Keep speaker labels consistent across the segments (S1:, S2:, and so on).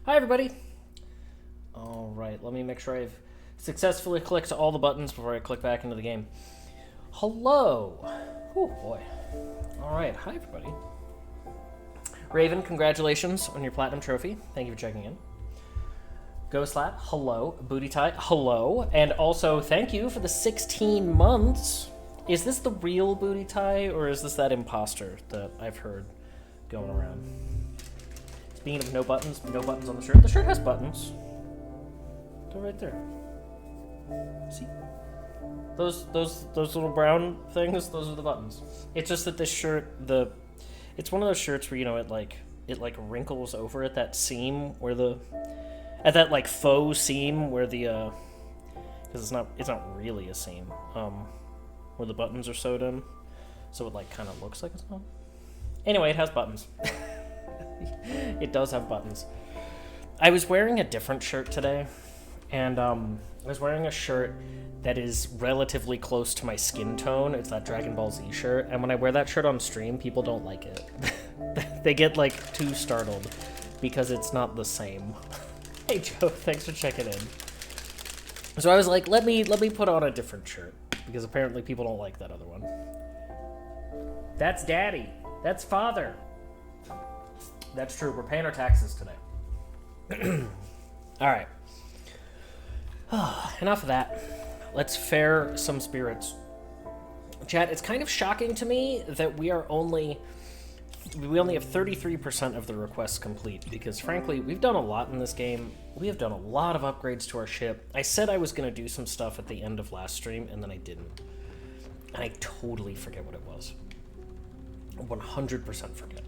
S1: Hi, everybody. All right, let me make sure I've successfully clicked all the buttons before I click back into the game. Hello. Oh, boy. All right, hi, everybody. Raven, congratulations on your platinum trophy. Thank you for checking in. Bookslap, hello. Booty Tie, hello. And also, thank you for the 16 months. Is this the real Booty Tie, or is this that imposter that I've heard going around? Speaking of no buttons on the shirt. The shirt has buttons. They're right there. See? Those little brown things, those are the buttons. It's just that this shirt, it's one of those shirts where, you know, it wrinkles over at that seam where at that like faux seam where the because it's not really a seam, where the buttons are sewed in, so it like kind of looks like it's not. Anyway, it has buttons. It does have buttons. I was wearing a different shirt today, and I was wearing a shirt that is relatively close to my skin tone. It's that Dragon Ball Z shirt, and when I wear that shirt on stream, people don't like it. They get like too startled because it's not the same. Hey Joe, thanks for checking in. So I was like, let me put on a different shirt because apparently people don't like that other one. That's Daddy. That's Father. That's true. We're paying our taxes today. All right. Enough of that. Let's fare some spirits. Chat, it's kind of shocking to me that we only have 33% of the requests complete because, frankly, we've done a lot in this game. We have done a lot of upgrades to our ship. I said I was going to do some stuff at the end of last stream, and then I didn't. And I totally forget what it was. 100% forget.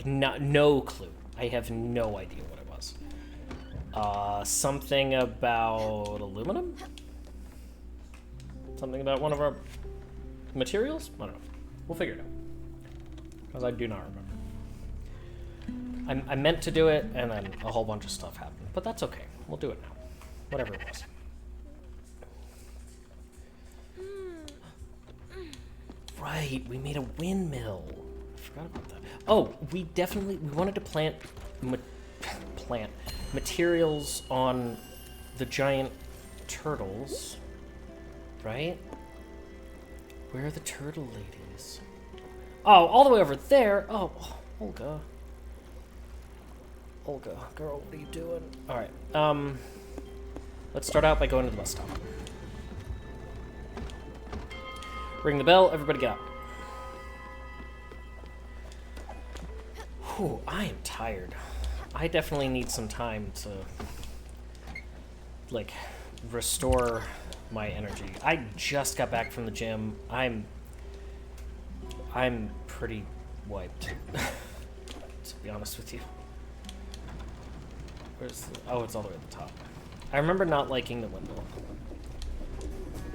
S1: No clue. I have no idea what it was. Something about aluminum? Something about one of our materials? I don't know. We'll figure it out. Because I do not remember. I meant to do it, and then a whole bunch of stuff happened. But that's okay. We'll do it now. Whatever it was. Right, we made a windmill. I forgot about that. Oh, we wanted to plant materials on the giant turtles, right? Where are the turtle ladies? Oh, all the way over there. Oh, Olga. Olga, girl, what are you doing? All right, let's start out by going to the bus stop. Ring the bell, everybody get up. Whew, I am tired. I definitely need some time to, like, restore my energy. I just got back from the gym. I'm pretty wiped, to be honest with you. Oh, it's all the way at the top. I remember not liking the window.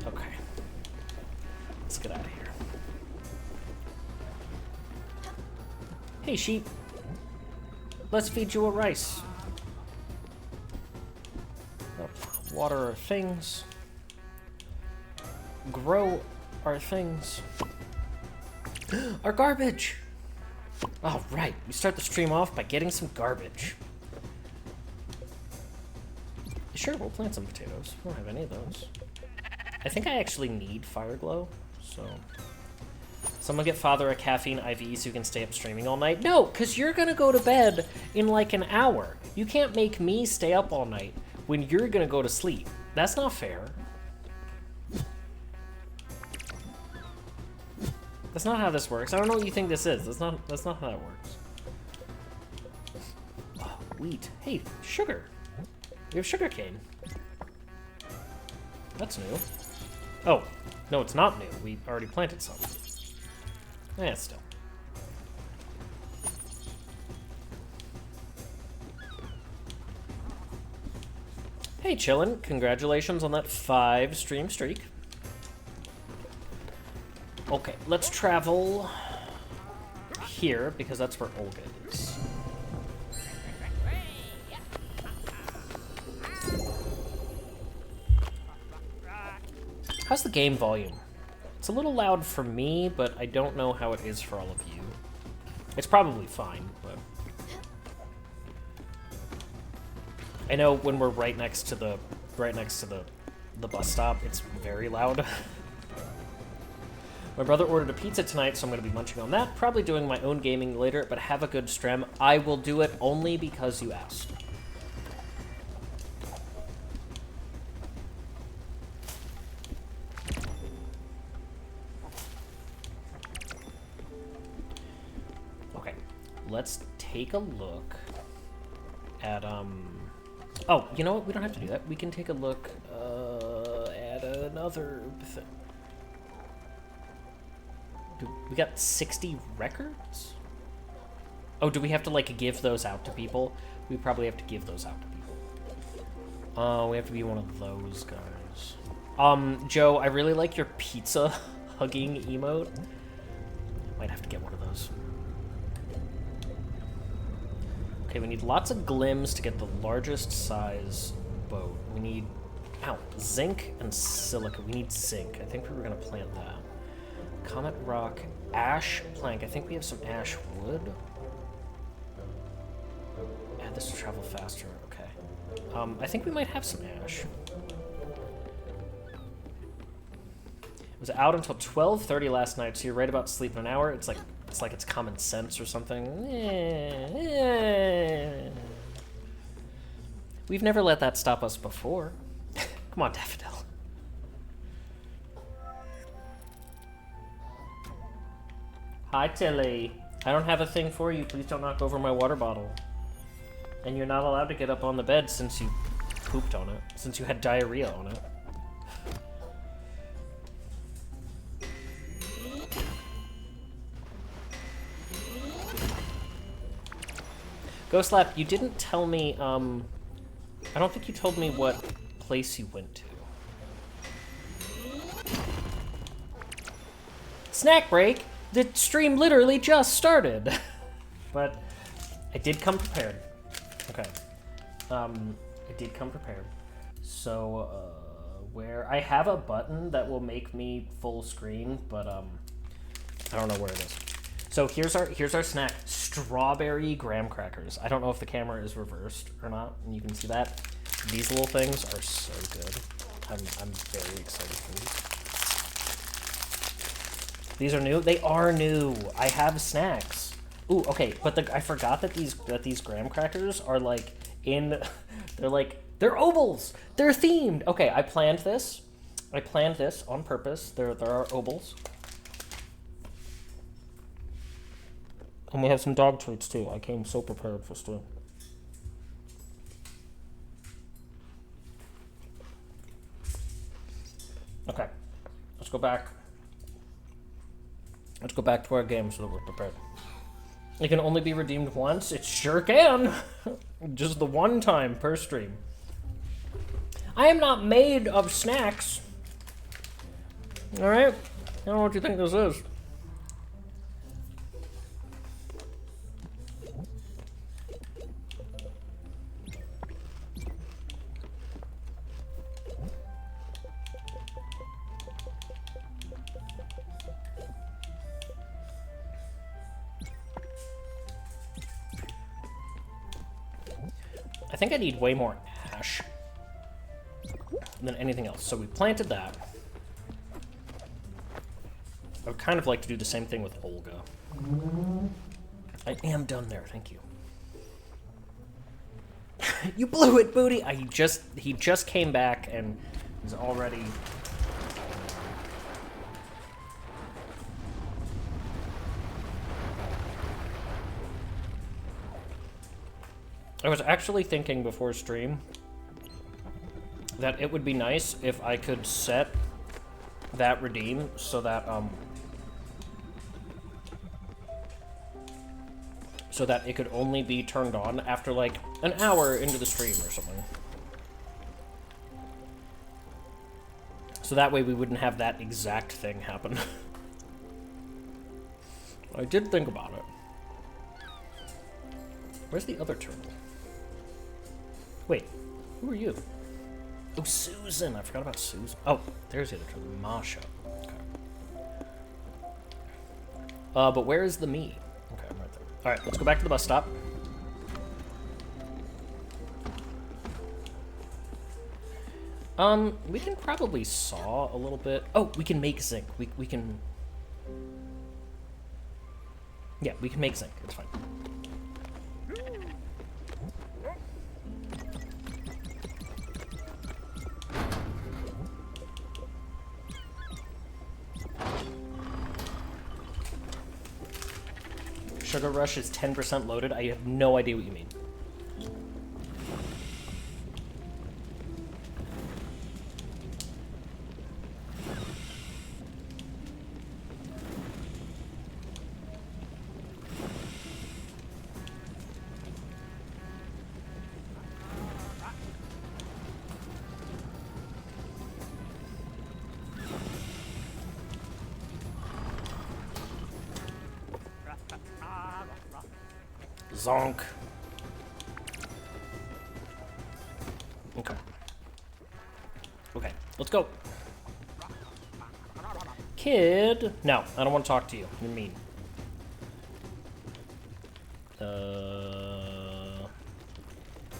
S1: Okay. Let's get out of here. Hey, sheep. Let's feed you a rice. Water our things. Grow our things. Our garbage! Oh, right. We start the stream off by getting some garbage. Sure, we'll plant some potatoes. We don't have any of those. I think I actually need Fire Glow. So, someone get Father a caffeine IV so you can stay up streaming all night. No, because you're going to go to bed in like an hour. You can't make me stay up all night when you're going to go to sleep. That's not fair. That's not how this works. I don't know what you think this is. That's not how it works. Oh, wheat. Hey, sugar. We have sugar cane. That's new. Oh. No, it's not new. We already planted some. Yeah, still. Hey, chillin'. Congratulations on that 5-stream streak. Okay, let's travel here, because that's where Olga is. How's the game volume? It's a little loud for me, but I don't know how it is for all of you. It's probably fine, but I know when we're right next to the bus stop, it's very loud. My brother ordered a pizza tonight, so I'm going to be munching on that. Probably doing my own gaming later, but have a good stream. I will do it only because you asked. Okay, let's take a look at, oh, you know what? We don't have to do that. We can take a look at another thing. We got 60 records? Oh, do we have to, like, give those out to people? We probably have to give those out to people. We have to be one of those guys. Joe, I really like your pizza hugging emote. Might have to get one of those. Okay, we need lots of glims to get the largest size boat. We need, zinc and silica. We need zinc. I think we were gonna plant that. Comet rock, ash plank. I think we have some ash wood. Add this to travel faster. Okay. I think we might have some ash. It was out until 12:30 last night, so you're right about sleep in an hour. It's like it's common sense or something. We've never let that stop us before. Come on, Daffodil. Hi, Tilly. I don't have a thing for you. Please don't knock over my water bottle. And you're not allowed to get up on the bed since you pooped on it. Since you had diarrhea on it. Bookslap, you didn't tell me, I don't think you told me what place you went to. Snack break? The stream literally just started. But I did come prepared. Okay. I did come prepared. So, where I have a button that will make me full screen, but I don't know where it is. So here's our snack. Strawberry graham crackers. I don't know if the camera is reversed or not, and you can see that. These little things are so good. I'm very excited for these. These are new? They are new. I have snacks. Ooh, okay, but I forgot that these graham crackers are like they're ovals. They're themed. Okay, I planned this. On purpose. There are ovals. And we have some dog treats too. I came so prepared for stream. Okay, let's go back. Let's go back to our game so that we're prepared. It can only be redeemed once. It sure can. Just the one time per stream. I am not made of snacks. All right. I don't know what you think this is. I think I need way more ash than anything else. So we planted that. I would kind of like to do the same thing with Olga. I am done there, thank you. You blew it, Booty! He just came back and he's already... I was actually thinking before stream that it would be nice if I could set that redeem so that it could only be turned on after like an hour into the stream or something. So that way we wouldn't have that exact thing happen. I did think about it. Where's the other turtle? Wait, who are you? Oh, Susan. I forgot about Susan. Oh, there's the other turtle. Masha. Okay. But where is the me? Okay, I'm right there. Alright, let's go back to the bus stop. We can probably saw a little bit. Oh, we can make zinc. We can... Yeah, we can make zinc. It's fine. Sugar Rush is 10% loaded. I have no idea what you mean. Zonk. Okay. Okay, let's go. Kid. No, I don't want to talk to you. You're mean.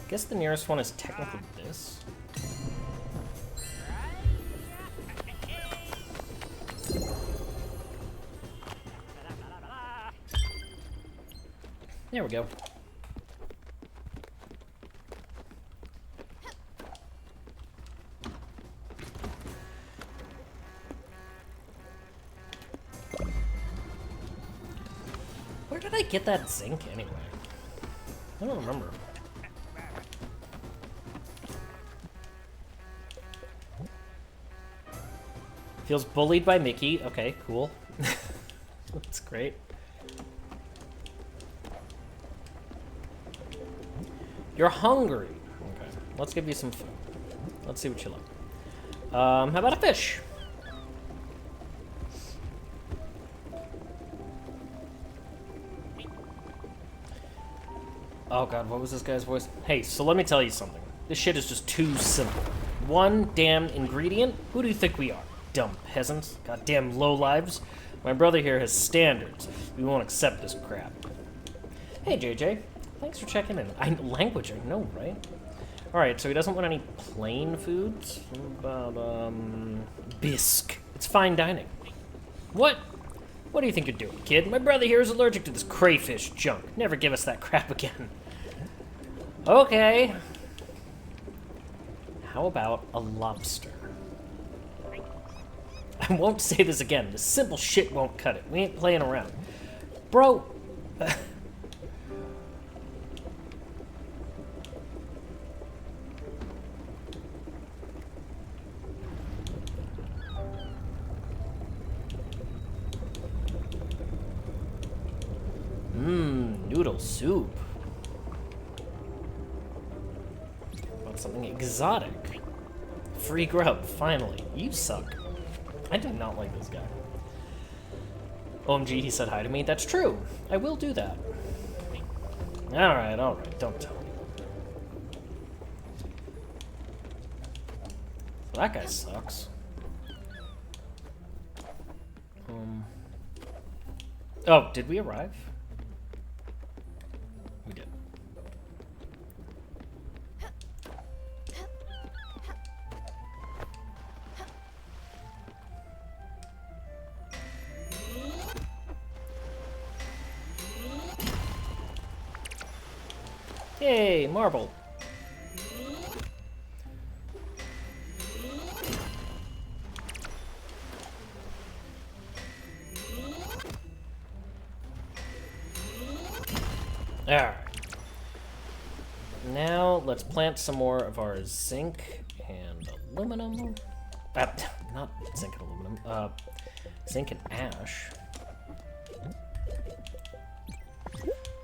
S1: Guess the nearest one is technically this. There we go. Where did I get that zinc anyway? I don't remember. Feels bullied by Mickey. Okay, cool. That's great. You're hungry. Okay, let's give you some food. Let's see what you like. How about a fish? Oh god, what was this guy's voice? Hey, so let me tell you something. This shit is just too simple. One damn ingredient? Who do you think we are? Dumb peasants. Goddamn lowlives. My brother here has standards. We won't accept this crap. Hey, JJ. Thanks for checking in. Language, I know, right? Alright, so he doesn't want any plain foods? What about, bisque. It's fine dining. What? What do you think you're doing, kid? My brother here is allergic to this crayfish junk. Never give us that crap again. Okay. How about a lobster? I won't say this again. This simple shit won't cut it. We ain't playing around. Bro. Noodle soup. Want something exotic? Free grub, finally. You suck. I do not like this guy. OMG, he said hi to me. That's true. I will do that. Alright, don't tell me. So that guy sucks. Oh, did we arrive? We did. Yay, marble. Alright. Now, let's plant some more of our zinc and aluminum. Not zinc and aluminum. Zinc and ash.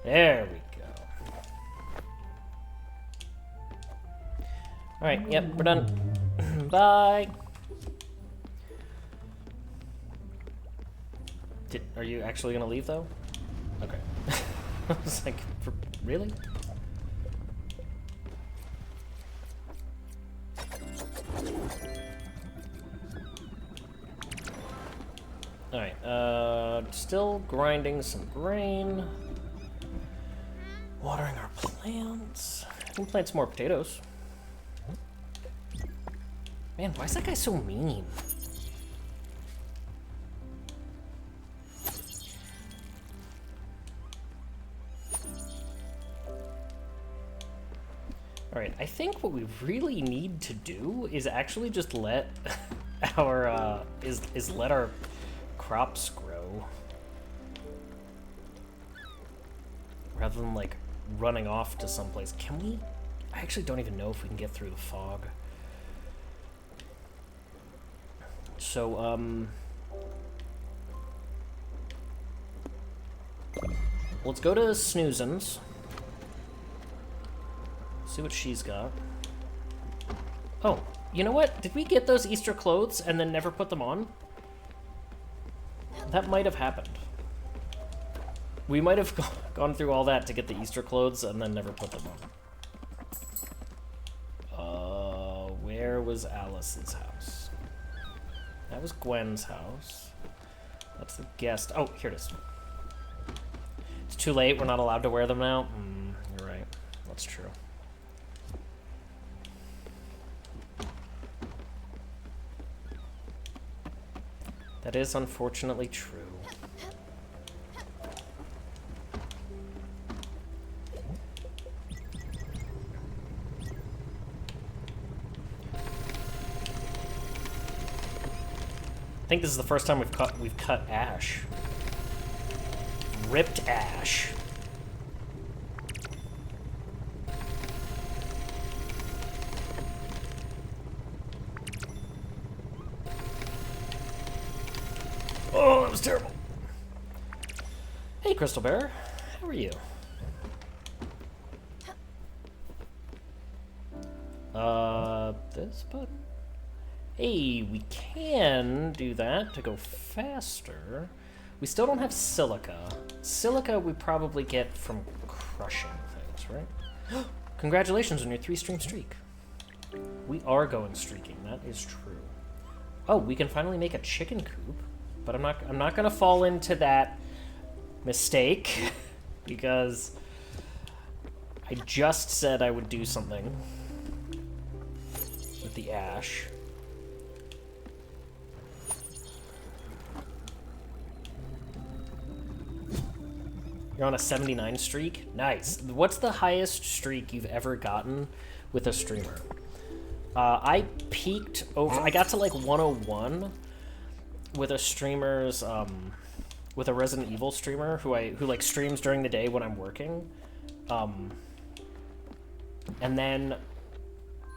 S1: There we go. Alright, yep, we're done. Bye. Are you actually gonna leave, though? Okay. I was like, really? Alright, still grinding some grain. Watering our plants. We can plant some more potatoes. Man, why is that guy so mean? Alright, I think what we really need to do is actually just let our, let our crops grow. Rather than, like, running off to someplace. Can we? I actually don't even know if we can get through the fog. So, let's go to Snoozen's. See what she's got. Oh, you know what? Did we get those Easter clothes and then never put them on? That might have happened. We might have gone through all that to get the Easter clothes and then never put them on. Where was Alice's house? That was Gwen's house. That's the guest. Oh, here it is. It's too late. We're not allowed to wear them now. You're right. That's true. That is unfortunately true. I think this is the first time we've cut ash. Ripped ash. Oh, that was terrible. Hey, Crystal Bear. How are you? This button. Hey, we can do that to go faster. We still don't have silica. Silica we probably get from crushing things, right? Congratulations on your 3-stream streak. We are going streaking, that is true. Oh, we can finally make a chicken coop. But I'm not gonna fall into that mistake because I just said I would do something with the ash. You're on a 79 streak? Nice. What's the highest streak you've ever gotten with a streamer? I peaked over... I got to like 101 with a streamer's... with a Resident Evil streamer who like streams during the day when I'm working. And then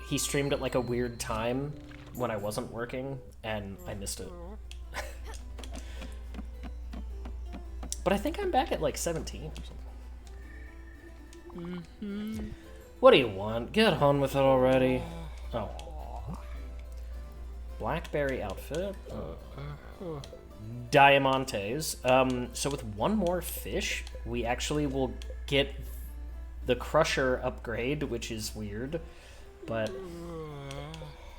S1: he streamed at like a weird time when I wasn't working, and I missed it. But I think I'm back at like 17 or something. What do you want? Get on with it already. Oh. Blackberry outfit. Diamantes. So with one more fish, we actually will get the Crusher upgrade, which is weird, but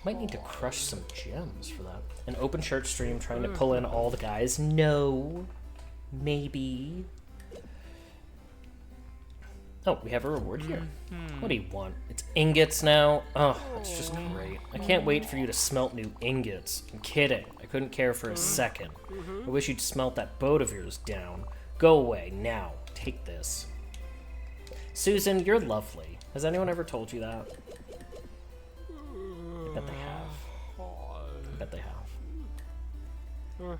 S1: might need to crush some gems for that. An open shirt stream trying to pull in all the guys. No. Maybe. Oh, we have a reward here. What do you want? It's ingots now? Oh, that's just great. I can't wait for you to smelt new ingots. I'm kidding. I couldn't care for a second. I wish you'd smelt that boat of yours down. Go away, now. Take this. Susan, you're lovely. Has anyone ever told you that? I bet they have. I bet they have.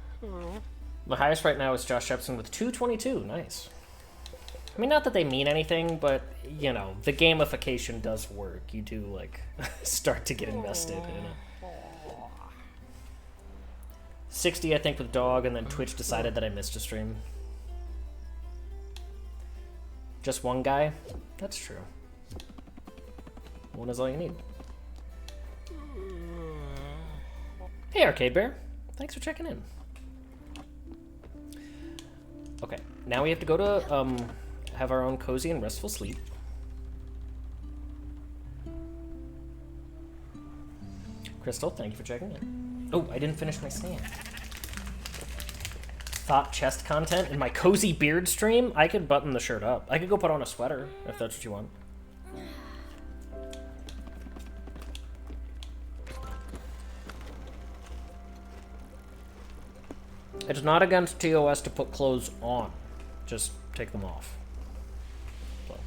S1: The highest right now is Josh Jepson with 222. Nice. I mean, not that they mean anything, but, you know, the gamification does work. You do, like, start to get invested in it. 60, I think, with Dog, and then Twitch decided that I missed a stream. Just one guy? That's true. One is all you need. Hey, Arcade Bear. Thanks for checking in. Okay, now we have to go to, have our own cozy and restful sleep. Crystal, thank you for checking in. Oh, I didn't finish my stand. thought chest content in my cozy beard stream, I could button the shirt up. I could go put on a sweater if that's what you want. It's not against TOS to put clothes on. Just take them off. So.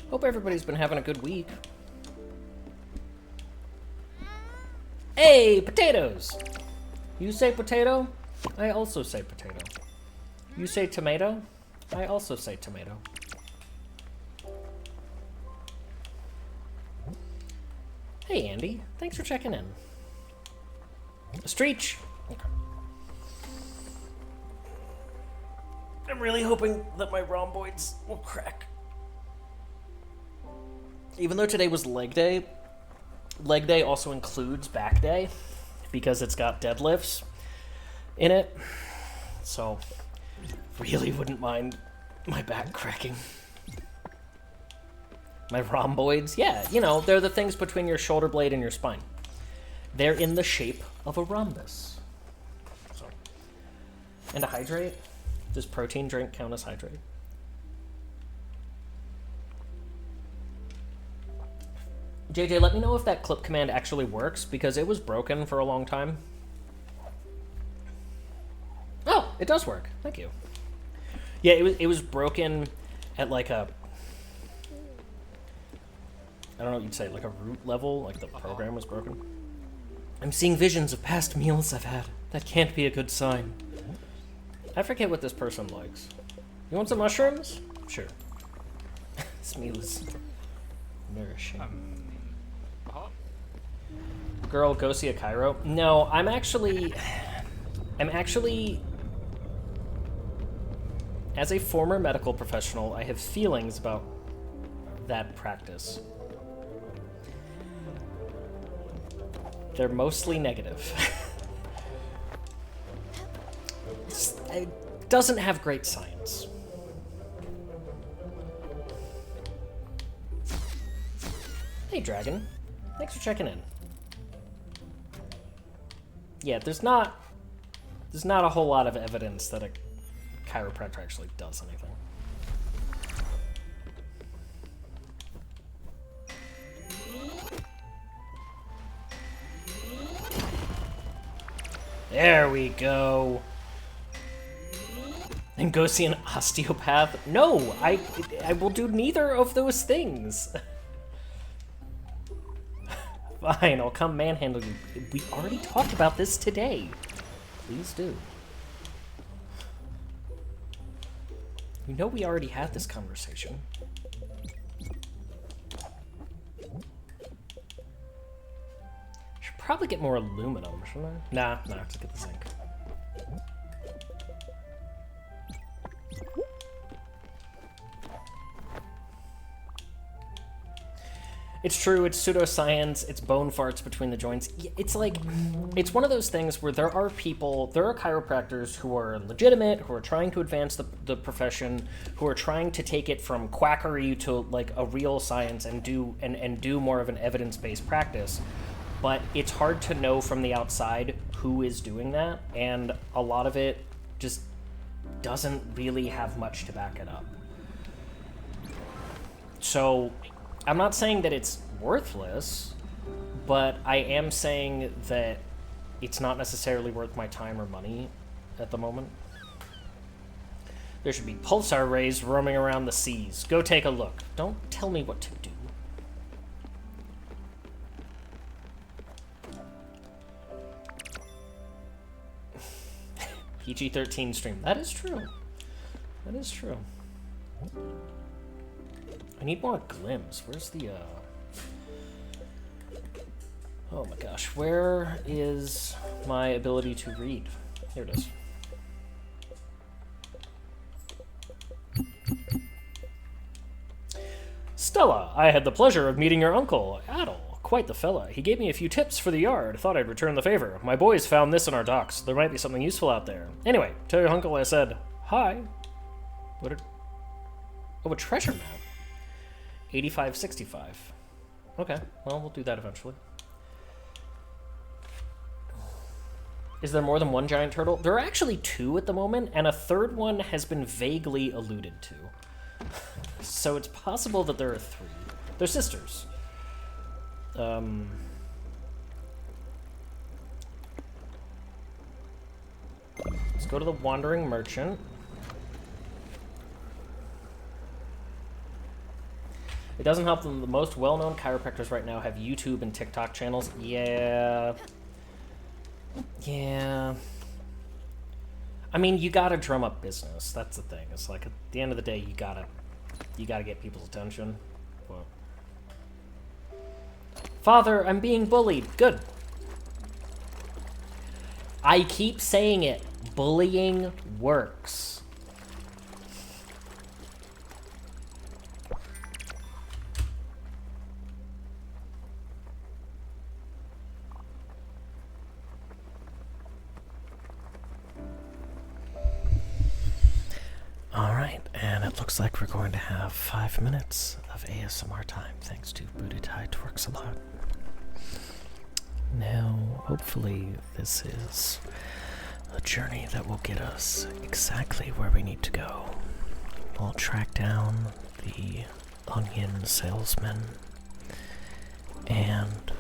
S1: Hope everybody's been having a good week. Hey, potatoes! You say potato? I also say potato. You say tomato? I also say tomato. Hey, Andy. Thanks for checking in. Streech! Okay. I'm really hoping that my rhomboids will crack. Even though today was leg day also includes back day because it's got deadlifts in it. So, really wouldn't mind my back cracking. My rhomboids, yeah, you know, they're the things between your shoulder blade and your spine. They're in the shape of a rhombus. So. And a hydrate? Does protein drink count as hydrate? JJ, let me know if that clip command actually works, because it was broken for a long time. Oh, it does work. Thank you. Yeah, it was broken at like a... I don't know what you'd say, like a root level, like the program was broken. I'm seeing visions of past meals I've had. That can't be a good sign. I forget what this person likes. You want some mushrooms? Sure. This meal is nourishing. Girl, go see a chiro. No, I'm actually, as a former medical professional, I have feelings about that practice. They're mostly negative. It doesn't have great science. Hey, Dragon. Thanks for checking in. Yeah, there's not a whole lot of evidence that a chiropractor actually does anything. There we go. And go see an osteopath? No, I will do neither of those things. Fine, I'll come manhandle you. We already talked about this today. Please do. You know we already had this conversation. Should probably get more aluminum, shouldn't I? Nah, just get the zinc. It's true, it's pseudoscience, it's bone farts between the joints. It's like, it's one of those things where there are chiropractors who are legitimate, who are trying to advance the profession, who are trying to take it from quackery to like a real science and do more of an evidence-based practice. But it's hard to know from the outside who is doing that, and a lot of it just doesn't really have much to back it up. So, I'm not saying that it's worthless, but I am saying that it's not necessarily worth my time or money at the moment. There should be pulsar rays roaming around the seas. Go take a look. Don't tell me what to do. PG-13 stream. That is true. That is true. I need more glims. Where's the, Oh my gosh, where is my ability to read? Here it is. Stella, I had the pleasure of meeting your uncle, Adel. quite the fella. He gave me a few tips for the yard. Thought I'd return the favor. My boys found this in our docks. There might be something useful out there. Anyway, tell your uncle I said hi. Oh, a treasure map. 8565. Okay, well, we'll do that eventually. Is there more than one giant turtle? There are actually 2 at the moment, and a third one has been vaguely alluded to. So it's possible that there are 3. They're sisters. Let's go to the Wandering Merchant. It doesn't help them. The most well-known chiropractors right now have YouTube and TikTok channels. Yeah. I mean, you gotta drum up business. That's the thing. It's like, at the end of the day, you gotta get people's attention. But... Father, I'm being bullied. Good. I keep saying it. Bullying works. Alright, and it looks like we're going to have 5 minutes of ASMR time, thanks to Booty Tie Twerks a Lot. Now, hopefully this is a journey that will get us exactly where we need to go. We'll track down the onion salesman and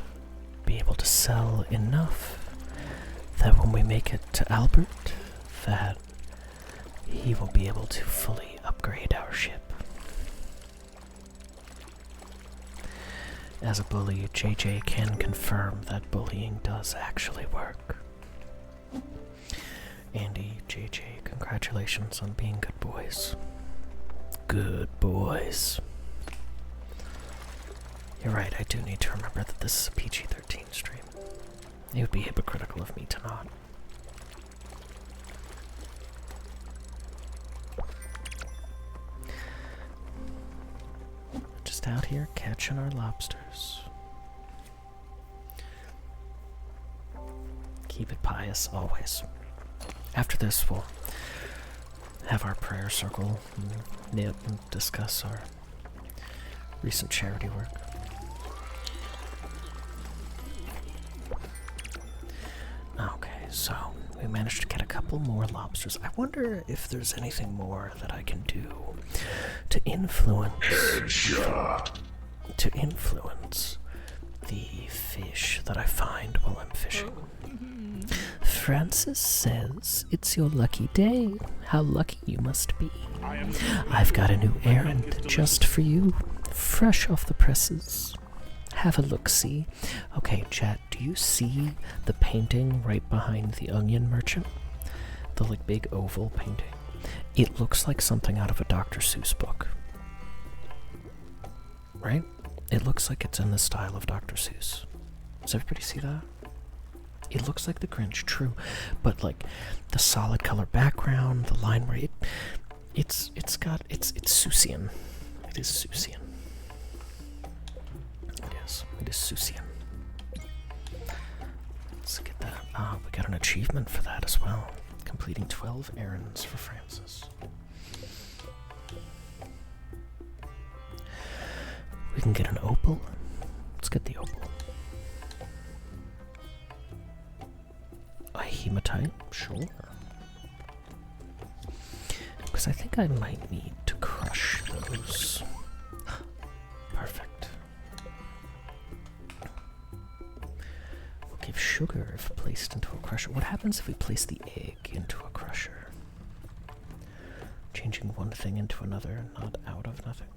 S1: be able to sell enough that when we make it to Albert, that he will be able to fully upgrade our ship. As a bully, JJ can confirm that bullying does actually work. Andy, JJ, congratulations on being good boys. Good boys. You're right, I do need to remember that this is a PG-13 stream. It would be hypocritical of me to not. Just out here catching our lobsters. Keep it pious always. After this, we'll have our prayer circle and discuss our recent charity work. Okay, so we managed to get a couple more lobsters. I wonder if there's anything more that I can do to influence the fish that I find while I'm fishing. Francis says, it's your lucky day. How lucky you must be. I've got a new errand just for you, fresh off the presses. Have a look-see. Okay, chat, do you see the painting right behind the onion merchant? The like big oval painting. It looks like something out of a Dr. Seuss book. Right? It looks like it's in the style of Dr. Seuss. Does everybody see that? It looks like the Grinch, true, but like the solid color background, the line where it's Seussian. It is Seussian. It is Seussian. Let's get that. Ah, we got an achievement for that as well. Completing 12 errands for Francis. We can get an opal. Let's get the opal. A hematite? Sure. Because I think I might need to crush those. Perfect. We'll give sugar if placed into a crusher. What happens if we place the egg into a crusher? Changing one thing into another, not out of nothing.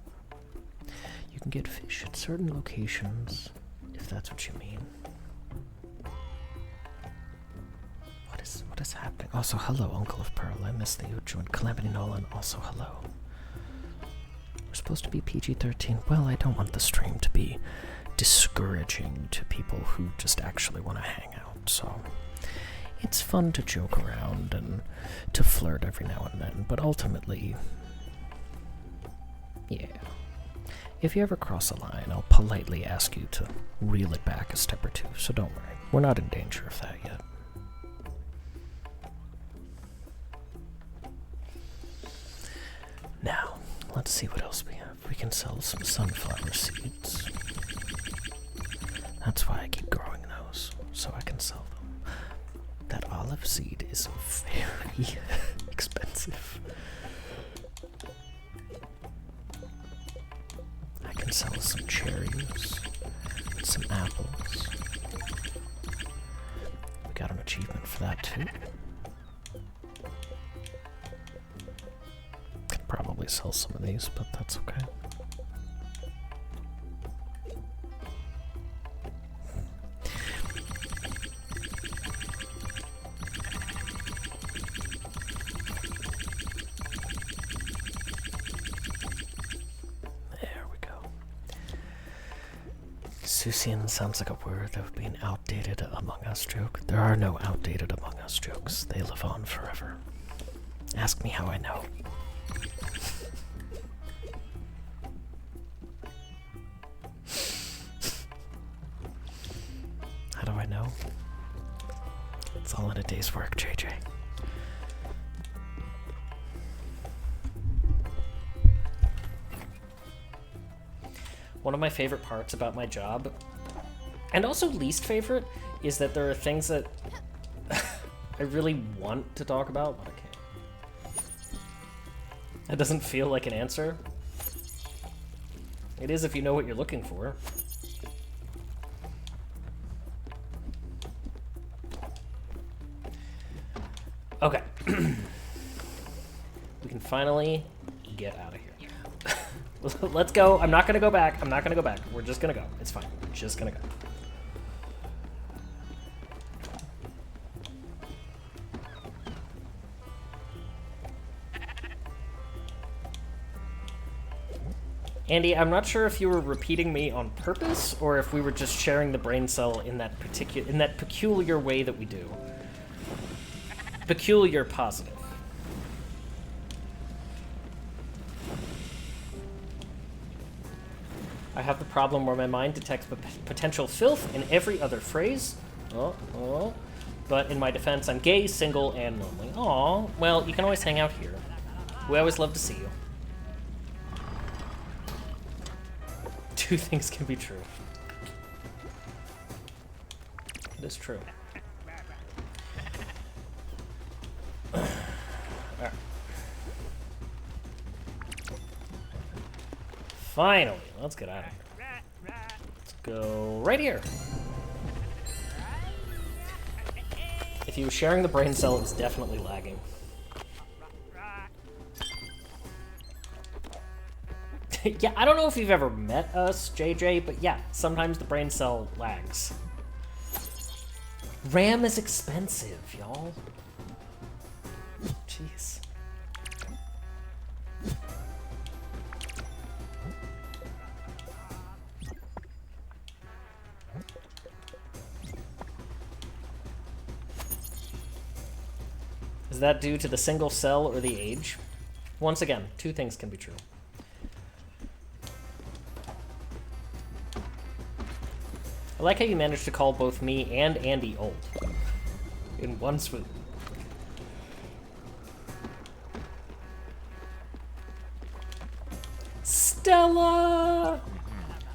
S1: You can get fish at certain locations, if that's what you mean. What is happening? Also, hello, Uncle of Pearl. I missed that you joined. Calamity Nolan, also hello. We're supposed to be PG-13. Well, I don't want the stream to be discouraging to people who just actually want to hang out, so it's fun to joke around and to flirt every now and then, but ultimately, yeah. If you ever cross a line, I'll politely ask you to reel it back a step or two, so don't worry. We're not in danger of that yet. Now, let's see what else we have. We can sell some sunflower seeds. That's why I keep growing those, so I can sell them. That olive seed is very expensive. I can sell some cherries, some apples. We got an achievement for that too. Could probably sell some of these, but that's okay. Susian sounds like a word that would be an outdated Among Us joke. There are no outdated Among Us jokes. They live on forever. Ask me how I know. How do I know? It's all in a day's work, JJ. One of my favorite parts about my job, and also least favorite, is that there are things that I really want to talk about, but I can't. That doesn't feel like an answer. It is if you know what you're looking for. Okay. We can finally get out of here. Let's go. I'm not gonna go back. I'm not gonna go back. We're just gonna go. It's fine. We're just gonna go. Andy, I'm not sure if you were repeating me on purpose or if we were just sharing the brain cell in that peculiar way that we do. Peculiar positive. I have the problem where my mind detects potential filth in every other phrase. But in my defense, I'm gay, single, and lonely. Aw, well, you can always hang out here. We always love to see you. Two things can be true. It is true. Alright. Finally, let's get out of here. Let's go right here. If he was sharing the brain cell, it was definitely lagging. Yeah, I don't know if you've ever met us, JJ, but yeah, sometimes the brain cell lags. RAM is expensive, y'all. Jeez. Is that due to the single cell or the age? Once again, two things can be true. I like how you managed to call both me and Andy old in one swoop. Stella!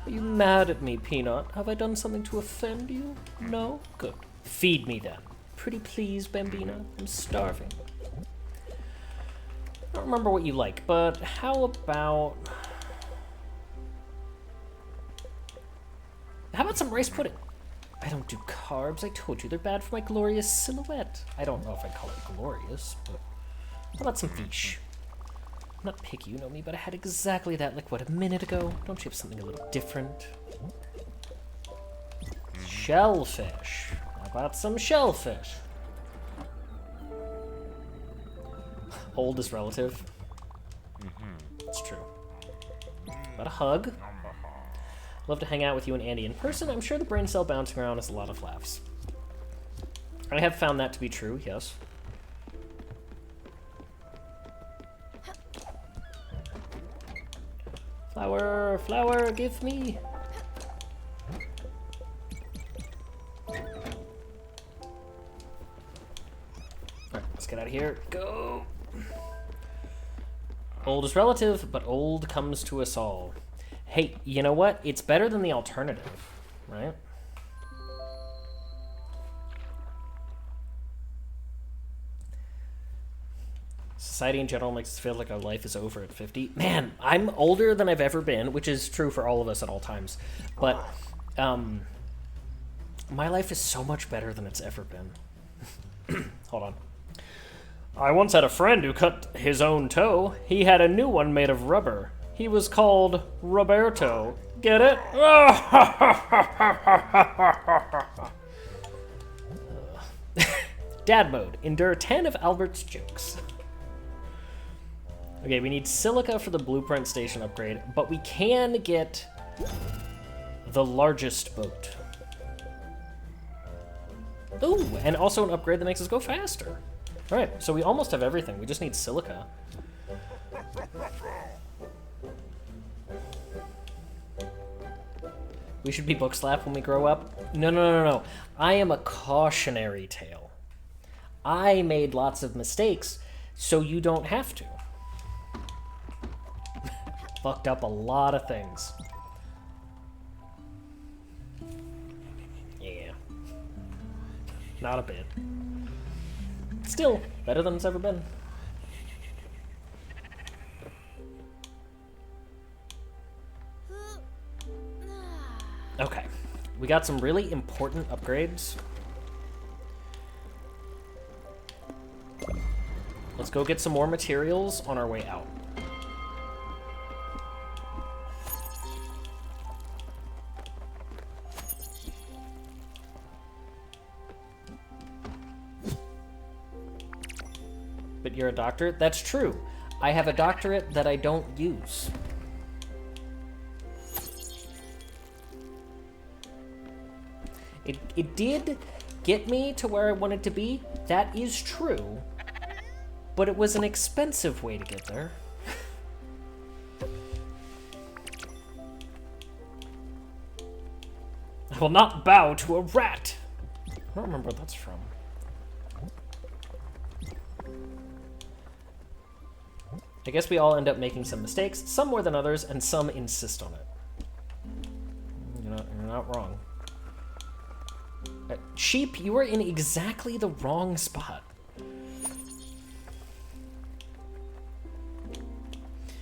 S1: Are you mad at me, Peanut? Have I done something to offend you? No? Good. Feed me then. Pretty please, Bambina. I'm starving. I don't remember what you like, but how about... How about some rice pudding? I don't do carbs. I told you they're bad for my glorious silhouette. I don't know if I'd call it glorious, but how about some fish? I'm not picky, you know me, but I had exactly that like, what, a minute ago? Don't you have something a little different? Shellfish. How about some shellfish? Old is relative. It's true. About a hug. Love to hang out with you and Andy in person. I'm sure the brain cell bouncing around is a lot of laughs. I have found that to be true, yes. Flower, flower, give me. Alright, let's get out of here. Go! Old is relative, but old comes to us all. Hey, you know what? It's better than the alternative, right? Society in general makes us feel like our life is over at 50. Man, I'm older than I've ever been, which is true for all of us at all times. But my life is so much better than it's ever been. Hold on. I once had a friend who cut his own toe. He had a new one made of rubber. He was called Roberto. Get it? Dad mode. Endure 10 of Albert's jokes. Okay, we need silica for the blueprint station upgrade, but we can get the largest boat. Ooh, and also an upgrade that makes us go faster. Alright, so we almost have everything. We just need silica. We should be Bookslap when we grow up. No. I am a cautionary tale. I made lots of mistakes, so you don't have to. Fucked up a lot of things. Yeah. Not a bit. Still, better than it's ever been. Okay. We got some really important upgrades. Let's go get some more materials on our way out. But you're a doctor? That's true. I have a doctorate that I don't use. It did get me to where I wanted to be. That is true. But it was an expensive way to get there. I will not bow to a rat. I don't remember what that's from. I guess we all end up making some mistakes, some more than others, and some insist on it. You're not wrong. Sheep, you are in exactly the wrong spot.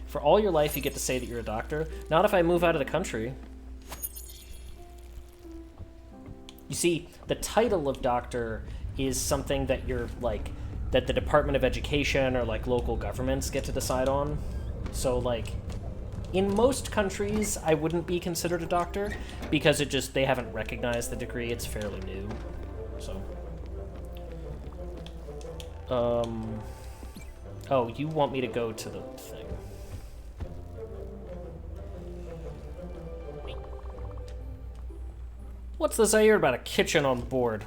S1: For all your life, you get to say that you're a doctor. Not if I move out of the country. You see, the title of doctor is something that you're, like, that the Department of Education or, like, local governments get to decide on. So, like, in most countries, I wouldn't be considered a doctor because they haven't recognized the degree. It's fairly new. So. Oh, you want me to go to the thing. What's this I hear about a kitchen on board?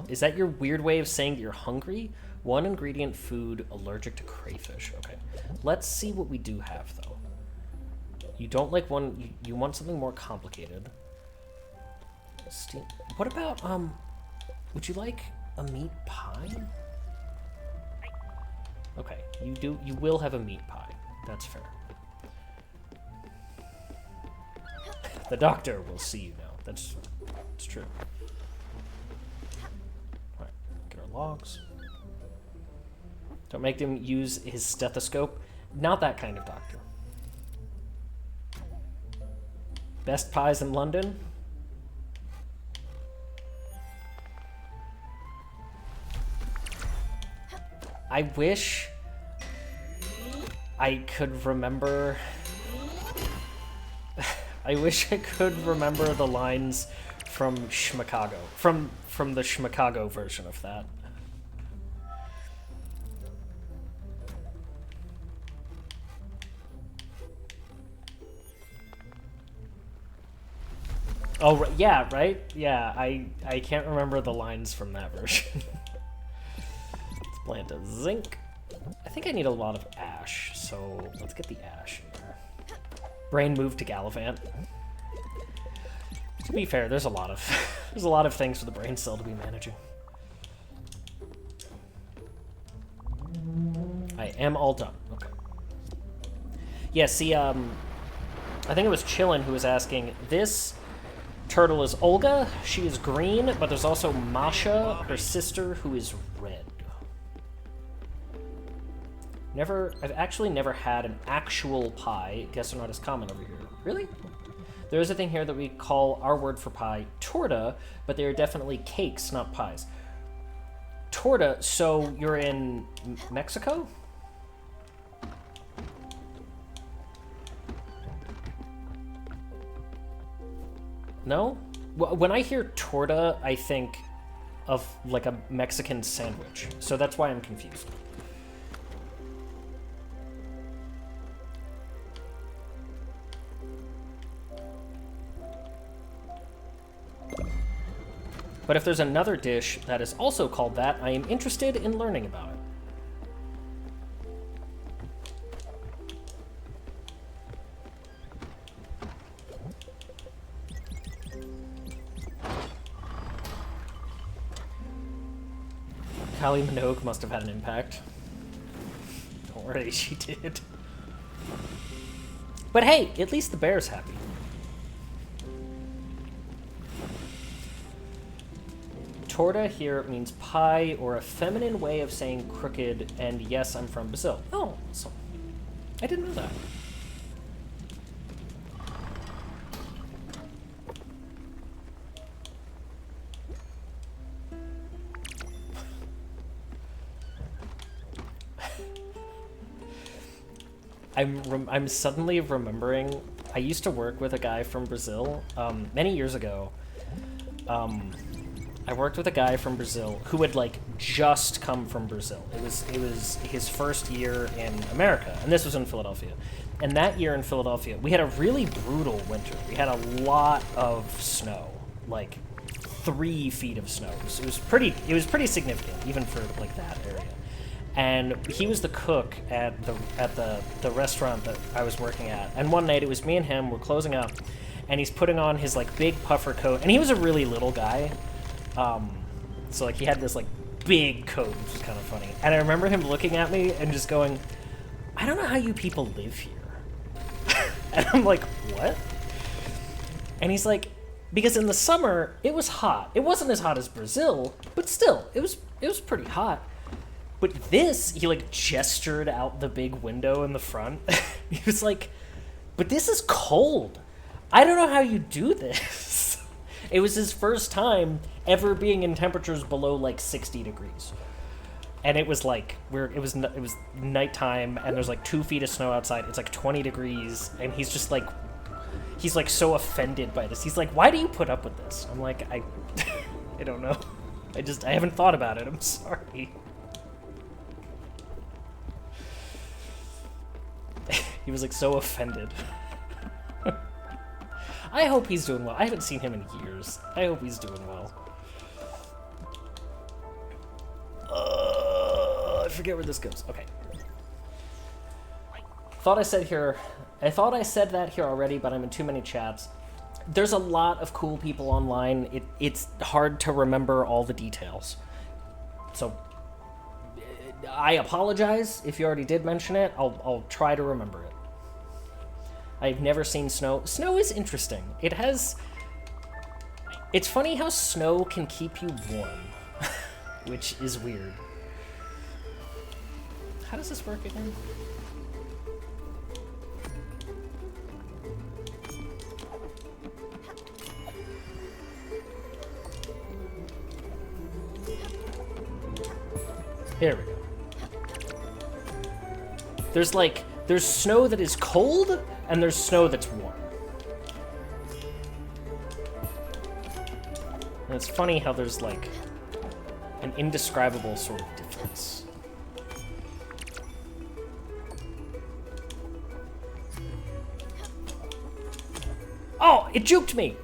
S1: Is that your weird way of saying you're hungry? One ingredient food, allergic to crayfish. Okay. Let's see what we do have, though. You don't like one... You want something more complicated. What about, would you like a meat pie? Okay. You will have a meat pie. That's fair. The doctor will see you now. That's true. Alright, get our logs. Don't make him use his stethoscope. Not that kind of doctor. Best pies in London? I wish I could remember... I wish I could remember the lines from Schmikago. From the Schmikago version of that. Oh, yeah, right? Yeah, I can't remember the lines from that version. Let's plant a zinc. I think I need a lot of ash, so let's get the ash in there. Brain moved to Gallivant. To be fair, there's a lot of there's a lot of things for the brain cell to be managing. I am all done. Okay. Yeah, see, I think it was Chillin who was asking, this turtle is Olga, she is green, but there's also Masha, her sister, who is red. I've actually never had an actual pie. Guess they're not as common over here. Really? There is a thing here that we call our word for pie torta, but they are definitely cakes, not pies. Torta, so you're in Mexico? No? When I hear torta, I think of like a Mexican sandwich, so that's why I'm confused. But if there's another dish that is also called that, I am interested in learning about it. Kylie Minogue must have had an impact. Don't worry, she did. But hey, at least the bear's happy. Torta here means pie, or a feminine way of saying crooked, and yes, I'm from Brazil. Oh, awesome. I didn't know that. I'm suddenly remembering, I used to work with a guy from Brazil, many years ago. I worked with a guy from Brazil who had like just come from Brazil. It was his first year in America, and this was in Philadelphia. And that year in Philadelphia, we had a really brutal winter. We had a lot of snow, like 3 feet of snow. It was pretty significant, even for like that area. And he was the cook at the restaurant that I was working at. And one night it was me and him, we're closing up, and he's putting on his like big puffer coat, and he was a really little guy. So like he had this like big coat, which was kind of funny. And I remember him looking at me and just going, I don't know how you people live here. And I'm like, what? And he's like, because in the summer it was hot. It wasn't as hot as Brazil, but still, it was pretty hot. But this, he like gestured out the big window in the front. He was like, but this is cold. I don't know how you do this. It was his first time ever being in temperatures below like 60 degrees. And it was like, it was nighttime, and there's like 2 feet of snow outside. It's like 20 degrees, and he's just like, he's like so offended by this. He's like, why do you put up with this? I'm like, I don't know. I haven't thought about it. I'm sorry. He was like so offended. I hope he's doing well. I haven't seen him in years. I hope he's doing well. I forget where this goes. Okay. I thought I said that here already, but I'm in too many chats. There's a lot of cool people online. It's hard to remember all the details. So I apologize if you already did mention it. I'll try to remember it. I've never seen snow. Snow is interesting. It's funny how snow can keep you warm, which is weird. How does this work again? There we go. There's snow that is cold, and there's snow that's warm. And it's funny how there's like an indescribable sort of difference. Oh, it juked me!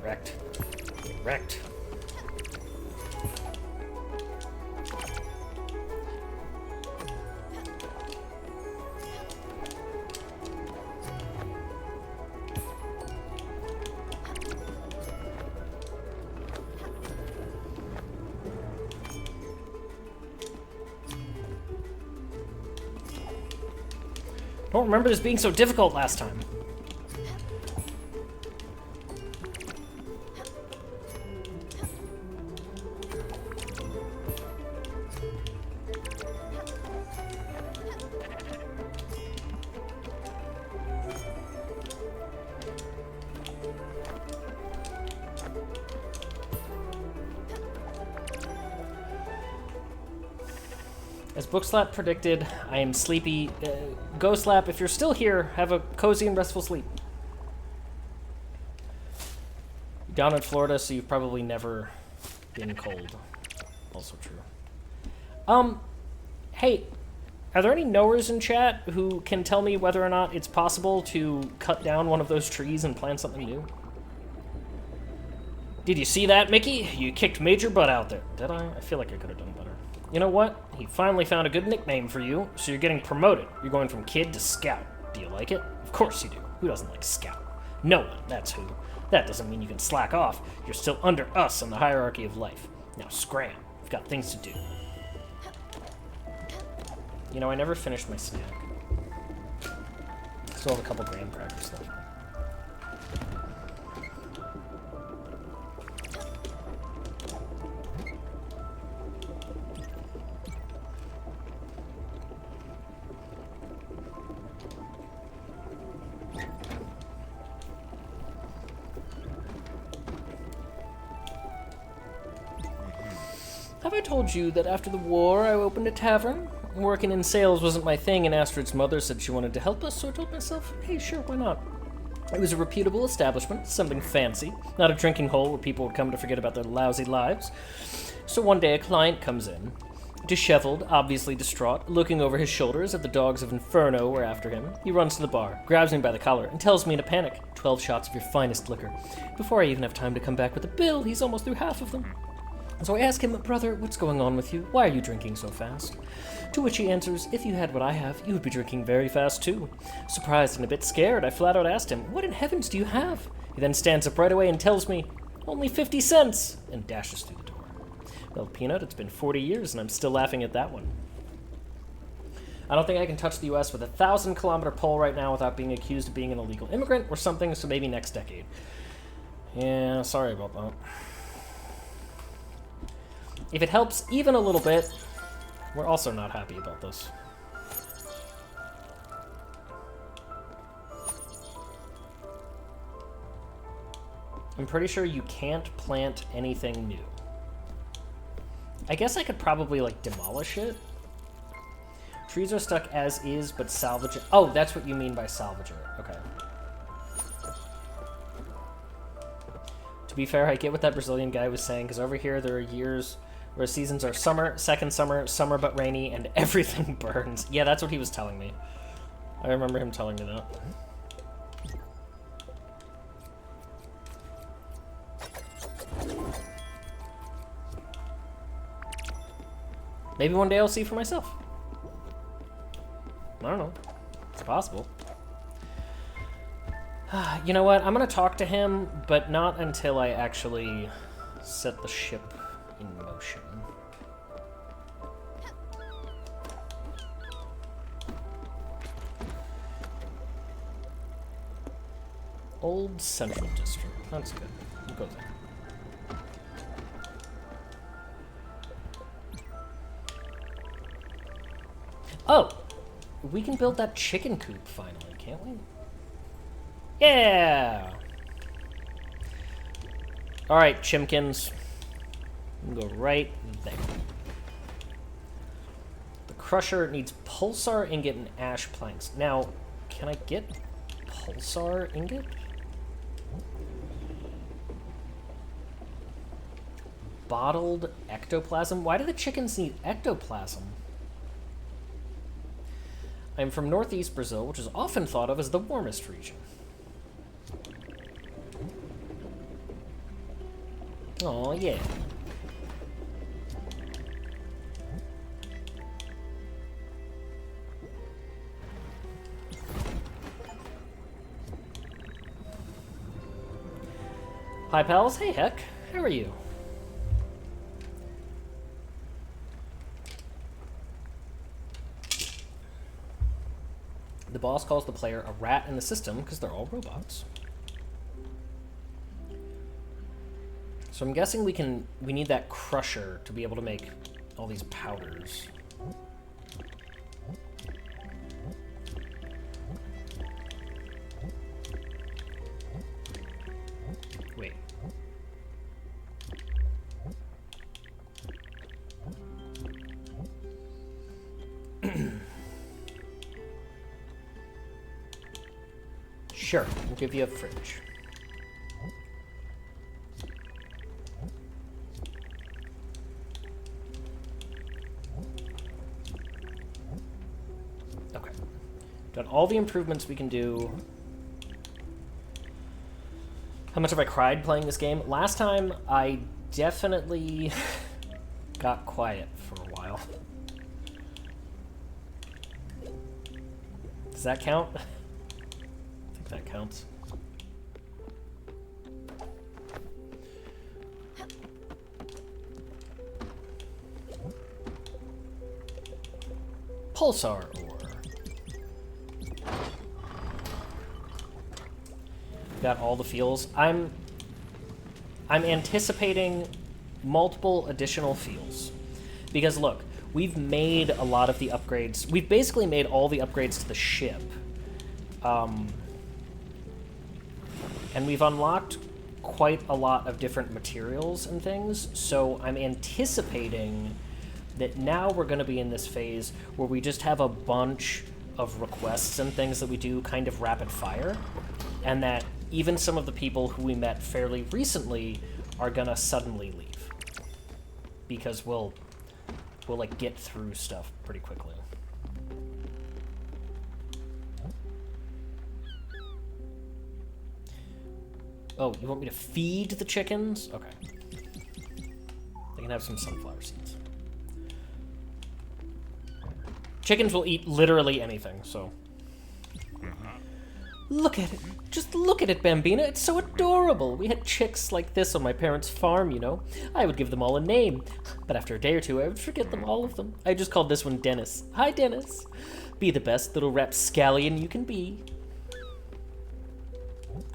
S1: Wrecked. Wrecked. I don't remember this being so difficult last time. As Bookslap predicted, I am sleepy. Ghostlap, if you're still here, have a cozy and restful sleep. Down in Florida, so you've probably never been cold. Also true. Hey, are there any knowers in chat who can tell me whether or not it's possible to cut down one of those trees and plant something new? Did you see that, Mickey? You kicked major butt out there. Did I? I feel like I could have done better. You know what? He finally found a good nickname for you, so you're getting promoted. You're going from kid to scout. Do you like it? Of course you do. Who doesn't like scout? No one, that's who. That doesn't mean you can slack off. You're still under us in the hierarchy of life. Now scram. We've got things to do. You know, I never finished my snack. Still have a couple graham crackers left. Have I told you that after the war I opened a tavern? Working in sales wasn't my thing, and Astrid's mother said she wanted to help us, so I told myself, hey, sure, why not? It was a reputable establishment, something fancy, not a drinking hole where people would come to forget about their lousy lives. So one day a client comes in, disheveled, obviously distraught, looking over his shoulders at the dogs of Inferno were after him. He runs to the bar, grabs me by the collar, and tells me in a panic, 12 shots of your finest liquor. Before I even have time to come back with a bill, he's almost through half of them. So I ask him, brother, what's going on with you? Why are you drinking so fast? To which he answers, if you had what I have, you would be drinking very fast too. Surprised and a bit scared, I flat out asked him, what in heavens do you have? He then stands up right away and tells me, only 50 cents, and dashes through the door. Well, Peanut, it's been 40 years and I'm still laughing at that one. I don't think I can touch the US with a 1,000-kilometer pole right now without being accused of being an illegal immigrant or something, so maybe next decade. Yeah, sorry about that. If it helps even a little bit, we're also not happy about this. I'm pretty sure you can't plant anything new. I guess I could probably, like, demolish it. Trees are stuck as is, but salvage it. Oh, that's what you mean by salvage it. Okay. To be fair, I get what that Brazilian guy was saying, because over here there are years where seasons are summer, second summer, summer but rainy, and everything burns. Yeah, that's what he was telling me. I remember him telling me that. Maybe one day I'll see for myself. I don't know. It's possible. You know what? I'm gonna talk to him, but not until I actually set the ship in motion. Old Central District. That's good. We'll go there. Oh! We can build that chicken coop finally, can't we? Yeah! Alright, chimkins. We'll go right there. The crusher needs pulsar ingot and ash planks. Now, can I get pulsar ingot? Bottled ectoplasm? Why do the chickens need ectoplasm? I'm from northeast Brazil, which is often thought of as the warmest region. Oh yeah. Hi pals, hey Heck, how are you? The boss calls the player a rat in the system because they're all robots. So I'm guessing we need that crusher to be able to make all these powders. Wait. Sure, I'll give you a fridge. Okay. Done all the improvements we can do. How much have I cried playing this game? Last time, I definitely got quiet for a while. Does that count? I think that counts. Pulsar ore. Got all the feels. I'm anticipating multiple additional feels. Because look, we've made a lot of the upgrades. We've basically made all the upgrades to the ship. And we've unlocked quite a lot of different materials and things, so I'm anticipating that now we're going to be in this phase where we just have a bunch of requests and things that we do kind of rapid fire, and that even some of the people who we met fairly recently are going to suddenly leave. Because we'll like get through stuff pretty quickly. Oh, you want me to feed the chickens? Okay. They can have some sunflower seeds. Chickens will eat literally anything, so... Look at it. Just look at it, Bambina. It's so adorable. We had chicks like this on my parents' farm, you know. I would give them all a name. But after a day or two, I would forget them, all of them. I just called this one Dennis. Hi, Dennis. Be the best little rapscallion you can be.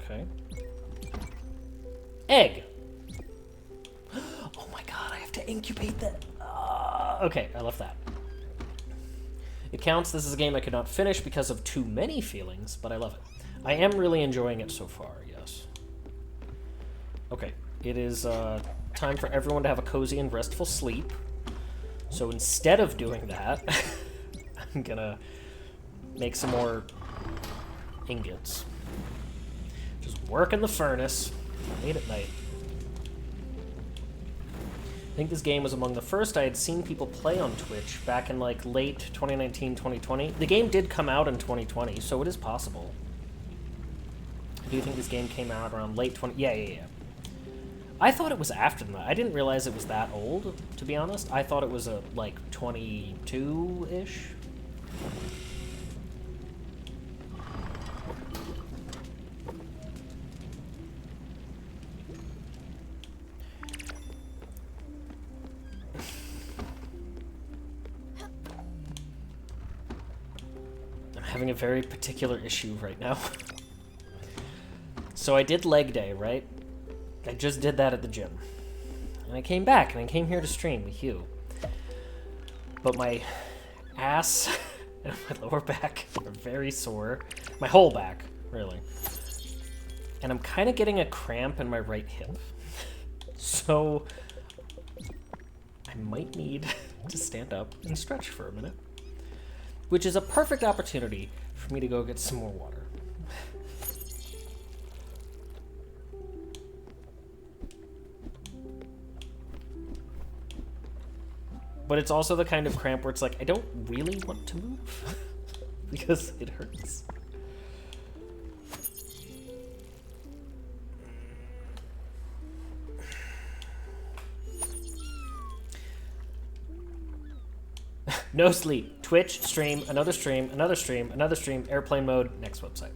S1: Okay. Egg. Oh my god, I have to incubate that. Okay, I left that. It counts. This is a game I could not finish because of too many feelings, but I love it. I am really enjoying it so far, yes. Okay, it is time for everyone to have a cozy and restful sleep. So instead of doing that, I'm gonna make some more ingots. Just work in the furnace late at night. I think this game was among the first I had seen people play on Twitch back in like late 2019, 2020. The game did come out in 2020, so it is possible. I do think this game came out around late 20... Yeah. I thought it was after that. I didn't realize it was that old, to be honest. I thought it was like 22-ish. Having a very particular issue right now. So I did leg day, right? I just did that at the gym. And I came back, and I came here to stream with you. But my ass and my lower back are very sore. My whole back, really. And I'm kind of getting a cramp in my right hip. So I might need to stand up and stretch for a minute. Which is a perfect opportunity for me to go get some more water. But it's also the kind of cramp where it's like, I don't really want to move because it hurts. No sleep. Twitch, stream, another stream, another stream, another stream, airplane mode, next website.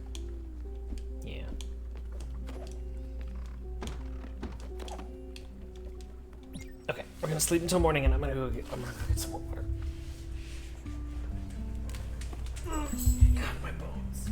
S1: Yeah. Okay, we're gonna sleep until morning and I'm gonna go get some more water. my bones.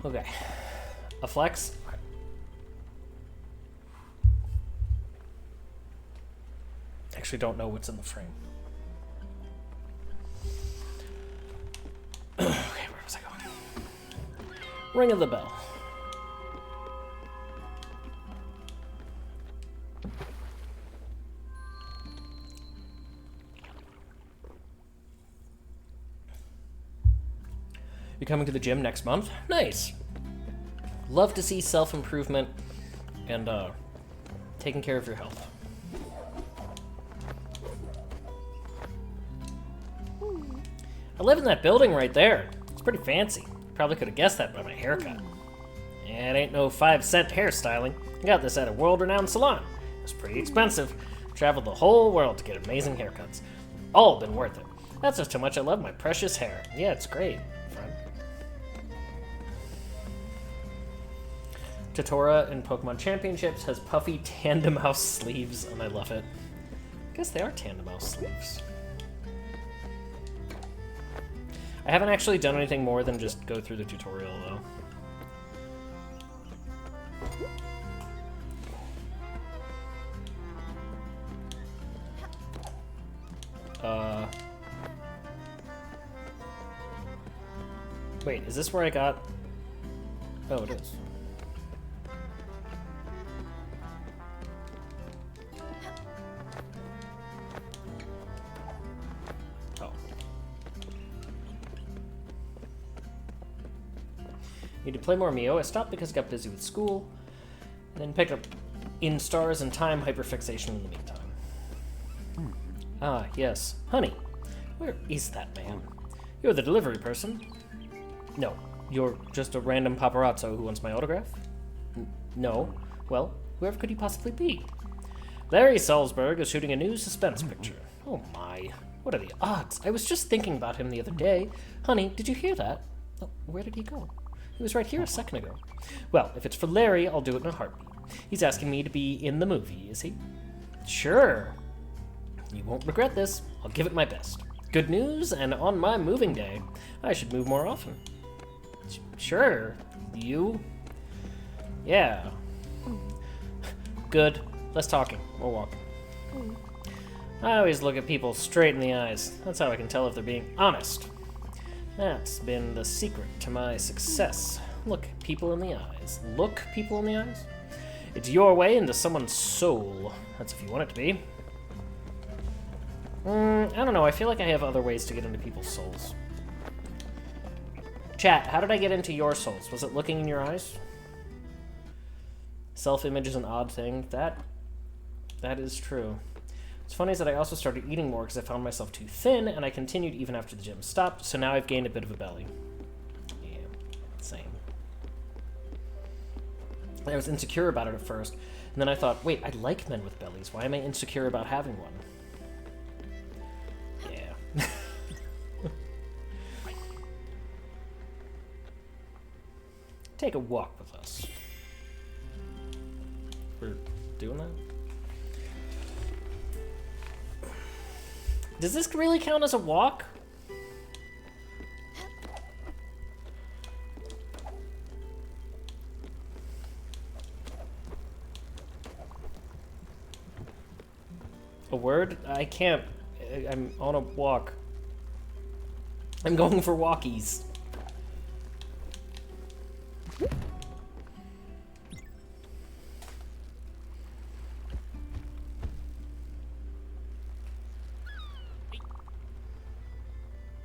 S1: Okay. A flex? Actually don't know what's in the frame. Okay, where was I going? Ring of the bell. You're coming to the gym next month? Nice. Love to see self-improvement and taking care of your health. I live in that building right there. It's pretty fancy. Probably could have guessed that by my haircut. Yeah, it ain't no 5-cent hairstyling. I got this at a world-renowned salon. It was pretty expensive. Traveled the whole world to get amazing haircuts. All been worth it. That's just how much I love my precious hair. Yeah, it's great, friend. Totora in Pokemon Championships has puffy Tandem-Mouse sleeves, and I love it. I guess they are Tandem-Mouse sleeves. I haven't actually done anything more than just go through the tutorial, though. Wait, is this where I got... Oh, it is. Need to play more Mio. I stopped because I got busy with school, and then picked up Instars and Time Hyperfixation in the meantime. Ah, yes. Honey, where is that man? You're the delivery person. No, you're just a random paparazzo who wants my autograph? No. Well, whoever could he possibly be? Larry Salzberg is shooting a new suspense picture. Oh my, what are the odds? I was just thinking about him the other day. Honey, did you hear that? Oh, where did he go? He was right here a second ago. Well, if it's for Larry, I'll do it in a heartbeat. He's asking me to be in the movie, is he? Sure. You won't regret this. I'll give it my best. Good news, and on my moving day, I should move more often. Sure. You? Yeah. Good. Less talking, more walking. I always look at people straight in the eyes. That's how I can tell if they're being honest. That's been the secret to my success. Look people in the eyes. Look people in the eyes? It's your way into someone's soul. That's if you want it to be. I don't know. I feel like I have other ways to get into people's souls. Chat, how did I get into your souls? Was it looking in your eyes? Self-image is an odd thing. That is true. What's funny is that I also started eating more because I found myself too thin, and I continued even after the gym stopped, so now I've gained a bit of a belly. Yeah, same. I was insecure about it at first, and then I thought, wait, I like men with bellies. Why am I insecure about having one? Yeah. Take a walk with us. We're doing that? Does this really count as a walk? A word? I can't. I'm on a walk. I'm going for walkies.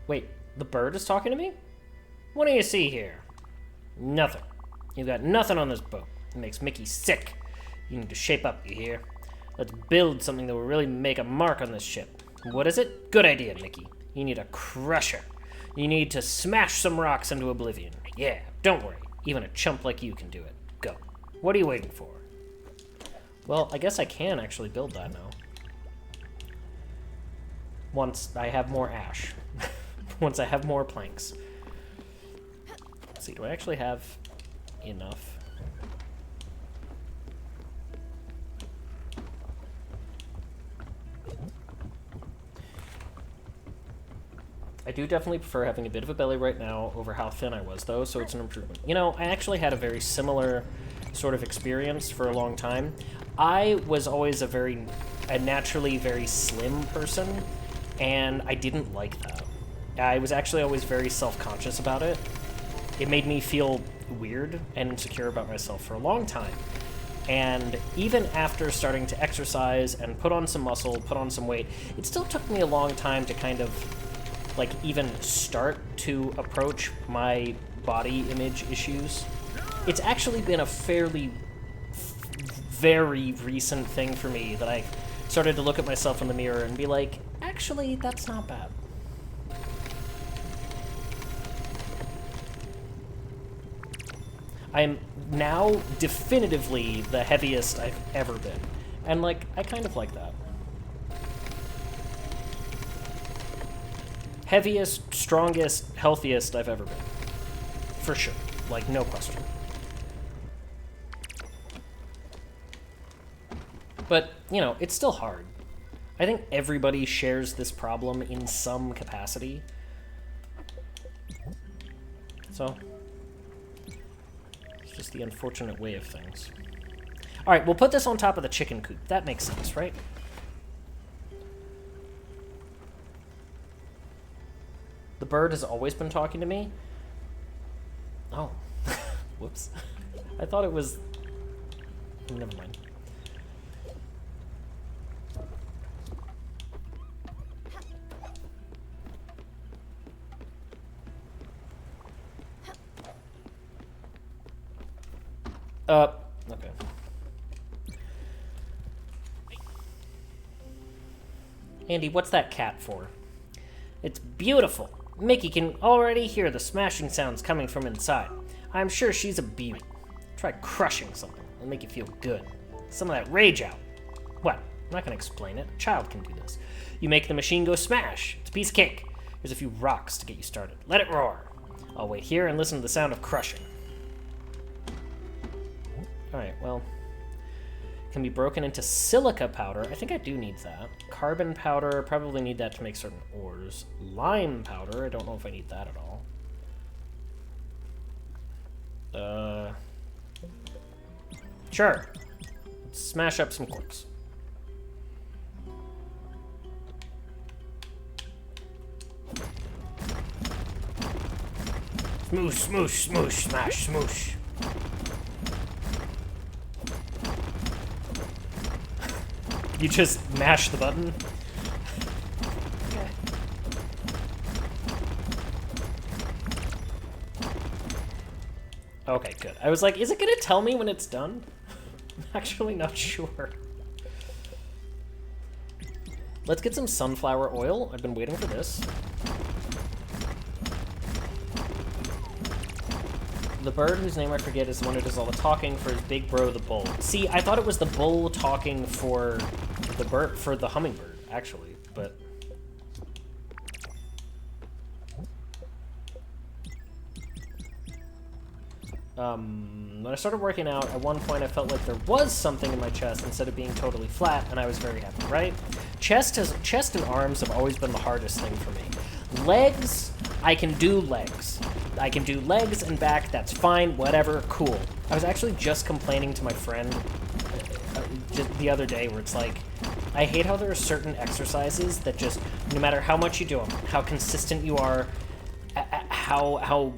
S1: Wait, the bird is talking to me? What do you see here? Nothing. You've got nothing on this boat. It makes Mickey sick. You need to shape up, you hear? Let's build something that will really make a mark on this ship. What is it? Good idea, Mickey. You need a crusher. You need to smash some rocks into oblivion. Yeah, don't worry. Even a chump like you can do it. Go. What are you waiting for? Well, I guess I can actually build that now. Once I have more ash. Once I have more planks. Let's see, do I actually have enough? I do definitely prefer having a bit of a belly right now over how thin I was, though, so it's an improvement. You know, I actually had a very similar sort of experience for a long time. I was always a naturally very slim person, and I didn't like that. I was actually always very self-conscious about it. It made me feel weird and insecure about myself for a long time. And even after starting to exercise and put on some muscle, put on some weight, it still took me a long time to kind of like even start to approach my body image issues. It's actually been a fairly very recent thing for me that I started to look at myself in the mirror and be like, actually, that's not bad. I am now definitively the heaviest I've ever been. And like, I kind of like that. Heaviest, strongest, healthiest I've ever been. For sure. Like, no question. But, you know, it's still hard. I think everybody shares this problem in some capacity. So, it's just the unfortunate way of things. Alright, we'll put this on top of the chicken coop. That makes sense, right? The bird has always been talking to me? Oh. Whoops. I thought it was... Never mind. Okay. Andy, what's that cat for? It's beautiful. Mickey can already hear the smashing sounds coming from inside. I'm sure she's a beauty. Try crushing something. It'll make you feel good. Some of that rage out. What? I'm not gonna explain it. A child can do this. You make the machine go smash. It's a piece of cake. Here's a few rocks to get you started. Let it roar. I'll wait here and listen to the sound of crushing. Alright, well... Can be broken into silica powder. I think I do need that. Carbon powder, probably need that to make certain ores. Lime powder, I don't know if I need that at all. Sure. Let's smash up some quartz. Smoosh, smoosh, smoosh, smash, smoosh. You just mash the button? Okay. Okay, good. I was like, is it gonna tell me when it's done? I'm actually not sure. Let's get some sunflower oil. I've been waiting for this. The bird, whose name I forget, is the one who does all the talking for his big bro, the bull. See, I thought it was the bull talking for the bird, for the hummingbird, actually, but... When I started working out, at one point I felt like there was something in my chest instead of being totally flat, and I was very happy, right? Chest and arms have always been the hardest thing for me. Legs, I can do legs. I can do legs and back, that's fine, whatever, cool. I was actually just complaining to my friend just the other day where it's like, I hate how there are certain exercises that just, no matter how much you do them, how consistent you are, how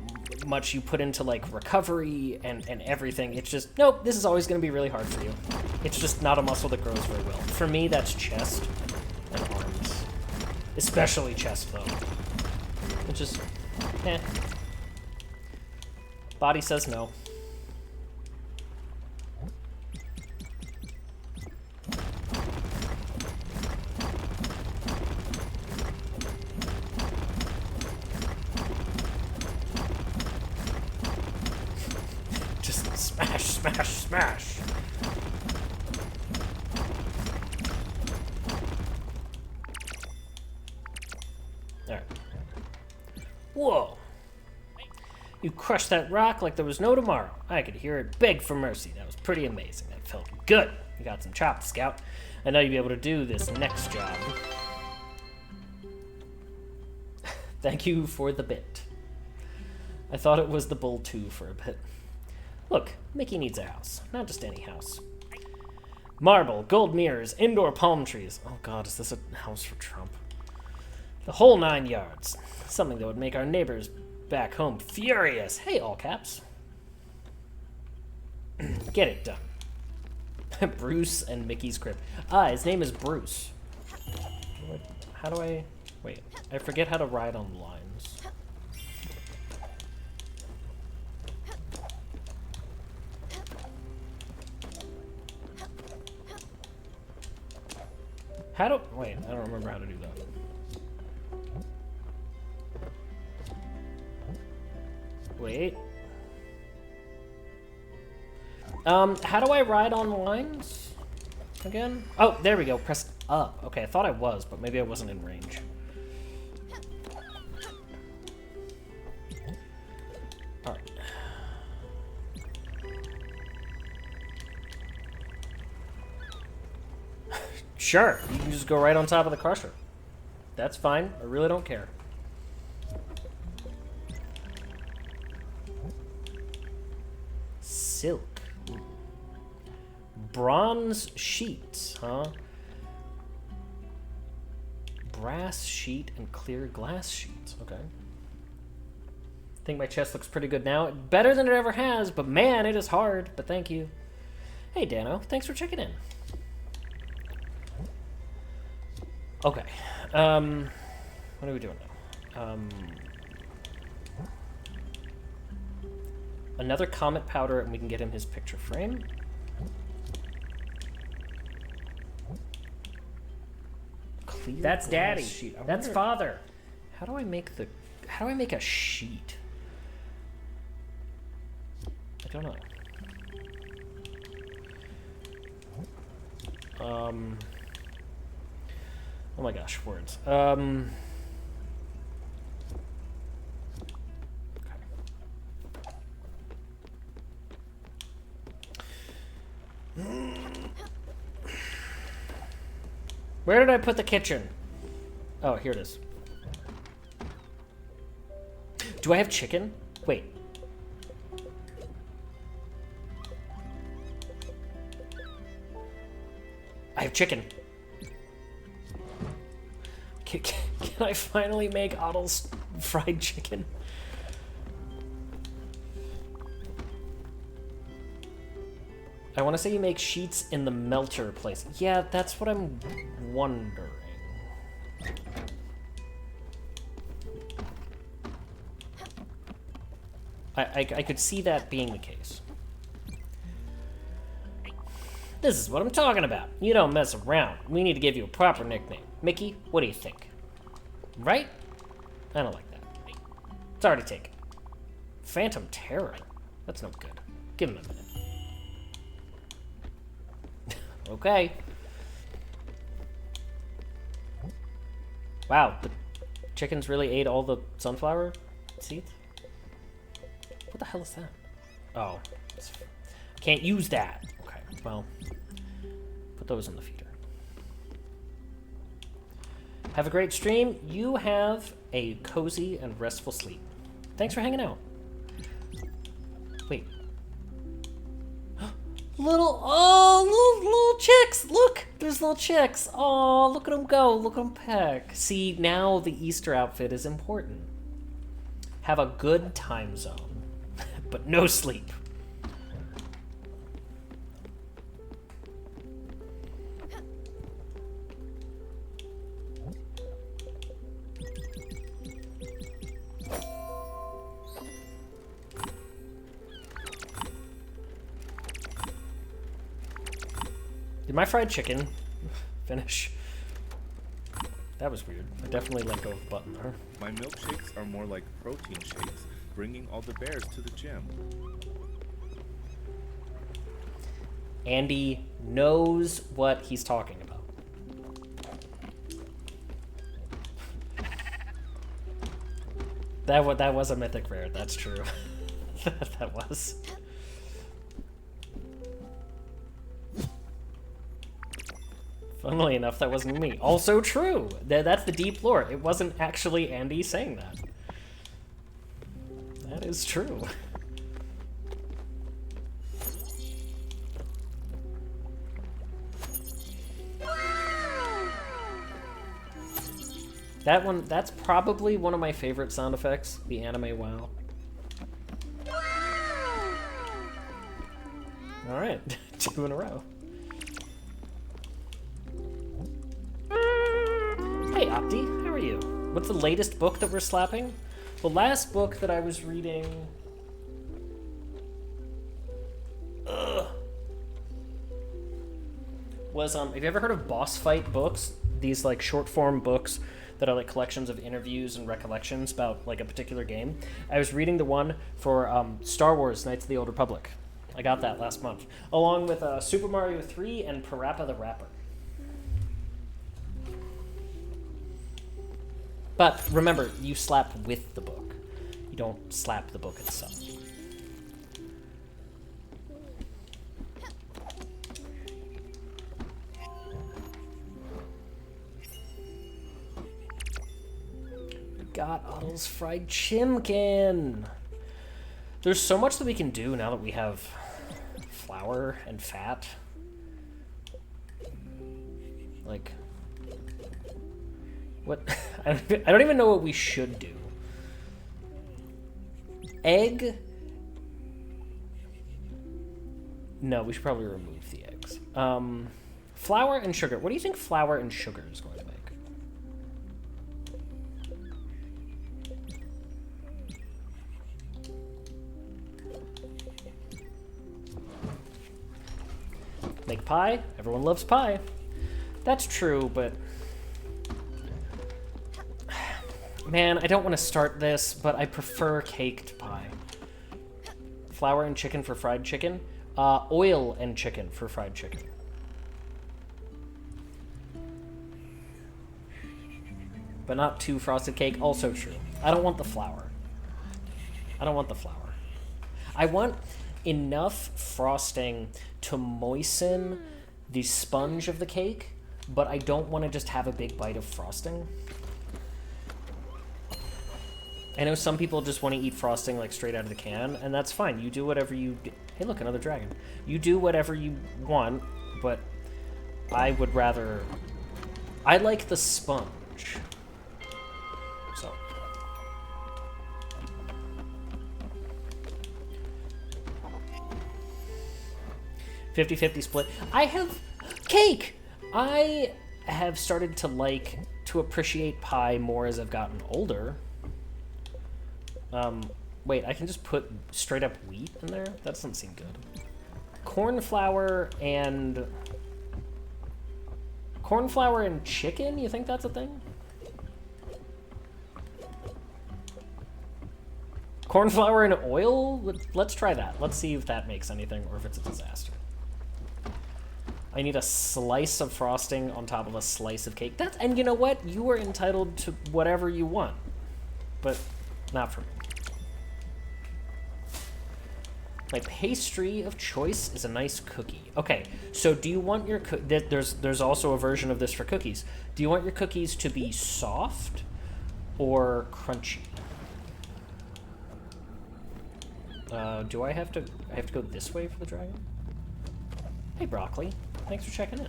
S1: much you put into like recovery and everything, it's just, nope, this is always going to be really hard for you. It's just not a muscle that grows very well. For me, that's chest and arms. Especially chest, though. It's just, eh. Body says no. smash, smash. Alright. Whoa. You crushed that rock like there was no tomorrow. I could hear it beg for mercy. That was pretty amazing. That felt good. You got some chops, Scout. I know you'll be able to do this next job. Thank you for the bit. I thought it was the bull too for a bit. Look, Mickey needs a house. Not just any house. Marble, gold mirrors, indoor palm trees. Oh god, is this a house for Trump? The whole 9 yards. Something that would make our neighbors back home furious. Hey, all caps. Get it done. Bruce and Mickey's crib. Ah, his name is Bruce. How do I... Wait, I forget how to ride on lines. How do... Wait, I don't remember how to do that. Wait. How do I ride on lines? Again? Oh, there we go. Press up. Okay, I thought I was, but maybe I wasn't in range. Alright. Sure, you can just go right on top of the crusher. That's fine. I really don't care. Silk. Bronze sheets, huh? Brass sheet and clear glass sheets. Okay. I think my chest looks pretty good now. Better than it ever has, but man, it is hard. But thank you. Hey, Dano. Thanks for checking in. Okay. What are we doing now? Another comet powder, and we can get him his picture frame. Clear That's Daddy. Sheet. That's Father. How do I make the? How do I make a sheet? I don't know. Oh my gosh, words. Where did I put the kitchen? Oh, here it is. Do I have chicken? Wait. I have chicken. Can I finally make Otto's fried chicken? I want to say you make sheets in the melter place. Yeah, that's what I'm wondering. I could see that being the case. This is what I'm talking about. You don't mess around. We need to give you a proper nickname. Mickey, what do you think? Right? I don't like that. It's already taken. Phantom Terror? That's no good. Give him a minute. Okay. Wow, the chickens really ate all the sunflower seeds? What the hell is that? Oh. Can't use that. Okay, well. Put those in the feeder. Have a great stream. You have a cozy and restful sleep. Thanks for hanging out. Wait. Little chicks. Look, there's little chicks. Oh, look at them go. Look at them peck. See, now the Easter outfit is important. Have a good time zone, but no sleep. Did my fried chicken finish? That was weird. I definitely let go of the button there.
S2: My milkshakes are more like protein shakes, bringing all the bears to the gym.
S1: Andy knows what he's talking about. That was a mythic rare, that's true. That was. Funnily enough, that wasn't me. Also true! That's the deep lore. It wasn't actually Andy saying that. That is true. That one, that's probably one of my favorite sound effects, the anime wow. Alright, 2 in a row. Hey Opti, how are you? What's the latest book that we're slapping? The last book that I was reading... was, have you ever heard of boss fight books? These, like, short-form books that are, like, collections of interviews and recollections about, like, a particular game. I was reading the one for Star Wars Knights of the Old Republic. I got that last month. Along with Super Mario 3 and Parappa the Rapper. But remember, you slap with the book. You don't slap the book itself. Got Otto's fried chimkin. There's so much that we can do now that we have flour and fat. Like, what? I don't even know what we should do. Egg? No, we should probably remove the eggs. Flour and sugar. What do you think flour and sugar is going to make? Make pie? Everyone loves pie. That's true, but... Man, I don't want to start this, but I prefer caked pie. Flour and chicken for fried chicken. Oil and chicken for fried chicken. But not too frosted cake, also true. I don't want the flour. I don't want the flour. I want enough frosting to moisten the sponge of the cake, but I don't want to just have a big bite of frosting. I know some people just want to eat frosting like straight out of the can, and that's fine. You do whatever you... Hey, look, another dragon. You do whatever you want, but I would rather... I like the sponge. So... 50-50 split. I have... Cake! I have started to appreciate pie more as I've gotten older. Wait, I can just put straight up wheat in there? That doesn't seem good. Corn flour and chicken? You think that's a thing? Corn flour and oil? Let's try that. Let's see if that makes anything or if it's a disaster. I need a slice of frosting on top of a slice of cake. And you know what? You are entitled to whatever you want. But not for me. My pastry of choice is a nice cookie. Okay, so do you want your... There's also a version of this for cookies. Do you want your cookies to be soft or crunchy? Do I have to go this way for the dragon? Hey, Broccoli. Thanks for checking in.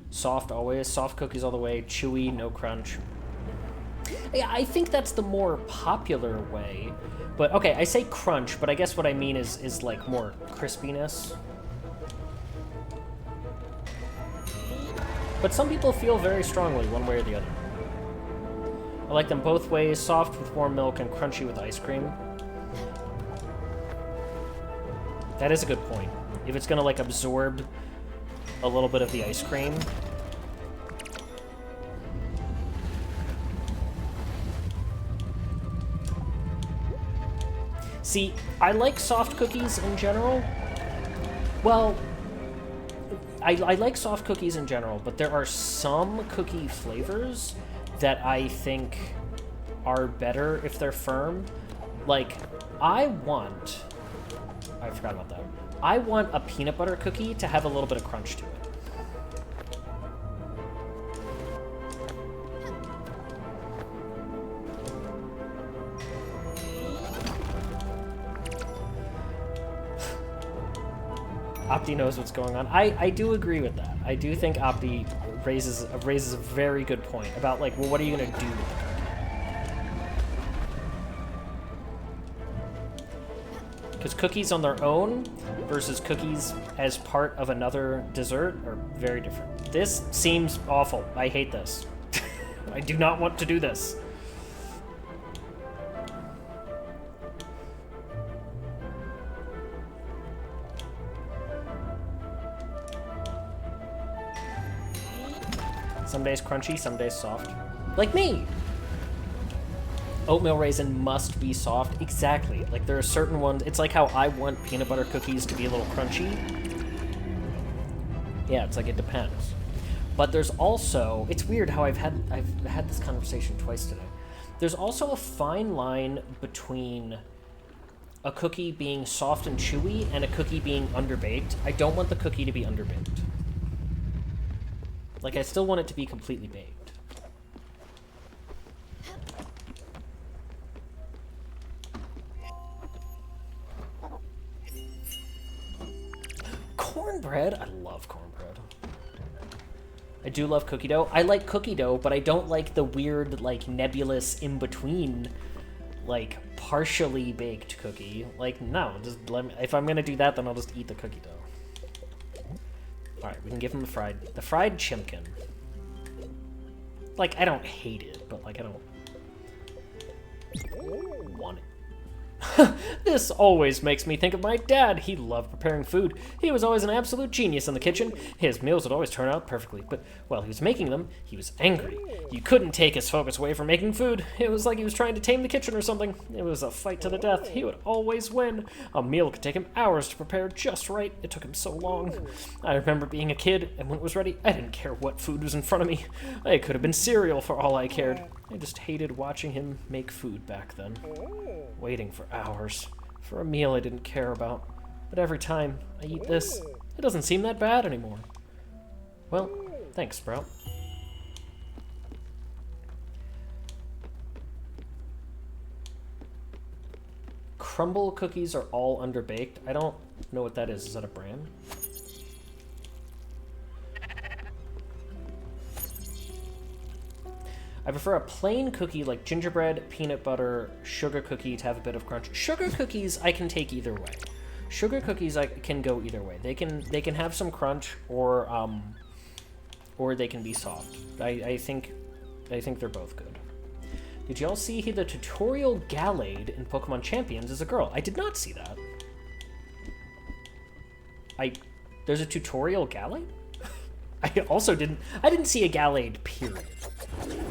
S1: Soft always. Soft cookies all the way. Chewy, no crunch. Yeah, I think that's the more popular way. But, okay, I say crunch, but I guess what I mean is like, more crispiness. But some people feel very strongly one way or the other. I like them both ways, soft with warm milk and crunchy with ice cream. That is a good point. If it's gonna, like, absorb a little bit of the ice cream. See, I like soft cookies in general. Well, I like soft cookies in general, but there are some cookie flavors that I think are better if they're firm. Like, I forgot about that. I want a peanut butter cookie to have a little bit of crunch to it. Opti knows what's going on. I do agree with that. I do think Opti raises a very good point about, like, well, what are you gonna do with it? Because cookies on their own versus cookies as part of another dessert are very different. This seems awful. I hate this. I do not want to do this. Some days crunchy, some days soft. Like me! Oatmeal raisin must be soft. Exactly. Like, there are certain ones... It's like how I want peanut butter cookies to be a little crunchy. Yeah, it's like it depends. But there's also... It's weird how I've had this conversation twice today. There's also a fine line between a cookie being soft and chewy and a cookie being underbaked. I don't want the cookie to be underbaked. Like, I still want it to be completely baked. Cornbread? I love cornbread. I do love cookie dough. I like cookie dough, but I don't like the weird, like, nebulous in-between, like, partially baked cookie. Like, no, just let me... If I'm gonna do that, then I'll just eat the cookie dough. Alright, we can give him the fried chimkin. Like, I don't hate it, but, like, I don't want it. This always makes me think of my dad. He loved preparing food. He was always an absolute genius in the kitchen. His meals would always turn out perfectly, but while he was making them, he was angry. You couldn't take his focus away from making food. It was like he was trying to tame the kitchen or something. It was a fight to the death. He would always win. A meal could take him hours to prepare just right. It took him so long. I remember being a kid, and when it was ready, I didn't care what food was in front of me. It could have been cereal for all I cared. I just hated watching him make food back then. Waiting for hours for a meal I didn't care about. But every time I eat this, it doesn't seem that bad anymore. Well, thanks, Sprout. Crumble cookies are all underbaked. I don't know what that is. Is that a brand? I prefer a plain cookie like gingerbread, peanut butter, sugar cookie to have a bit of crunch. Sugar cookies I can take either way. Sugar cookies I can go either way. They can have some crunch or they can be soft. I think they're both good. Did y'all see the tutorial Gallade in Pokemon Champions is a girl? I did not see that. There's a tutorial Gallade? I didn't see a Gallade, period.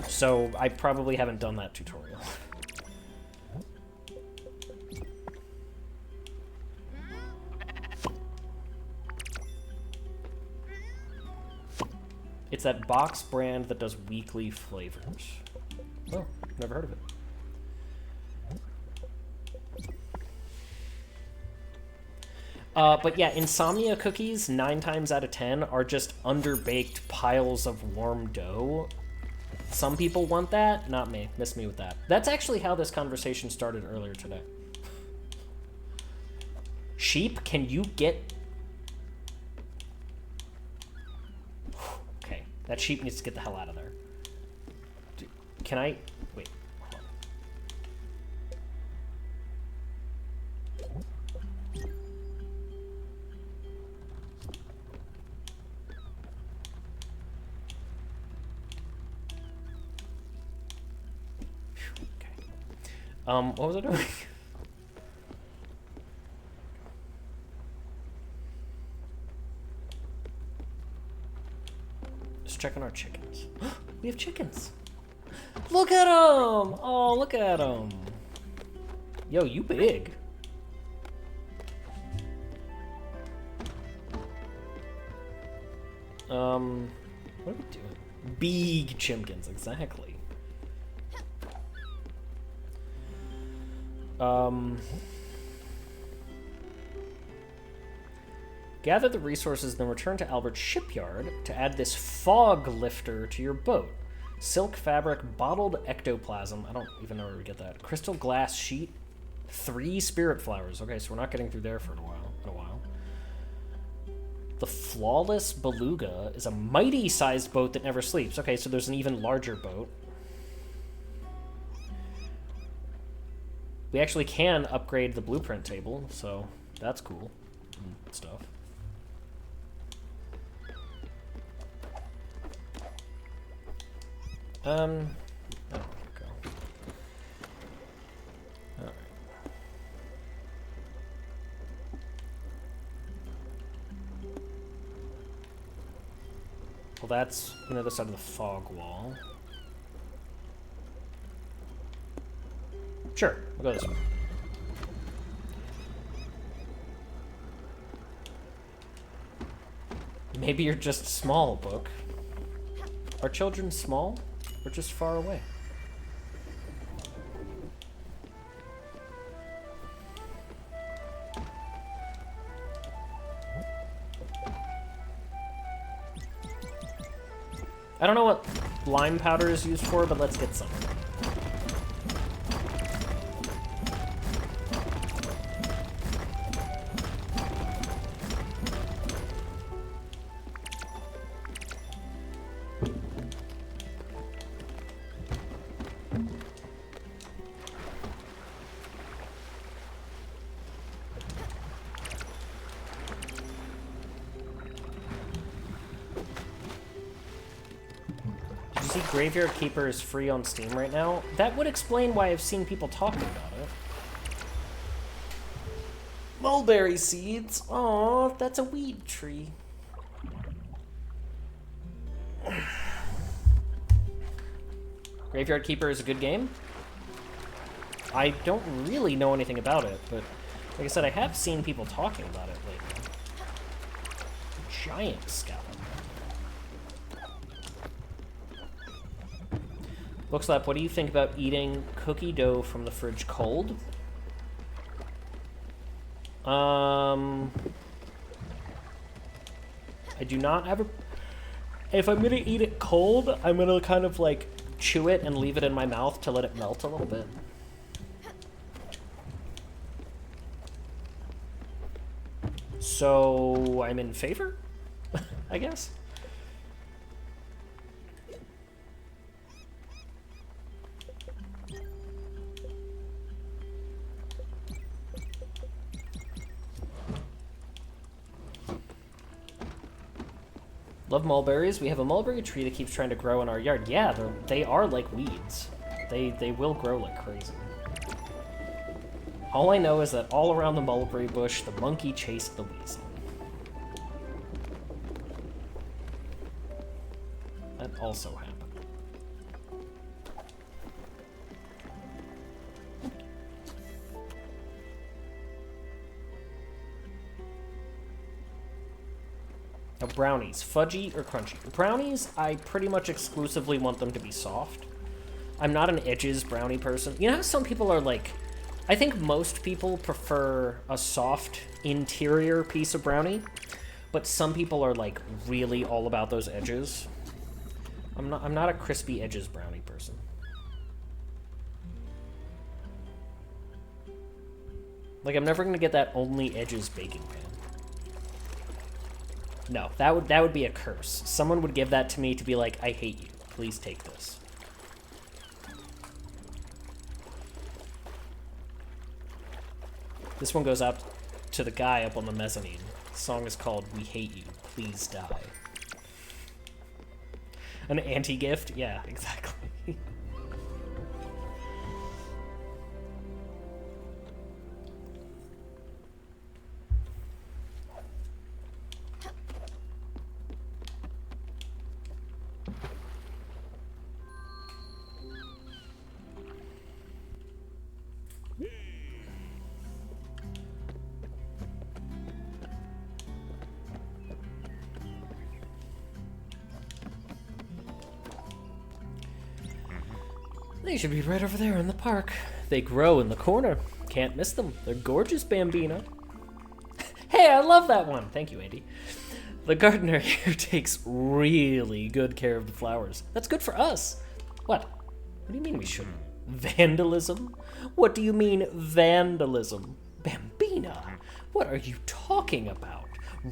S1: So I probably haven't done that tutorial. It's that box brand that does weekly flavors. Oh, never heard of it. But yeah, Insomnia cookies, 9 times out of 10, are just underbaked piles of warm dough. Some people want that, not me. Miss me with that. That's actually how this conversation started earlier today. Sheep, can you get... Okay, that sheep needs to get the hell out of there. Can I... Wait. What was I doing? Just checking our chickens. We have chickens. Look at them! Oh, look at them. Yo, you big. What are we doing? Big chimkins, exactly. Gather the resources, then return to Albert's shipyard to add this fog lifter to your boat. Silk fabric, bottled ectoplasm. I don't even know where we get that. Crystal glass sheet. 3 spirit flowers. Okay, so we're not getting through there for a while. The flawless beluga is a mighty-sized boat that never sleeps. Okay, so there's an even larger boat. We actually can upgrade the blueprint table, so that's cool and stuff. There we go. All right. Well, that's on the other side of the fog wall. Sure, we'll go this way. Maybe you're just small, book. Are children small or just far away? I don't know what lime powder is used for, but let's get some. Graveyard Keeper is free on Steam right now. That would explain why I've seen people talking about it. Mulberry seeds. Aw, that's a weed tree. Graveyard Keeper is a good game. I don't really know anything about it, but like I said, I have seen people talking about it lately. Giant scallop. Bookslap, what do you think about eating cookie dough from the fridge cold? I do not have a... If I'm gonna eat it cold, I'm gonna kind of like chew it and leave it in my mouth to let it melt a little bit. So I'm in favor, I guess. Love mulberries. We have a mulberry tree that keeps trying to grow in our yard. Yeah, they are like weeds. They will grow like crazy. All I know is that all around the mulberry bush, the monkey chased the weasel. That also happened. Now, brownies, fudgy or crunchy? Brownies, I pretty much exclusively want them to be soft. I'm not an edges brownie person. You know how some people are like... I think most people prefer a soft interior piece of brownie, but some people are like really all about those edges. I'm not a crispy edges brownie person. Like, I'm never gonna get that only edges baking pan. No, that would be a curse. Someone would give that to me to be like, I hate you. Please take this. This one goes out to the guy up on the mezzanine. The song is called We Hate You, Please Die. An anti-gift? Yeah, exactly. They should be right over there in the park. They grow in the corner. Can't miss them. They're gorgeous, Bambina. Hey, I love that one. Thank you, Andy. The gardener here takes really good care of the flowers. That's good for us. What? What do you mean we shouldn't? Vandalism? What do you mean, vandalism? Bambina, what are you talking about?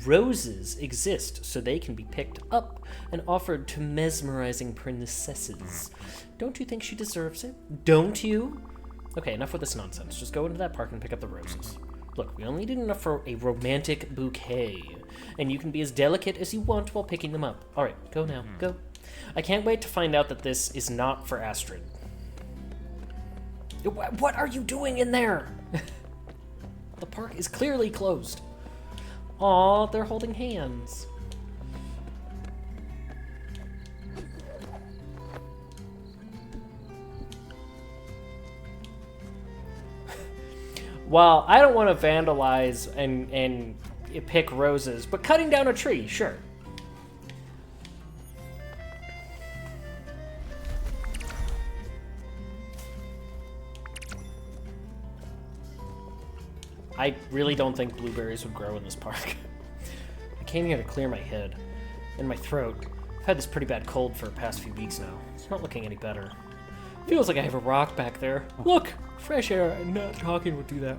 S1: Roses exist so they can be picked up and offered to mesmerizing princesses. Don't you think she deserves it? Don't you? Okay, enough with this nonsense. Just go into that park and pick up the roses. Look, we only need enough for a romantic bouquet, and you can be as delicate as you want while picking them up. All right, go now, go. I can't wait to find out that this is not for Astrid. What are you doing in there? The park is clearly closed. Aw, they're holding hands. Well, I don't want to vandalize and pick roses, but cutting down a tree, sure. I really don't think blueberries would grow in this park. I came here to clear my head and my throat. I've had this pretty bad cold for the past few weeks now. It's not looking any better. Feels like I have a rock back there. Look! Fresh air and not talking would do that.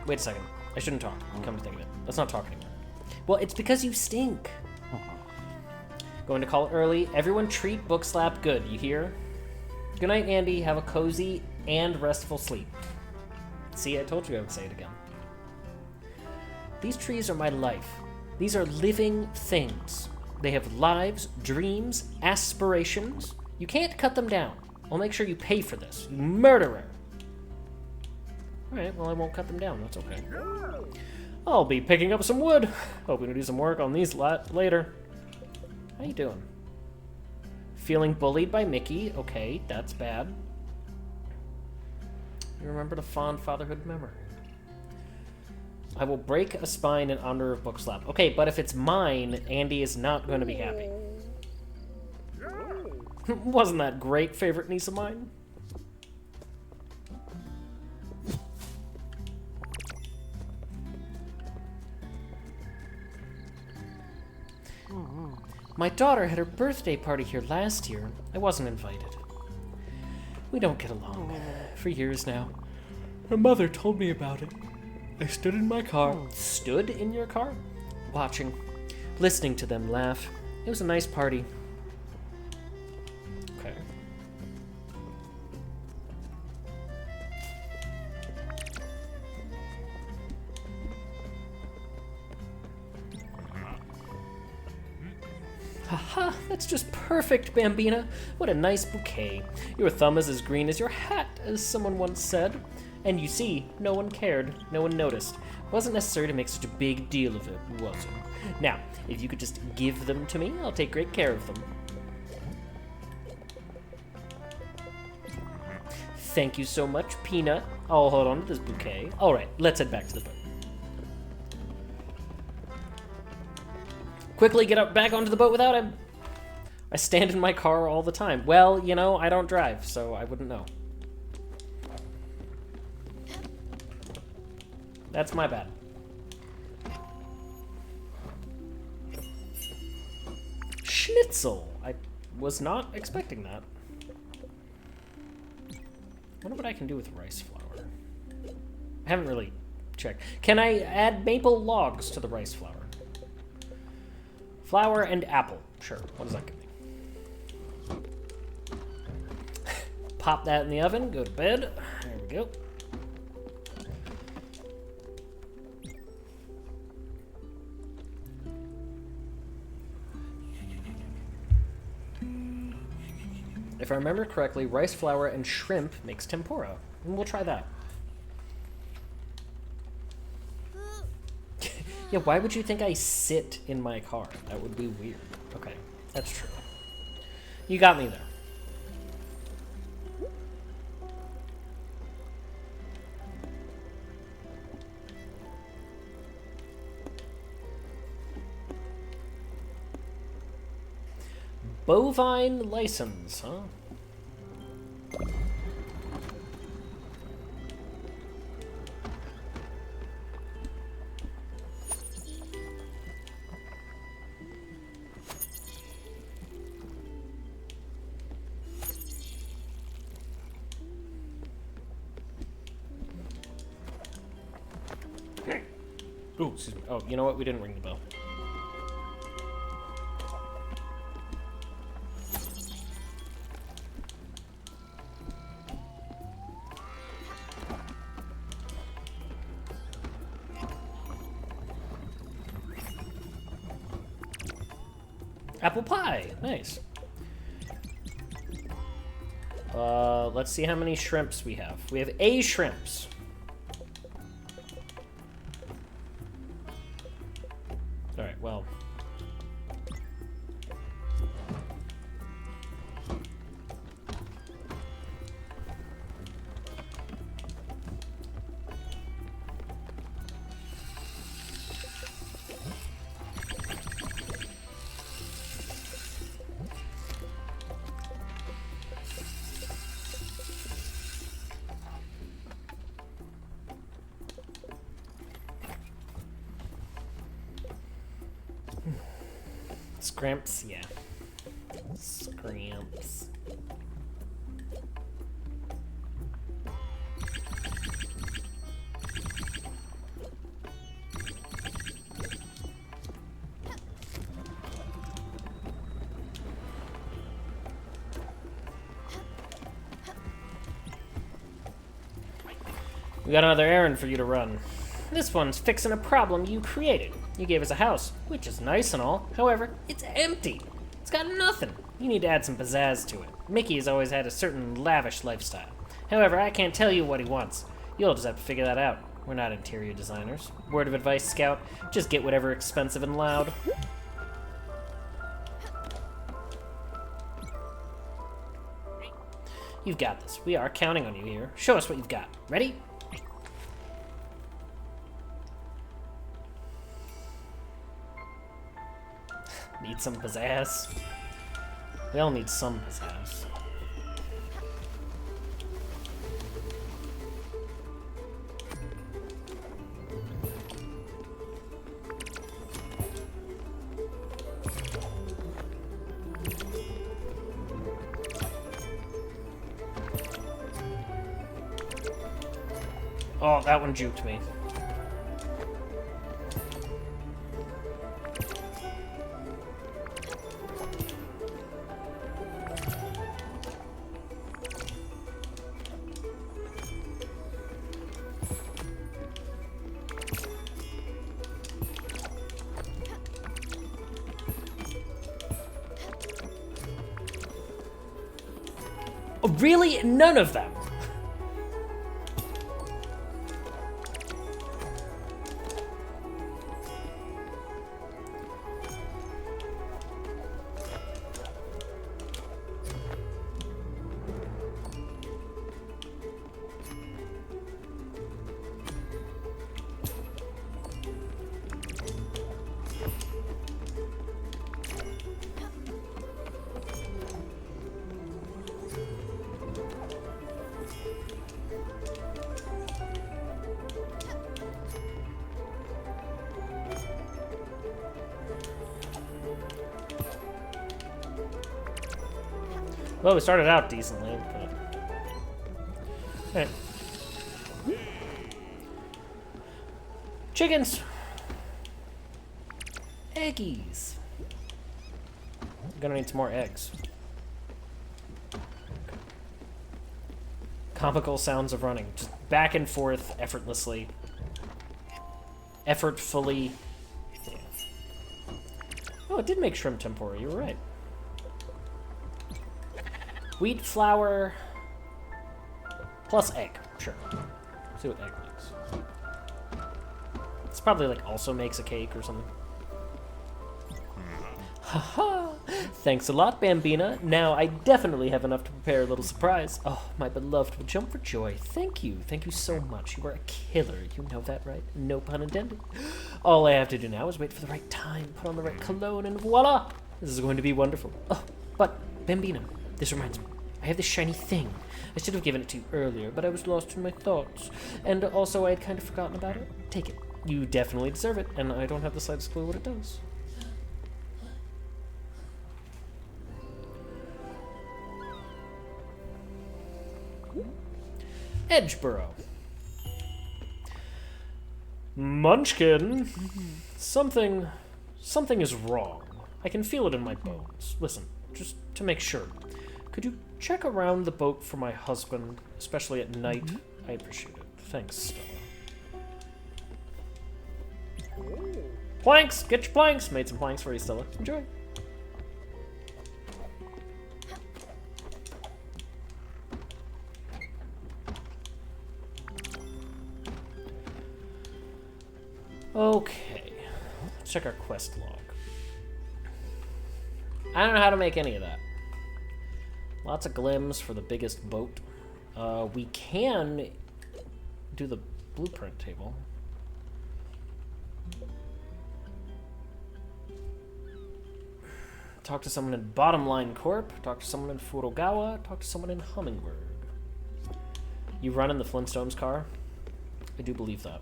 S1: Wait a second. I shouldn't talk, come to think of it. Let's not talk anymore. Well, it's because you stink. Going to call it early. Everyone treat Bookslap good, you hear? Good night, Andy. Have a cozy and restful sleep. See, I told you I would say it again. These trees are my life. These are living things. They have lives, dreams, aspirations. You can't cut them down. I'll make sure you pay for this, you murderer. Alright, well I won't cut them down, that's okay. I'll be picking up some wood. Hoping to do some work on these later. How you doing? Feeling bullied by Mickey? Okay, that's bad. You remember the fond fatherhood memory. I will break a spine in honor of Bookslap. Okay, but if it's mine, Andy is not going to be happy. Wasn't that great, favorite niece of mine? My daughter had her birthday party here last year. I wasn't invited. We don't get along for years now. Her mother told me about it. I stood in my car. Stood in your car? Watching. Listening to them laugh. It was a nice party. Okay. Haha, that's just perfect, Bambina. What a nice bouquet. Your thumb is as green as your hat, as someone once said. And you see, no one cared, no one noticed. It wasn't necessary to make such a big deal of it, was it? Now, if you could just give them to me, I'll take great care of them. Thank you so much, Peanut. I'll hold on to this bouquet. Alright, let's head back to the boat. Quickly get up back onto the boat without him. I stand in my car all the time. Well, you know, I don't drive, so I wouldn't know. That's my bad. Schnitzel. I was not expecting that. I wonder what I can do with rice flour. I haven't really checked. Can I add maple logs to the rice flour? Flour and apple. Sure. What does that give me? Pop that in the oven. Go to bed. There we go. If I remember correctly, rice flour and shrimp makes tempura. And we'll try that. Yeah, why would you think I sit in my car? That would be weird. Okay, that's true. You got me there. Bovine license, huh? Ooh, excuse me. Oh, you know what? We didn't ring the bell. Apple pie. Nice. Let's see how many shrimps we have. We have A shrimps. Alright, well. Scrimps, yeah. Scrimps. We got another errand for you to run. This one's fixing a problem you created. You gave us a house, which is nice and all. However, it's empty. It's got nothing. You need to add some pizzazz to it. Mickey has always had a certain lavish lifestyle. However, I can't tell you what he wants. You'll just have to figure that out. We're not interior designers. Word of advice, Scout. Just get whatever expensive and loud. You've got this. We are counting on you here. Show us what you've got. Ready? Need some pizzazz. We all need some pizzazz. Oh, that one juked me. Oh, really? None of them? Well, we started out decently, but... Alright. Chickens! Eggies! I'm gonna need some more eggs. Comical sounds of running. Just back and forth, effortlessly. Effortfully. Oh, it did make shrimp tempura, you were right. Wheat flour plus egg. Sure. See what egg makes. This probably like also makes a cake or something. Haha! Thanks a lot, Bambina. Now I definitely have enough to prepare a little surprise. Oh, my beloved will jump for joy. Thank you. Thank you so much. You are a killer. You know that, right? No pun intended. All I have to do now is wait for the right time, put on the right cologne, and voila! This is going to be wonderful. Oh, but, Bambina, this reminds me. I have this shiny thing. I should have given it to you earlier, but I was lost in my thoughts. And also, I had kind of forgotten about it. Take it. You definitely deserve it, and I don't have the slightest clue what it does. Edgeborough. Munchkin! Something is wrong. I can feel it in my bones. Listen, just to make sure. Could you check around the boat for my husband, especially at night? I appreciate it. Thanks, Stella. Planks! Get your planks! Made some planks for you, Stella. Enjoy. Okay. Let's check our quest log. I don't know how to make any of that. Lots of glims for the biggest boat. We can do the blueprint table. Talk to someone in Bottom Line Corp. Talk to someone in Furugawa. Talk to someone in Hummingbird. You run in the Flintstones car? I do believe that.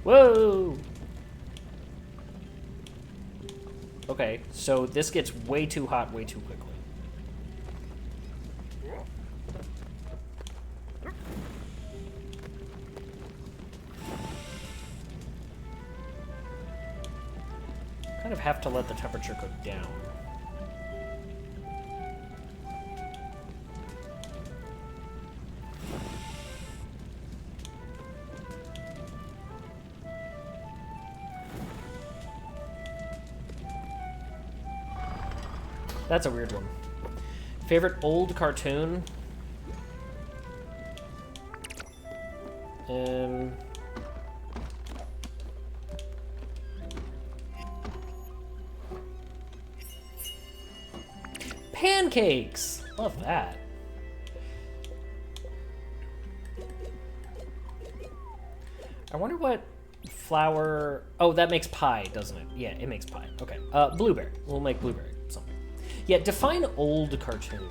S1: Whoa! Okay, so this gets way too hot way too quickly. Kind of have to let the temperature go down. That's a weird one. Favorite old cartoon? Pancakes! Love that. I wonder what flour... Oh, that makes pie, doesn't it? Yeah, it makes pie. Okay. Blueberry. We'll make blueberry something. Yeah, define old cartoon.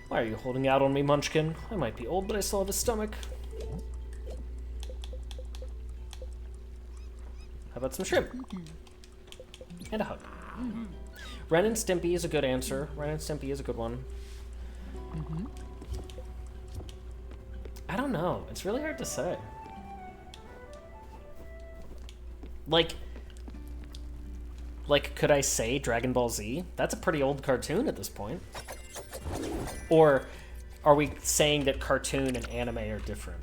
S1: Why are you holding out on me, Munchkin? I might be old, but I still have a stomach. How about some shrimp? And a hug. Ren and Stimpy is a good answer. Ren and Stimpy is a good one. I don't know. It's really hard to say. Like, could I say Dragon Ball Z? That's a pretty old cartoon at this point. Or are we saying that cartoon and anime are different?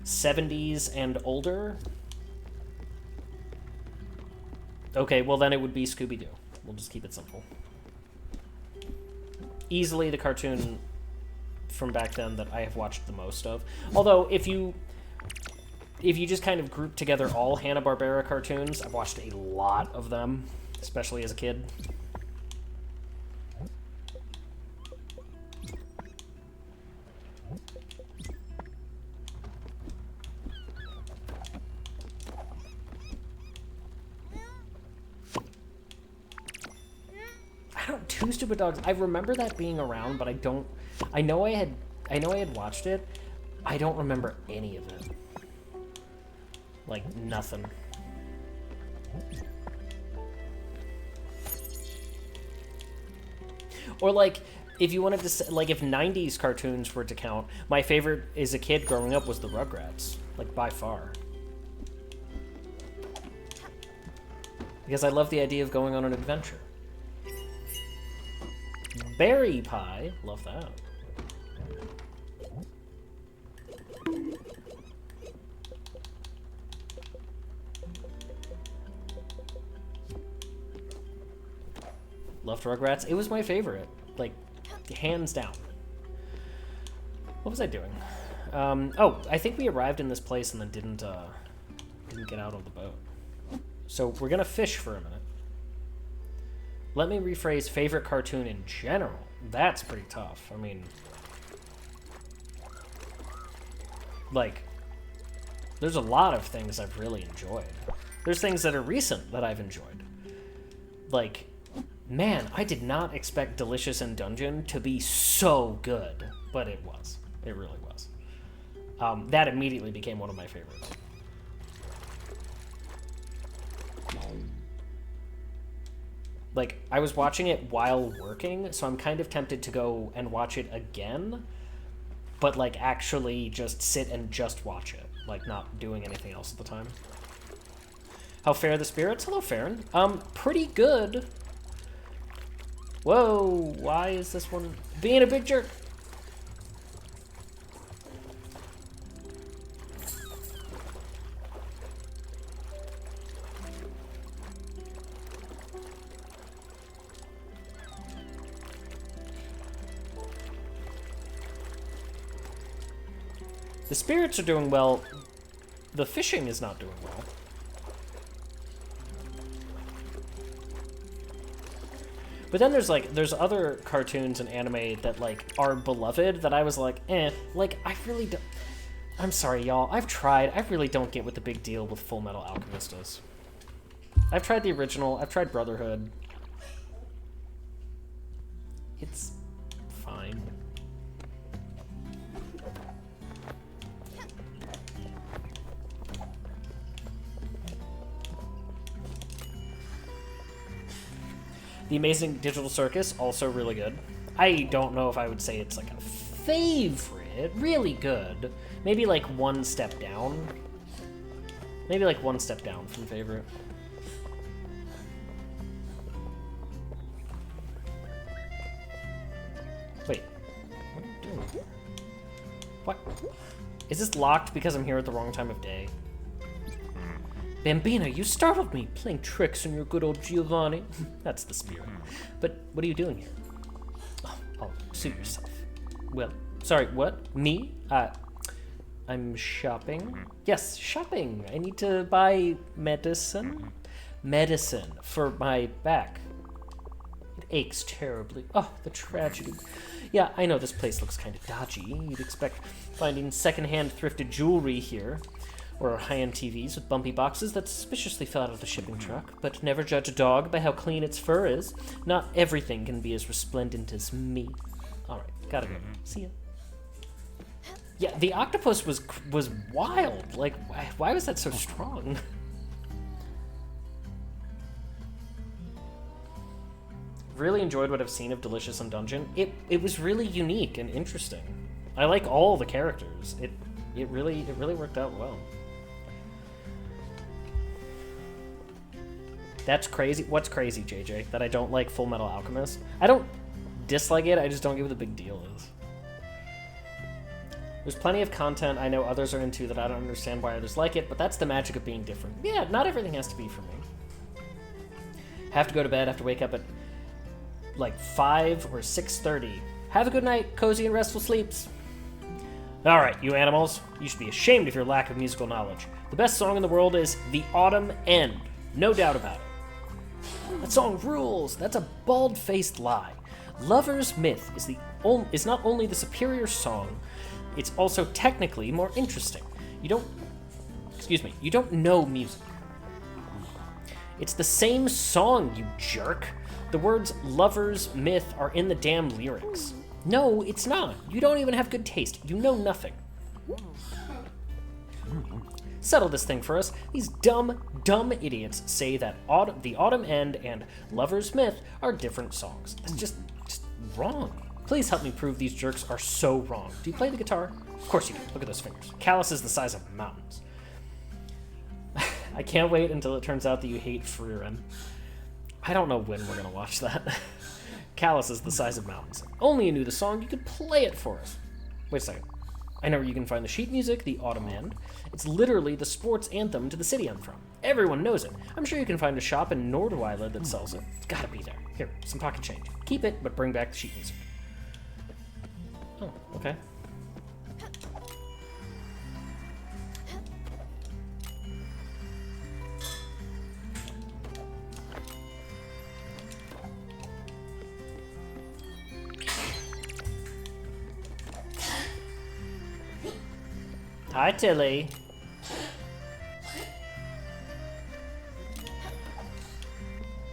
S1: '70s and older? Okay, well then it would be Scooby-Doo. We'll just keep it simple. Easily the cartoon from back then that I have watched the most of. Although, if you just kind of group together all Hanna-Barbera cartoons, I've watched a lot of them, especially as a kid. Two Stupid Dogs. I remember that being around, but I don't. I know I had watched it. I don't remember any of it. Like nothing. Or like, if you wanted to say, like, if '90s cartoons were to count, my favorite as a kid growing up was the Rugrats, like by far. Because I love the idea of going on an adventure. Berry pie. Love that. Loved Rugrats. It was my favorite. Like, hands down. What was I doing? Oh, I think we arrived in this place and then didn't get out of the boat. So we're gonna fish for a minute. Let me rephrase favorite cartoon in general. That's pretty tough. I mean, like, there's a lot of things I've really enjoyed. There's things that are recent that I've enjoyed. Like, Man, I did not expect Delicious in Dungeon to be so good, but it was. It really was. That immediately became one of my favorites. Like, I was watching it while working, so I'm kind of tempted to go and watch it again, but, like, actually just sit and just watch it. Like, not doing anything else at the time. How fare the spirits? Hello, Farron. Pretty good. Whoa, why is this one being a big jerk? The spirits are doing well. The fishing is not doing well. But then there's other cartoons and anime that, like, are beloved that I was like, like, I really don't... I'm sorry, y'all. I've tried. I really don't get what the big deal with Full Metal Alchemist is. I've tried the original. I've tried Brotherhood. It's fine. The Amazing Digital Circus, also really good. I don't know if I would say it's like a favorite. Really good. Maybe like one step down. Maybe like one step down from favorite. Wait. What are you doing? What? Is this locked because I'm here at the wrong time of day? Bambina, you startled me, playing tricks on your good old Giovanni. That's the spirit. But what are you doing here? Oh, suit yourself. Well, sorry, what? Me? I'm shopping. Yes, shopping. I need to buy medicine. Medicine for my back. It aches terribly. Oh, the tragedy. Yeah, I know this place looks kind of dodgy. You'd expect finding secondhand thrifted jewelry here. Or high-end TVs with bumpy boxes that suspiciously fell out of the shipping truck. But never judge a dog by how clean its fur is. Not everything can be as resplendent as me. Alright, gotta go. See ya. Yeah, the octopus was wild. Like, why was that so strong? Really enjoyed what I've seen of Delicious in Dungeon. It was really unique and interesting. I like all the characters. It really worked out well. That's crazy. What's crazy, JJ? That I don't like Full Metal Alchemist? I don't dislike it, I just don't get what the big deal is. There's plenty of content I know others are into that I don't understand why others like it, but that's the magic of being different. Yeah, not everything has to be for me. Have to go to bed, have to wake up at like 5 or 6:30. Have a good night, cozy and restful sleeps. Alright, you animals. You should be ashamed of your lack of musical knowledge. The best song in the world is The Autumn End. No doubt about it. That song rules. That's a bald-faced lie. Lover's Myth is not only the superior song, it's also technically more interesting. You don't know music. It's the same song, you jerk. The words Lover's Myth are in the damn lyrics. No, it's not. You don't even have good taste. You know nothing. Settle this thing for us. These dumb idiots say that The Autumn End and Lover's Myth are different songs. That's just wrong. Please help me prove these jerks are so wrong. Do you play the guitar? Of course you do. Look at those fingers. Calluses the size of mountains. I can't wait until it turns out that you hate Freerin. I don't know when we're gonna watch that. Calluses the size of mountains. Only you knew the song, you could play it for us. Wait a second. I know where you can find the sheet music, The Autumn End. It's literally the sports anthem to the city I'm from. Everyone knows it. I'm sure you can find a shop in Nordweiler that sells it. It's gotta be there. Here, some pocket change. Keep it, but bring back the sheet music. Oh, okay. Hi, Tilly.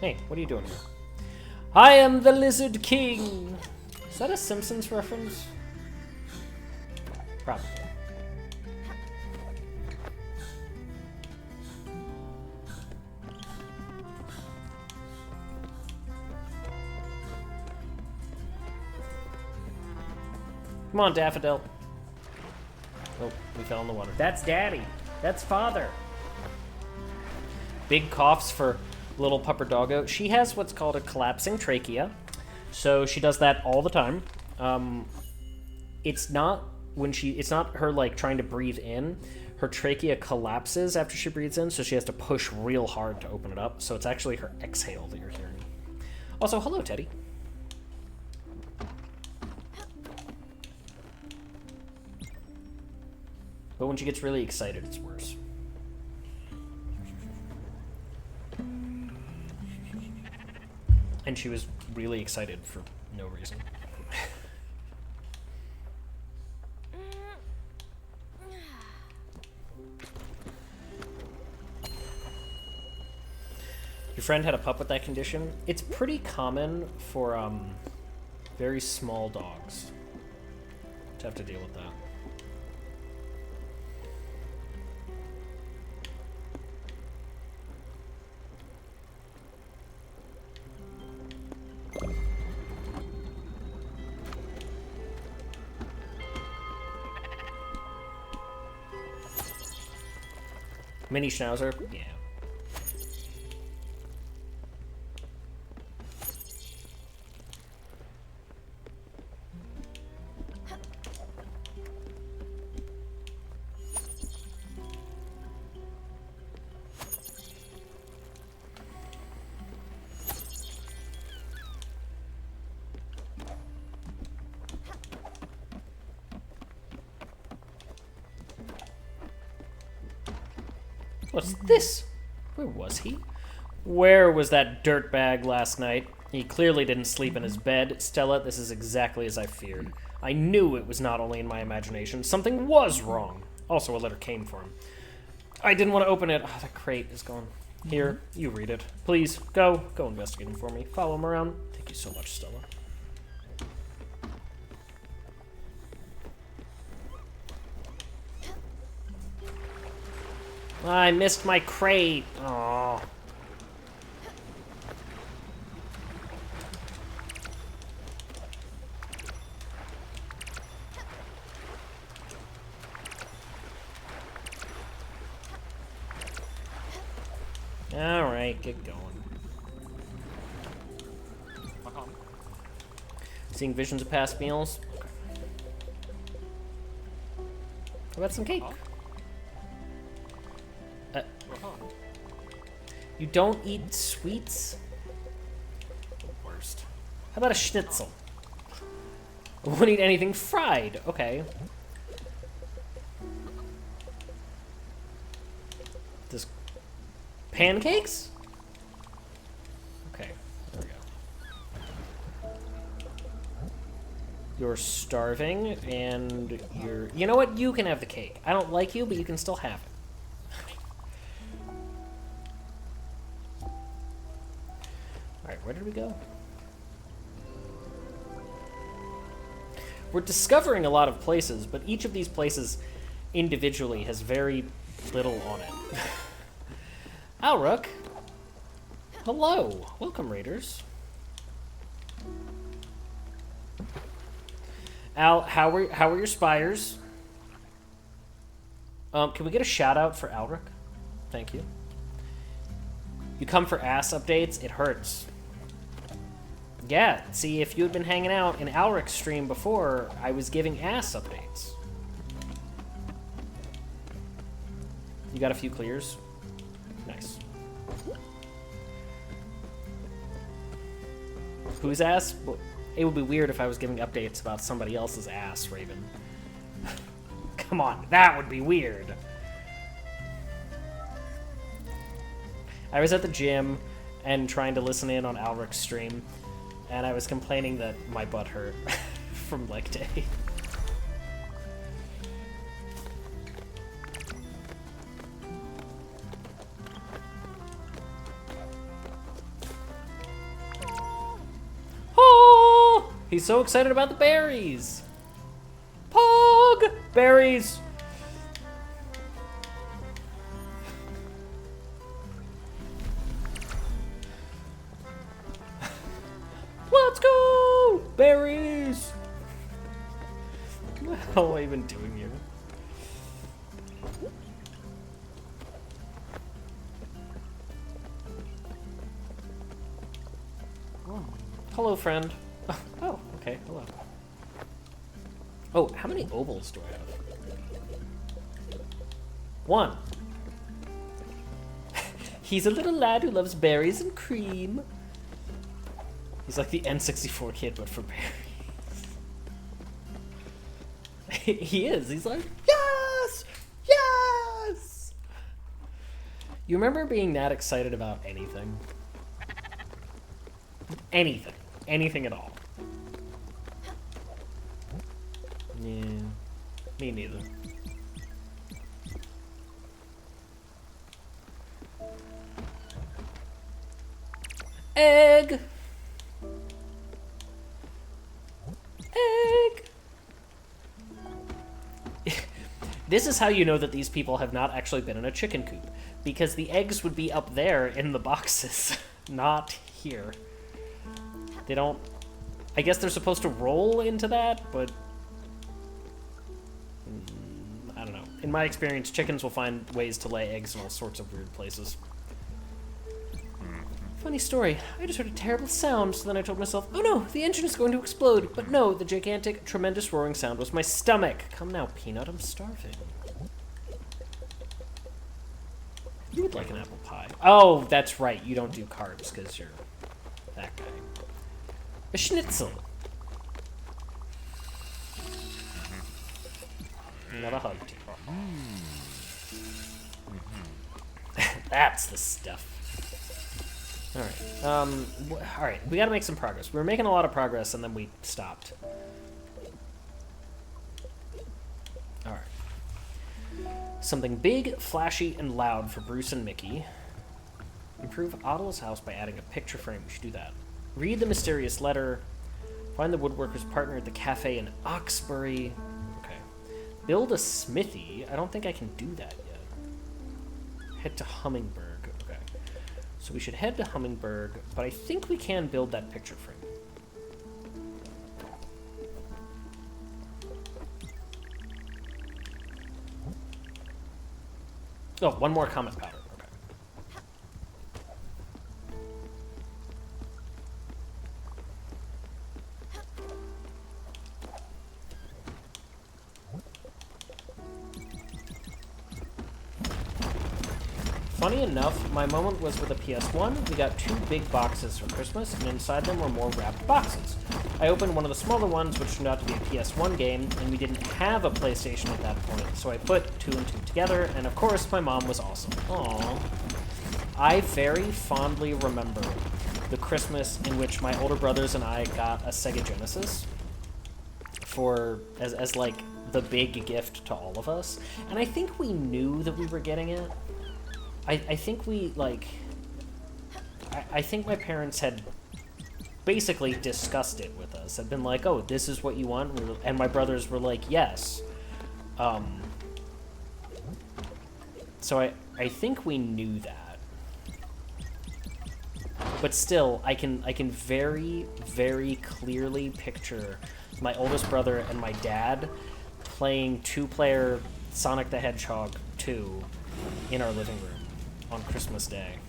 S1: Hey, what are you doing here? I am the Lizard King. Is that a Simpsons reference? Probably. Come on, Daffodil. Oh, we fell in the water. That's Daddy. That's Father. Big coughs for little pupper doggo. She has what's called a collapsing trachea. So she does that all the time. It's not her like trying to breathe in. Her trachea collapses after she breathes in, so she has to push real hard to open it up. So it's actually her exhale that you're hearing. Also, hello, Teddy. But when she gets really excited, it's worse. And she was really excited for no reason. Your friend had a pup with that condition? It's pretty common for very small dogs to have to deal with that. Mini Schnauzer? Yeah. What's this? Where was he? Where was that dirtbag last night? He clearly didn't sleep in his bed. Stella, this is exactly as I feared. I knew it was not only in my imagination. Something was wrong. Also, a letter came for him. I didn't want to open it. Oh, the crate is gone. Here, you read it. Please, go investigate him for me. Follow him around. Thank you so much, Stella. I missed my crate. Aww. Alright, get going. Seeing visions of past meals? Okay. How about some cake? You don't eat sweets? The worst. How about a schnitzel? I won't eat anything fried. Okay. This pancakes? Okay, there we go. You're starving, and you're... You know what? You can have the cake. I don't like you, but you can still have it. Alright, where did we go? We're discovering a lot of places, but each of these places individually has very little on it. Alrook! Hello! Welcome, Raiders. Al, how were your spires? Can we get a shout out for Alrook? Thank you. You come for ass updates? It hurts. Yeah, see, if you had been hanging out in Alric's stream before, I was giving ass updates. You got a few clears? Nice. Whose ass? Well, it would be weird if I was giving updates about somebody else's ass, Raven. Come on, that would be weird. I was at the gym and trying to listen in on Alric's stream, and I was complaining that my butt hurt from leg day. He's so excited about the berries. Pog! Berries! Let's go! Berries! What the hell am I even doing here? Oh. Hello, friend. Oh, okay, hello. Oh, how many ovals do I have? 1. He's a little lad who loves berries and cream. He's like the N64 kid, but for berries. He is. He's like, yes! Yes! You remember being that excited about anything? Anything. Anything at all. Yeah. Me neither. Egg! Egg! This is how you know that these people have not actually been in a chicken coop. Because the eggs would be up there in the boxes, not here. They don't... I guess they're supposed to roll into that, but... I don't know. In my experience, chickens will find ways to lay eggs in all sorts of weird places. Funny story. I just heard a terrible sound, so then I told myself, oh no, the engine is going to explode. But no, the gigantic, tremendous roaring sound was my stomach. Come now, Peanut, I'm starving. You would like an apple pie. Oh, that's right. You don't do carbs because you're that guy. A schnitzel. Not a hug to you. That's the stuff. Alright. Alright, we gotta make some progress. We were making a lot of progress and then we stopped. Alright. Something big, flashy, and loud for Bruce and Mickey. Improve Otto's house by adding a picture frame. We should do that. Read the mysterious letter. Find the woodworker's partner at the cafe in Oxbury. Okay. Build a smithy. I don't think I can do that yet. Head to Hummingberg. Okay. So we should head to Hummingberg, but I think we can build that picture frame. Oh, one more comet powder. Okay. Funny enough, my moment was with a PS1. We got 2 big boxes for Christmas, and inside them were more wrapped boxes. I opened one of the smaller ones, which turned out to be a PS1 game, and we didn't have a PlayStation at that point, so I put 2 and 2 together, and of course, my mom was awesome. Aww. I very fondly remember the Christmas in which my older brothers and I got a Sega Genesis as like the big gift to all of us, and I think we knew that we were getting it. I think we, like... I think my parents had basically discussed it with us. Had been like, oh, this is what you want? And my brothers were like, yes. So I think we knew that. But still, I can very, very clearly picture my oldest brother and my dad playing 2-player Sonic the Hedgehog 2 in our living room on Christmas Day.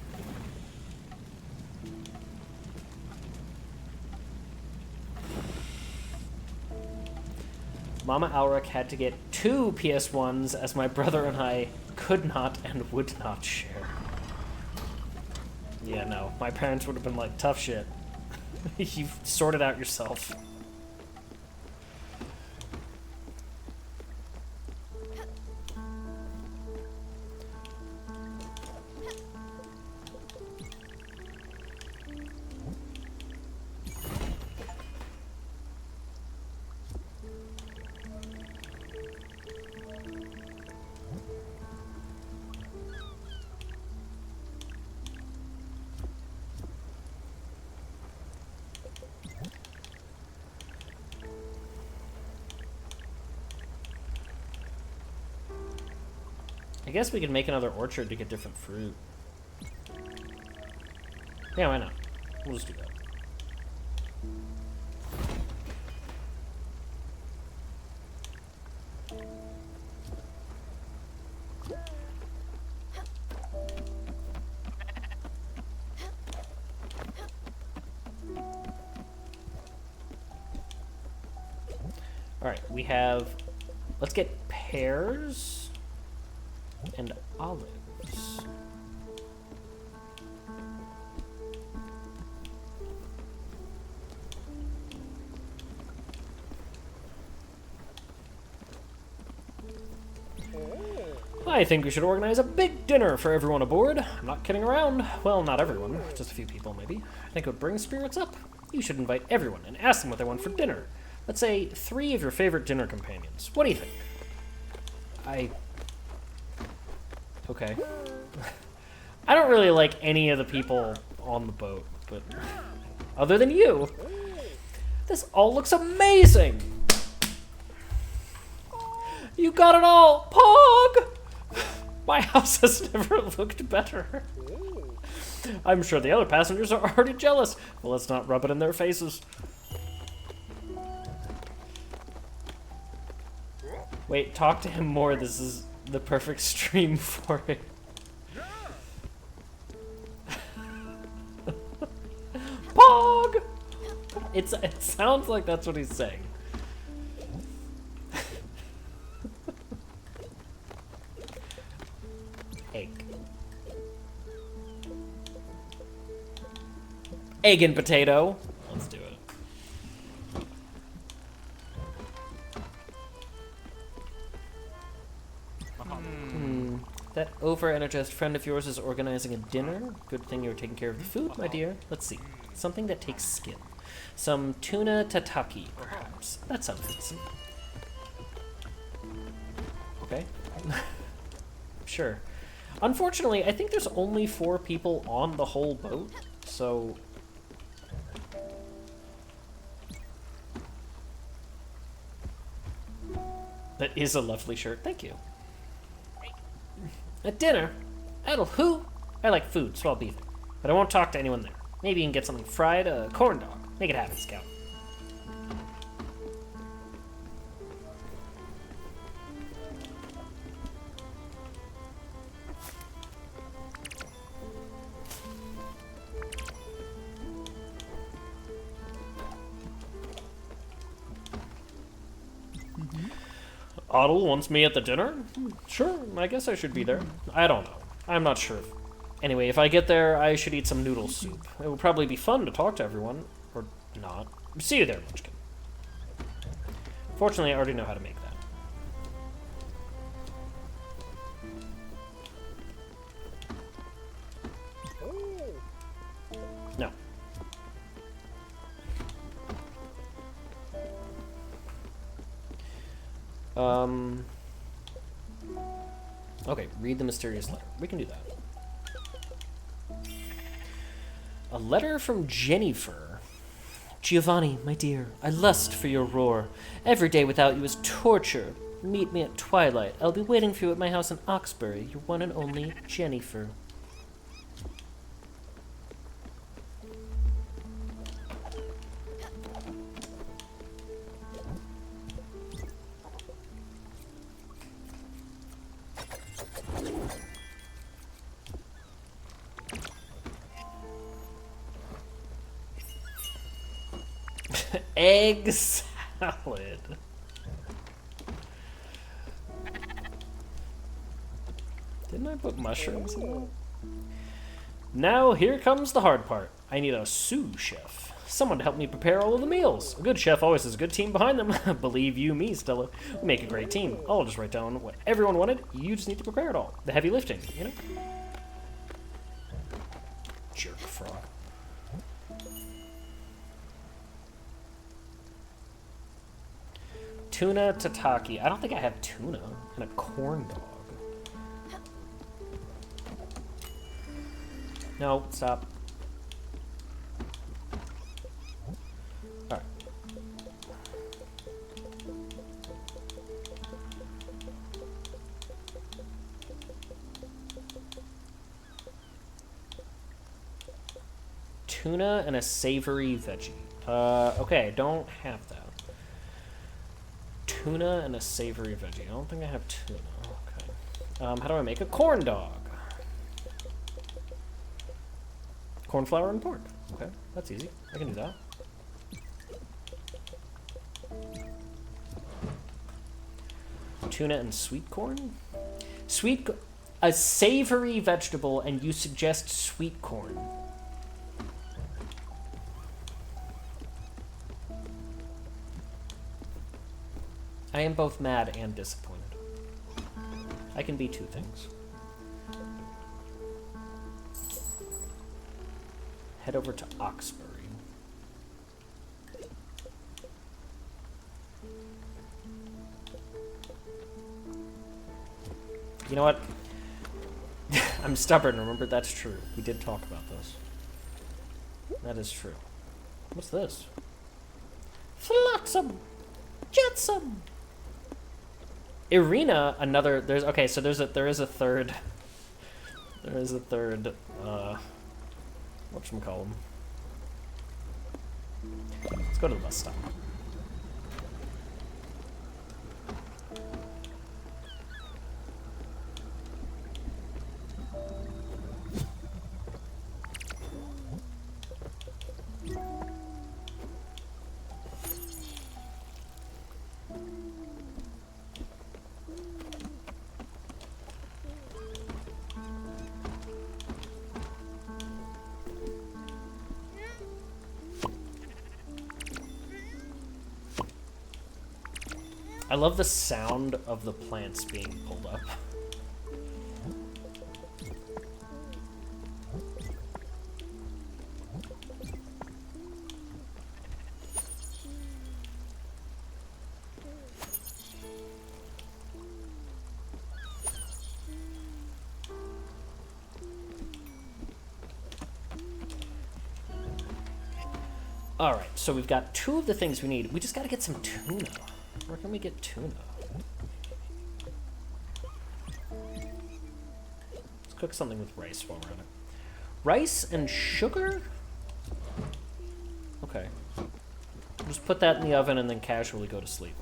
S1: Mama Alric had to get 2 PS1s as my brother and I could not and would not share. Yeah, no. My parents would have been like, tough shit. You've sorted out yourself. I guess we could make another orchard to get different fruit. Yeah, why not? We'll just do that. Alright, we have... Let's get pears and olives. I think we should organize a big dinner for everyone aboard. I'm not kidding around. Well, not everyone. Just a few people, maybe. I think it would bring spirits up. You should invite everyone and ask them what they want for dinner. Let's say 3 of your favorite dinner companions. What do you think? Okay. I don't really like any of the people on the boat, but... Other than you. This all looks amazing! You got it all! Pog! My house has never looked better. I'm sure the other passengers are already jealous. Well, let's not rub it in their faces. Wait, talk to him more. This is the perfect stream for it. Pog! It sounds like that's what he's saying. Egg. Egg and potato. Let's do it. That over-energized friend of yours is organizing a dinner. Good thing you're taking care of the food, my dear. Let's see. Something that takes skill. Some tuna tataki, perhaps. That sounds decent. Okay. Sure. Unfortunately, I think there's only 4 people on the whole boat, so... That is a lovely shirt. Thank you. At dinner? Idle who? I like food, so I'll be there. But I won't talk to anyone there. Maybe you can get something fried, a corn dog. Make it happen, Scout. Otto wants me at the dinner? Sure, I guess I should be there. I don't know. I'm not sure. Anyway, if I get there, I should eat some noodle soup. It will probably be fun to talk to everyone. Or not. See you there, Munchkin. Fortunately, I already know how to make that. No. Okay, read the mysterious letter. We can do that. A letter from Jennifer. Giovanni, my dear, I lust for your roar. Every day without you is torture. Meet me at twilight. I'll be waiting for you at my house in Oxbury. Your one and only Jennifer. Egg salad. Didn't I put mushrooms in that? Now here comes the hard part. I need a sous chef. Someone to help me prepare all of the meals. A good chef always has a good team behind them. Believe you me, Stella. We make a great team. I'll just write down what everyone wanted. You just need to prepare it all. The heavy lifting, you know? Jerk frog. Tuna tataki. I don't think I have tuna. And a corn dog. No, stop. Alright. tuna and a savory veggie. Okay, I don't have that. Tuna and a savory veggie. I don't think I have tuna. Okay. How do I make a corn dog? Corn flour and pork. Okay, that's easy. I can do that. Tuna and sweet corn? A savory vegetable, and you suggest sweet corn. I am both mad and disappointed. I can be two things. Head over to Oxbury. You know what? I'm stubborn, remember? That's true. We did talk about this. That is true. What's this? Flotsam! Jetsam! Irina, another... There is a third... Whatchamacallem? Let's go to the bus stop. I love the sound of the plants being pulled up. Alright, so we've got two of the things we need. We just gotta get some tuna. Where can we get tuna? Let's cook something with rice while we're at it. Rice and sugar? Okay. Just put that in the oven and then casually go to sleep.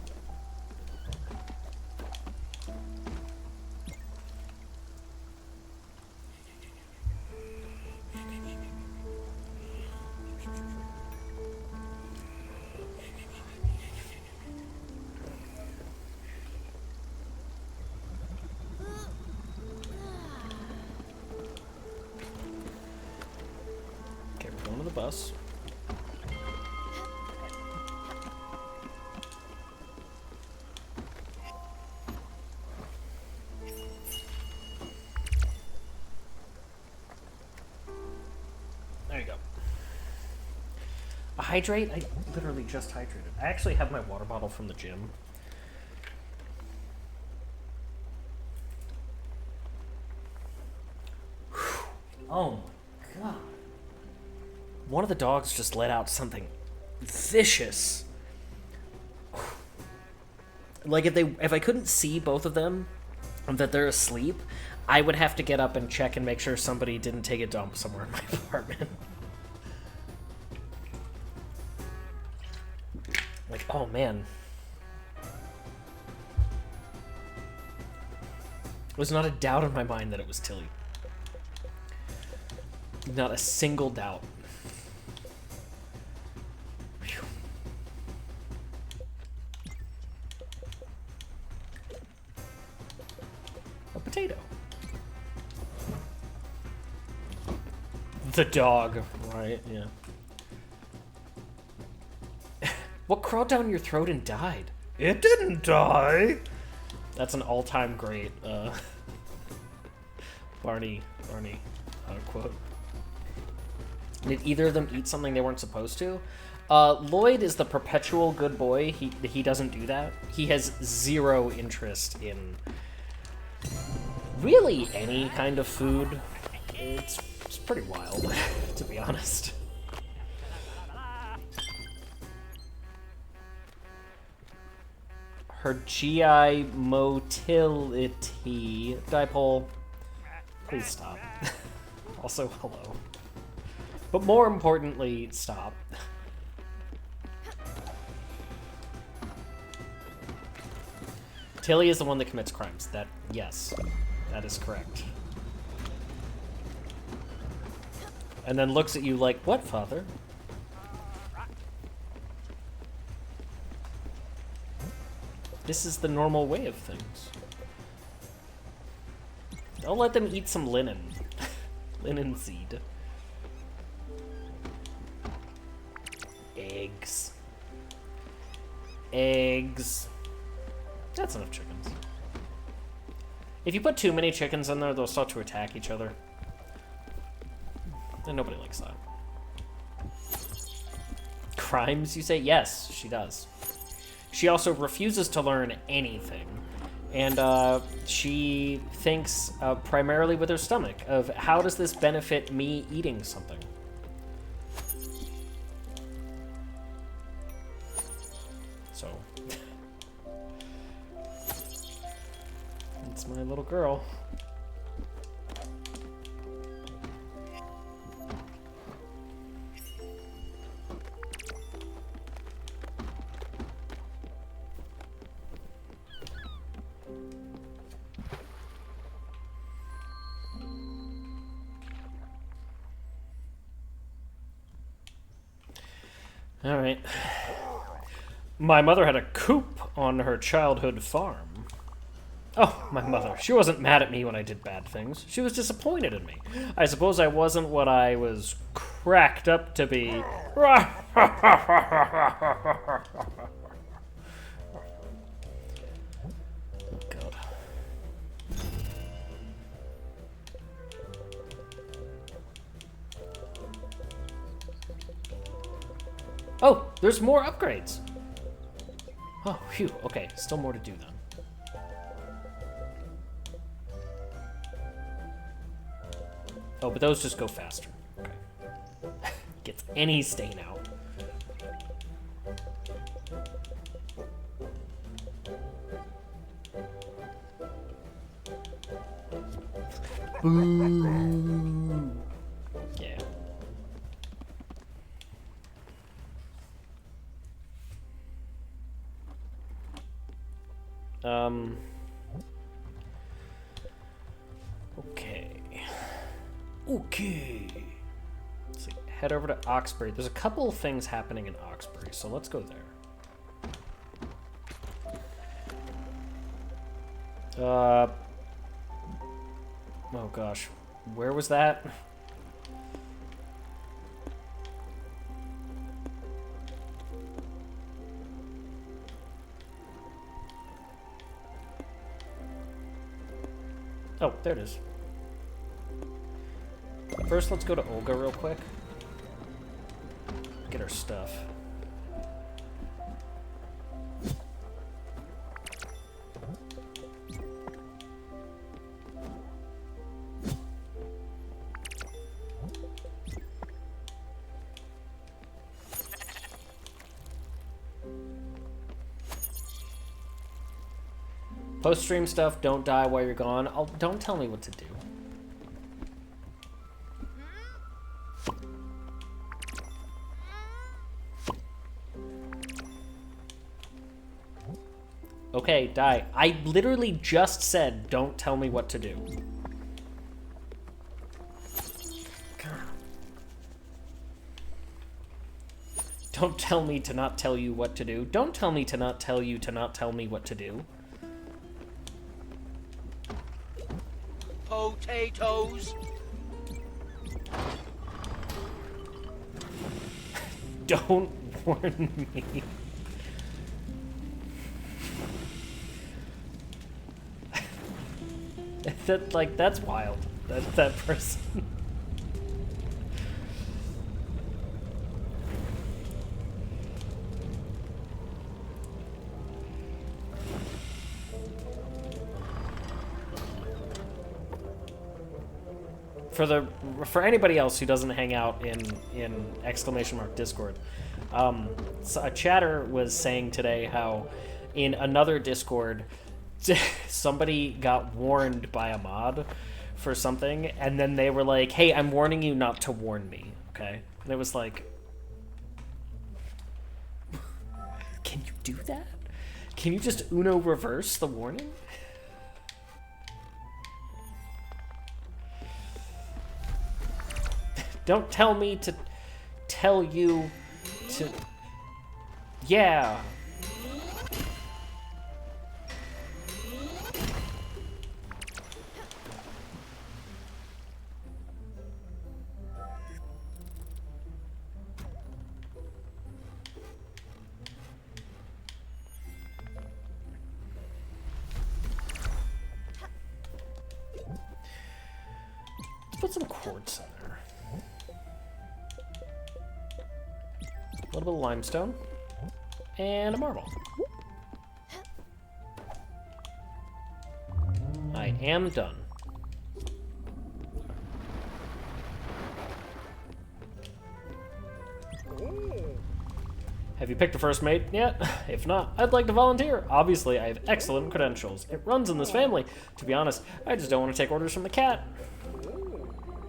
S1: Bus. There you go. A hydrate? I literally just hydrated. I actually have my water bottle from the gym. Oh my god. One of the dogs just let out something vicious. Like if I couldn't see both of them, that they're asleep, I would have to get up and check and make sure somebody didn't take a dump somewhere in my apartment. Like, oh man. There was not a doubt in my mind that it was Tilly. Not a single doubt. Potato. The dog, right? Yeah. What crawled down your throat and died? It didn't die. That's an all-time great Barney quote. Did either of them eat something they weren't supposed to? Lloyd is the perpetual good boy. He doesn't do that. He has zero interest in really any kind of food. It's pretty wild, to be honest. Her GI motility. Dipole, please stop. Also, hello. But more importantly, stop. Tilly is the one that commits crimes. Yes, that is correct. And then looks at you like, what, father? This is the normal way of things. Don't let them eat some linen. Linen seed. Eggs. Eggs. That's enough chickens. If you put too many chickens in there, they'll start to attack each other. And nobody likes that. Crimes, you say? Yes, she does. She also refuses to learn anything. And she thinks primarily with her stomach of how does this benefit me eating something? So, it's my little girl. All right. My mother had a coop on her childhood farm. Oh, my mother. She wasn't mad at me when I did bad things. She was disappointed in me. I suppose I wasn't what I was cracked up to be. Oh, God. Oh, there's more upgrades. Oh, phew. Okay, still more to do then. Oh, but those just go faster. Okay. Gets any stain out. Boo. Yeah. Okay. Okay. Let's see. Head over to Oxbury. There's a couple of things happening in Oxbury, so let's go there. Oh gosh. Where was that? Oh, there it is. First, let's go to Olga real quick. Get her stuff. Post-stream stuff, don't die while you're gone. Don't tell me what to do. Okay, die. I literally just said, don't tell me what to do. God. Don't tell me to not tell you what to do. Don't tell me to not tell you to not tell me what to do.
S3: Potatoes.
S1: Don't warn me. That's wild. That person. For anybody else who doesn't hang out in ! Discord, so a chatter was saying today how in another Discord somebody got warned by a mod for something, and then they were like, "Hey, I'm warning you not to warn me." okay? And it was like, can you do that? Can you just Uno reverse the warning? Don't tell me to tell you to... Yeah. Let's put some quartz in there. A little bit of limestone. And a marble. I am done. Have you picked a first mate yet? If not, I'd like to volunteer. Obviously, I have excellent credentials. It runs in this family. To be honest, I just don't want to take orders from the cat.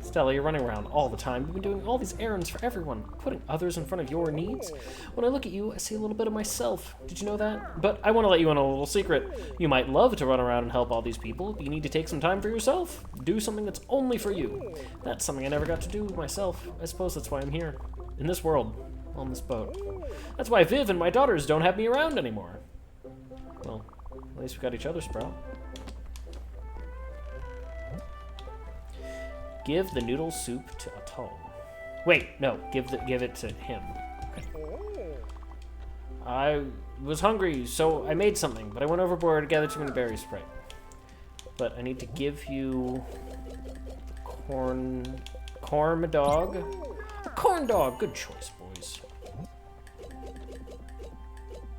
S1: Stella, you're running around all the time. You've been doing all these errands for everyone, putting others in front of your needs. When I look at you, I see a little bit of myself. Did you know that? But I want to let you in on a little secret. You might love to run around and help all these people, but you need to take some time for yourself. Do something that's only for you. That's something I never got to do myself. I suppose that's why I'm here. In this world. On this boat. That's why Viv and my daughters don't have me around anymore. Well, at least we got each other, Sprout. Give the noodle soup to Atoll. Wait, no, give it to him. Okay. I was hungry, so I made something, but I went overboard to gather too many berries. Right. But I need to give you corn dog. A corn dog. Good choice, boys.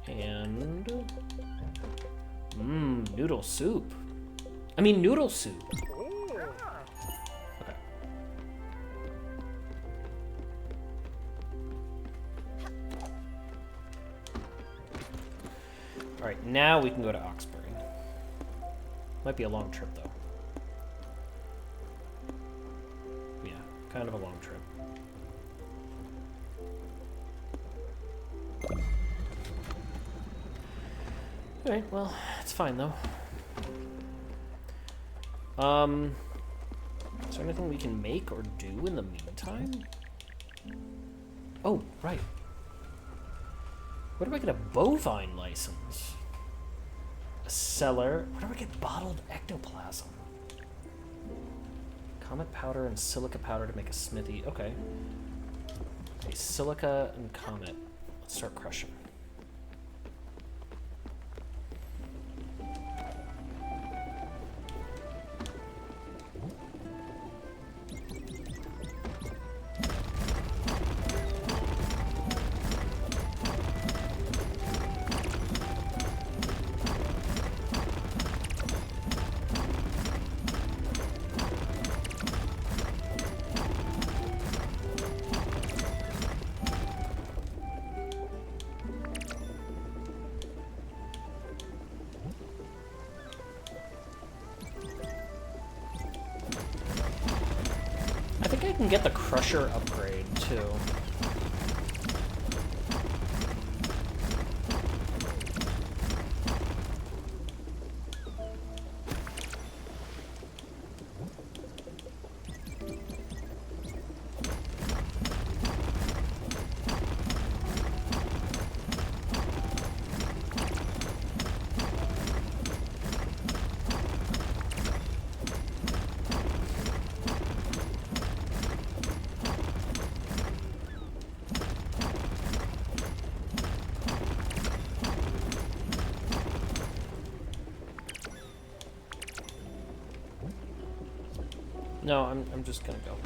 S1: And noodle soup. I mean noodle soup. Alright, now we can go to Oxbury. Might be a long trip, though. Yeah, kind of a long trip. Alright, well, it's fine, though. Is there anything we can make or do in the meantime? Oh, right. Where do I get a bovine license? A cellar. Where do I get bottled ectoplasm? Comet powder and silica powder to make a smithy. Okay. Okay, silica and comet. Let's start crushing. I think I can get the crusher upgrade, too. No, I'm just gonna go.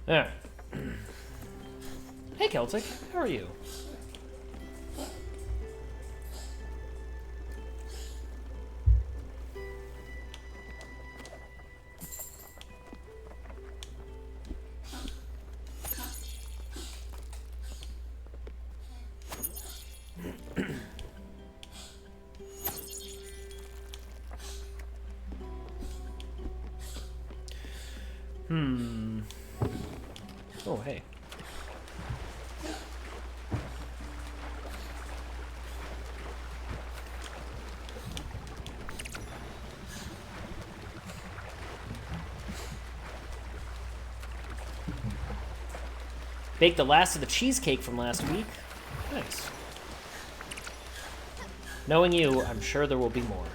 S1: There. Hey, Celtic. How are you? Baked the last of the cheesecake from last week. Nice. Knowing you, I'm sure there will be more.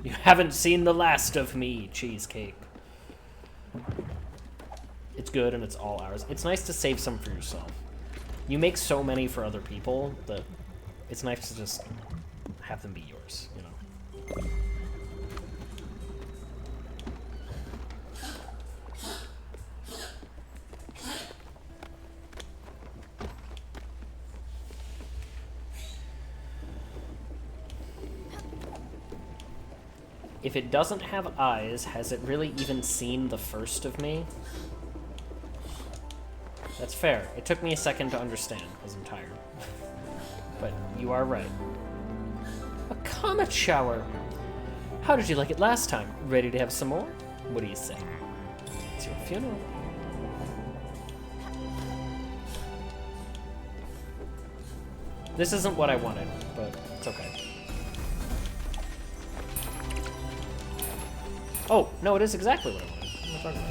S1: You haven't seen the last of me, cheesecake. It's good and it's all ours. It's nice to save some for yourself. You make so many for other people that it's nice to just have them be yours, you know? If it doesn't have eyes, has it really even seen the first of me? That's fair. It took me a second to understand, because I'm tired. But you are right. A comet shower! How did you like it last time? Ready to have some more? What do you say? It's your funeral. This isn't what I wanted, but it's okay. Oh, no, it is exactly what I wanted. What am I talking about?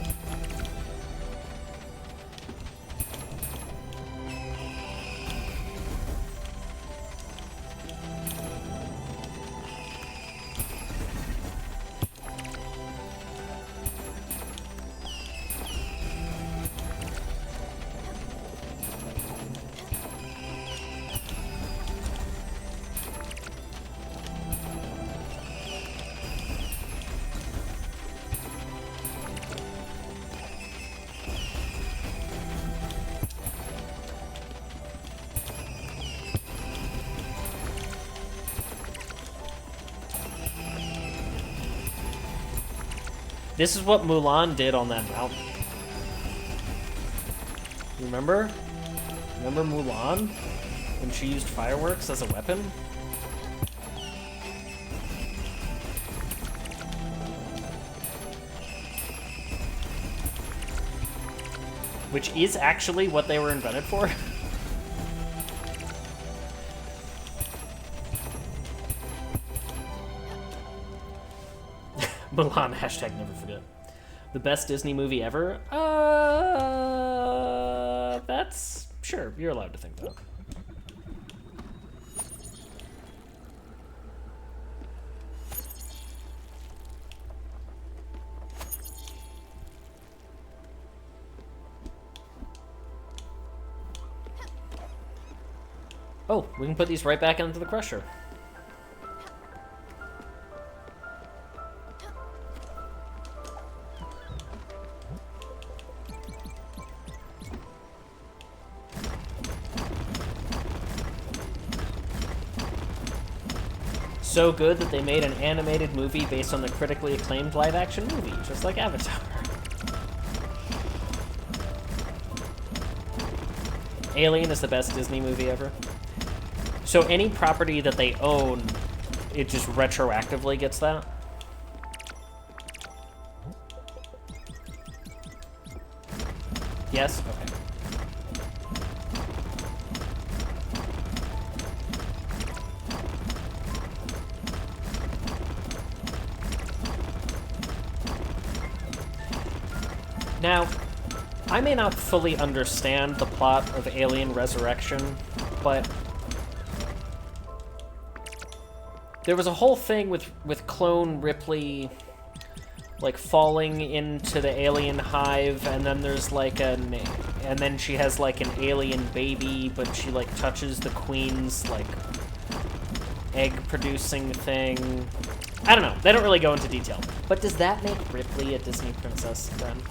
S1: This is what Mulan did on that mountain. Remember? Remember Mulan? When she used fireworks as a weapon? Which is actually what they were invented for. Mulan, hashtag never forget. The best Disney movie ever? That's... Sure, you're allowed to think that. Oh, we can put these right back into the crusher. So good that they made an animated movie based on the critically acclaimed live-action movie, just like Avatar. Alien is the best Disney movie ever. So any property that they own, it just retroactively gets that? Yes? Okay. Now, I may not fully understand the plot of Alien Resurrection, but there was a whole thing with Clone Ripley, like, falling into the alien hive, and then there's, like, and then she has, like, an alien baby, but she, like, touches the queen's, like, egg-producing thing. I don't know. They don't really go into detail. But does that make Ripley a Disney princess, then?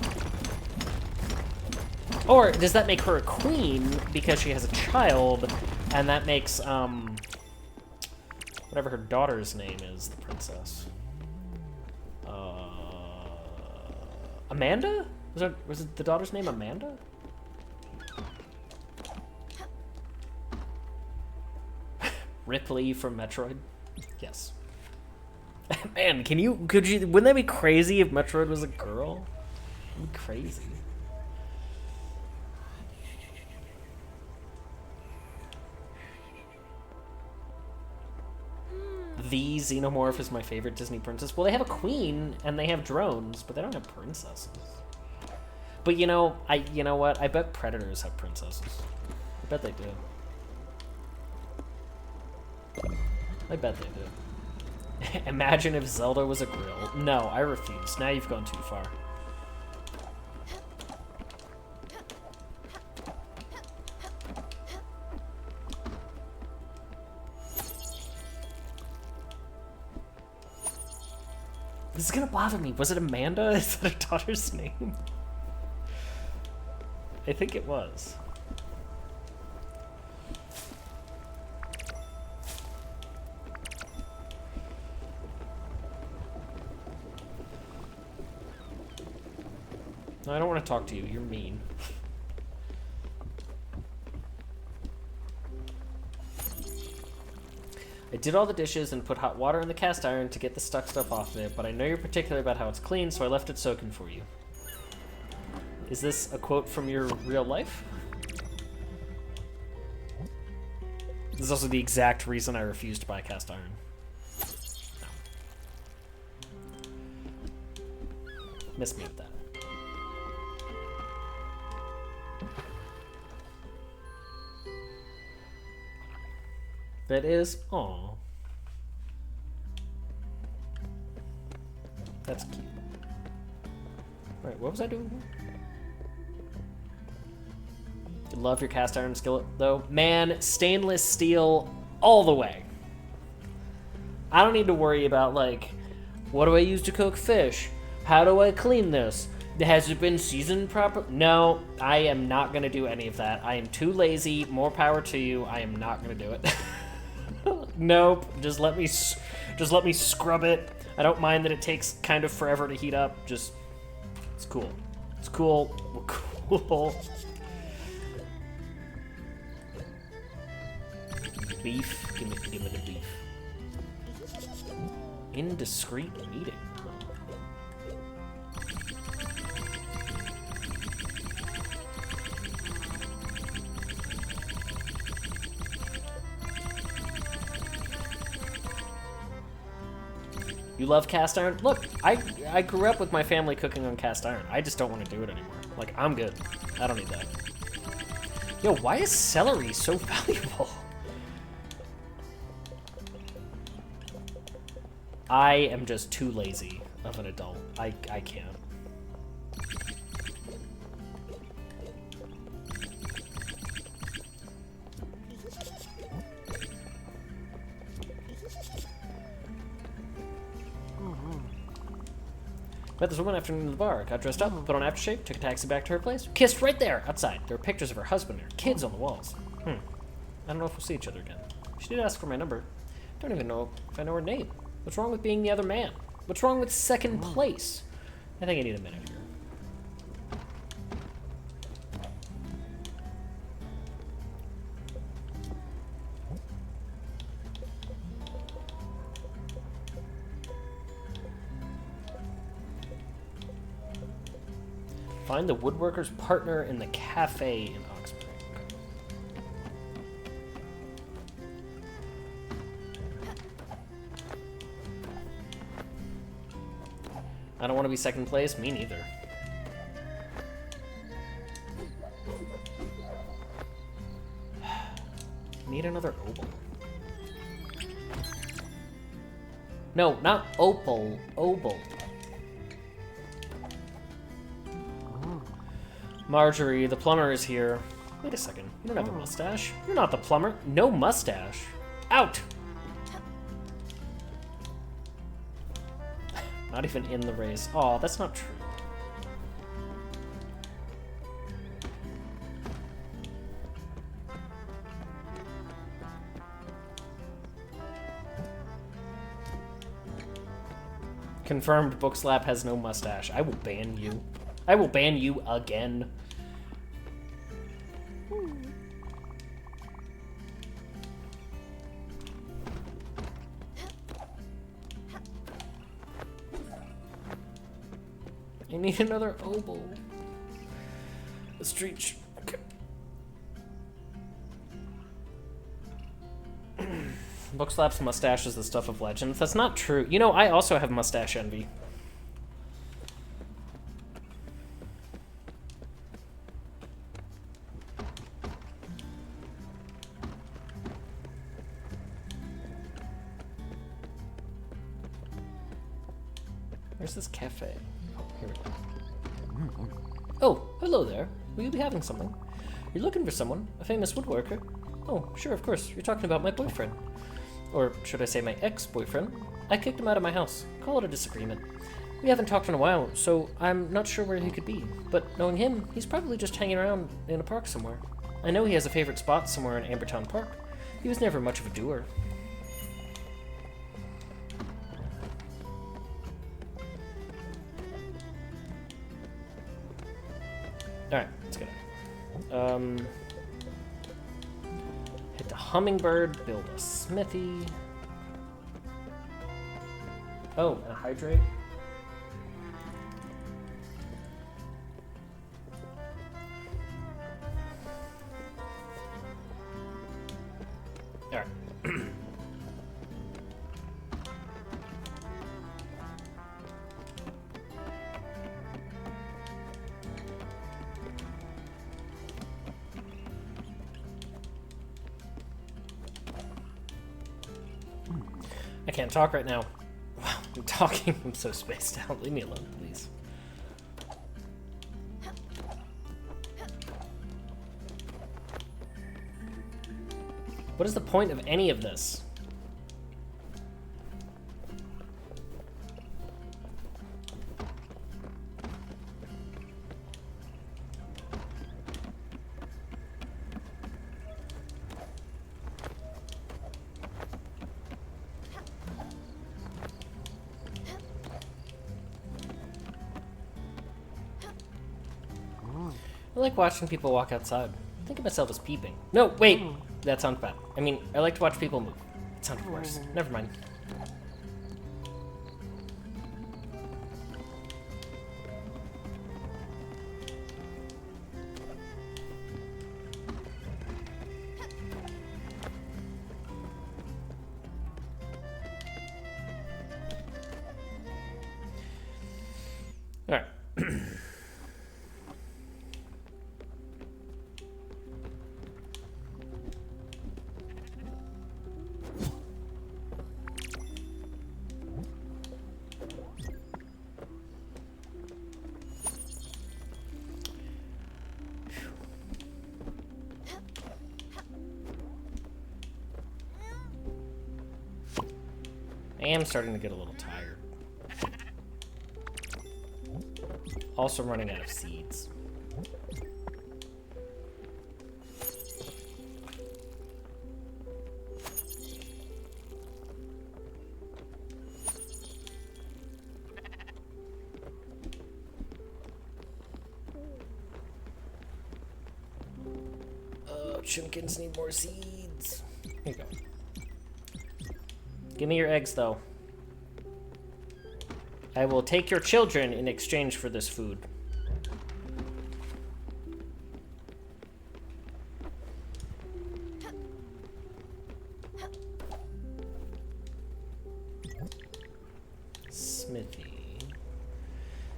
S1: Or does that make her a queen because she has a child, and that makes, whatever her daughter's name is, the princess? Amanda? Was it the daughter's name Amanda? Ripley from Metroid? Yes. Man, wouldn't that be crazy if Metroid was a girl? That'd be crazy. The Xenomorph is my favorite Disney princess. Well, they have a queen, and they have drones, but they don't have princesses. But you know what? I bet predators have princesses. I bet they do. I bet they do. Imagine if Zelda was a grill. No, I refuse. Now you've gone too far. This is gonna bother me. Was it Amanda? Is that her daughter's name? I think it was. No, I don't want to talk to you. You're mean. I did all the dishes and put hot water in the cast iron to get the stuck stuff off of it, but I know you're particular about how it's clean, so I left it soaking for you. Is this a quote from your real life? This is also the exact reason I refused to buy cast iron. No. Miss me with that. That is, aw. That's cute. Right, what was I doing here? You love your cast iron skillet, though. Man, stainless steel all the way. I don't need to worry about, like, what do I use to cook fish? How do I clean this? Has it been seasoned properly? No, I am not going to do any of that. I am too lazy. More power to you. I am not going to do it. Nope. Just let me scrub it. I don't mind that it takes kind of forever to heat up. Just, it's cool. It's cool. We're cool. Beef. Give me the beef. Indiscreet meeting. You love cast iron? Look, I grew up with my family cooking on cast iron. I just don't want to do it anymore. Like, I'm good. I don't need that. Yo, why is celery so valuable? I am just too lazy of an adult. I can't. Met this woman afternoon in the bar. Got dressed up, put on aftershave, took a taxi back to her place. Kissed right there, outside. There were pictures of her husband and her kids on the walls. I don't know if we'll see each other again. She did ask for my number. Don't even know if I know her name. What's wrong with being the other man? What's wrong with second place? I think I need a minute here. Find the woodworker's partner in the cafe in Oxford. I don't want to be second place. Me neither. Need another opal. No, not opal. Opal. Marjorie, the plumber is here. Wait a second. You don't have a mustache. You're not the plumber. No mustache. Out! Not even in the race. Aw, that's not true. Confirmed, Bookslap has no mustache. I will ban you. I will ban you again. I need another oboe. A street. Okay. Bookslap's mustache is the stuff of legends. That's not true. You know, I also have mustache envy. Where's this cafe? Oh, here we go. Oh, hello there. Will you be having something? You're looking for someone? A famous woodworker? Oh, sure, of course. You're talking about my boyfriend. Or should I say my ex-boyfriend? I kicked him out of my house. Call it a disagreement. We haven't talked in a while, so I'm not sure where he could be. But knowing him, he's probably just hanging around in a park somewhere. I know he has a favorite spot somewhere in Ambertown Park. He was never much of a doer. Alright, let's get it. Hit the hummingbird, build a smithy. Oh, and a hydrate. Alright. I can't talk right now. Wow, I'm talking. I'm so spaced out. Leave me alone, please. What is the point of any of this? I like watching people walk outside. I think of myself as peeping. No, wait! That sounds bad. I mean, I like to watch people move. It sounded worse. Never mind. Alright. I am starting to get a little tired. Also running out of seeds. Oh, chimkins need more seeds. Here you go. Give me your eggs, though. I will take your children in exchange for this food. Smithy.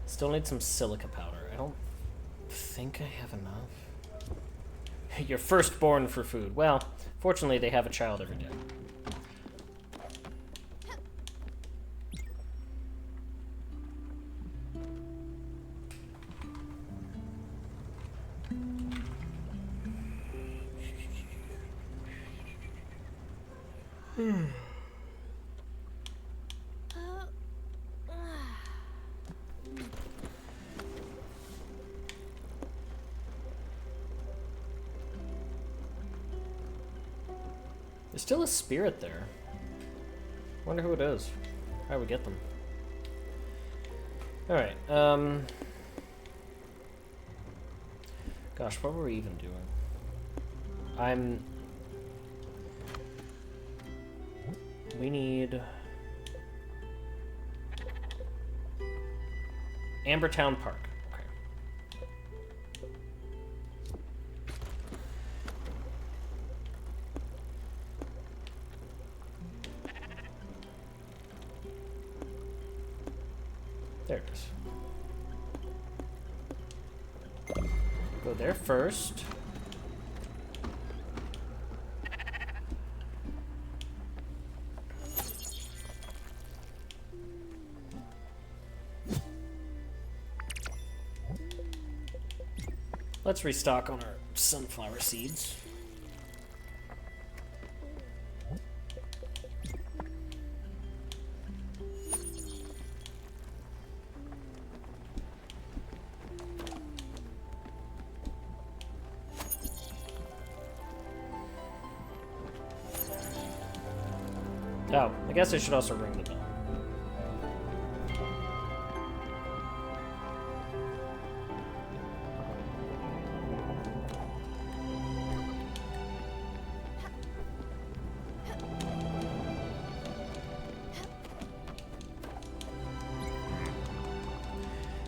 S1: Still need some silica powder. I don't think I have enough. Your firstborn for food. Well, fortunately, they have a child every day. There's still a spirit there. Wonder who it is. How do we get them? Alright, gosh, what were we even doing? We need... Ambertown Park. Okay. There it is. Go there first. Let's restock on our sunflower seeds. Oh, I guess I should also ring the bell.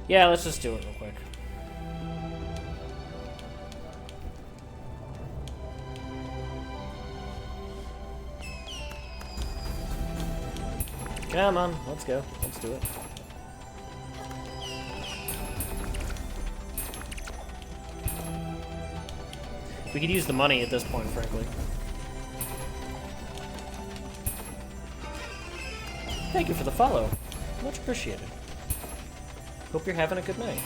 S1: Yeah, let's just do it real quick. Come on, let's go. Let's do it. We could use the money at this point, frankly. Thank you for the follow. Much appreciated. Hope you're having a good night.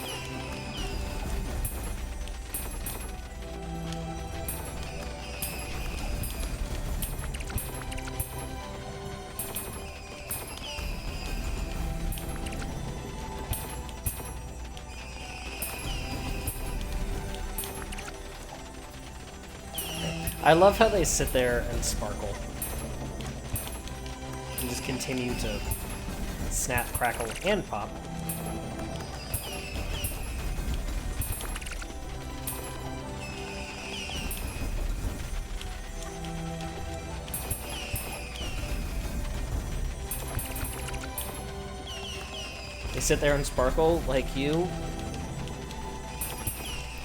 S1: I love how they sit there and sparkle. And just continue to snap, crackle, and pop. They sit there and sparkle like you.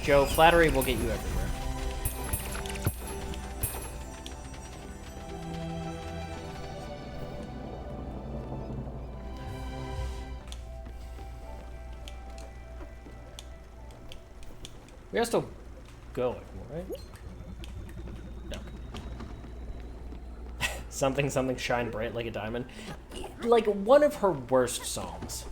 S1: Joe, flattery will get you everywhere. We are still going, right? No. Something, something, shine bright like a diamond. Like one of her worst songs.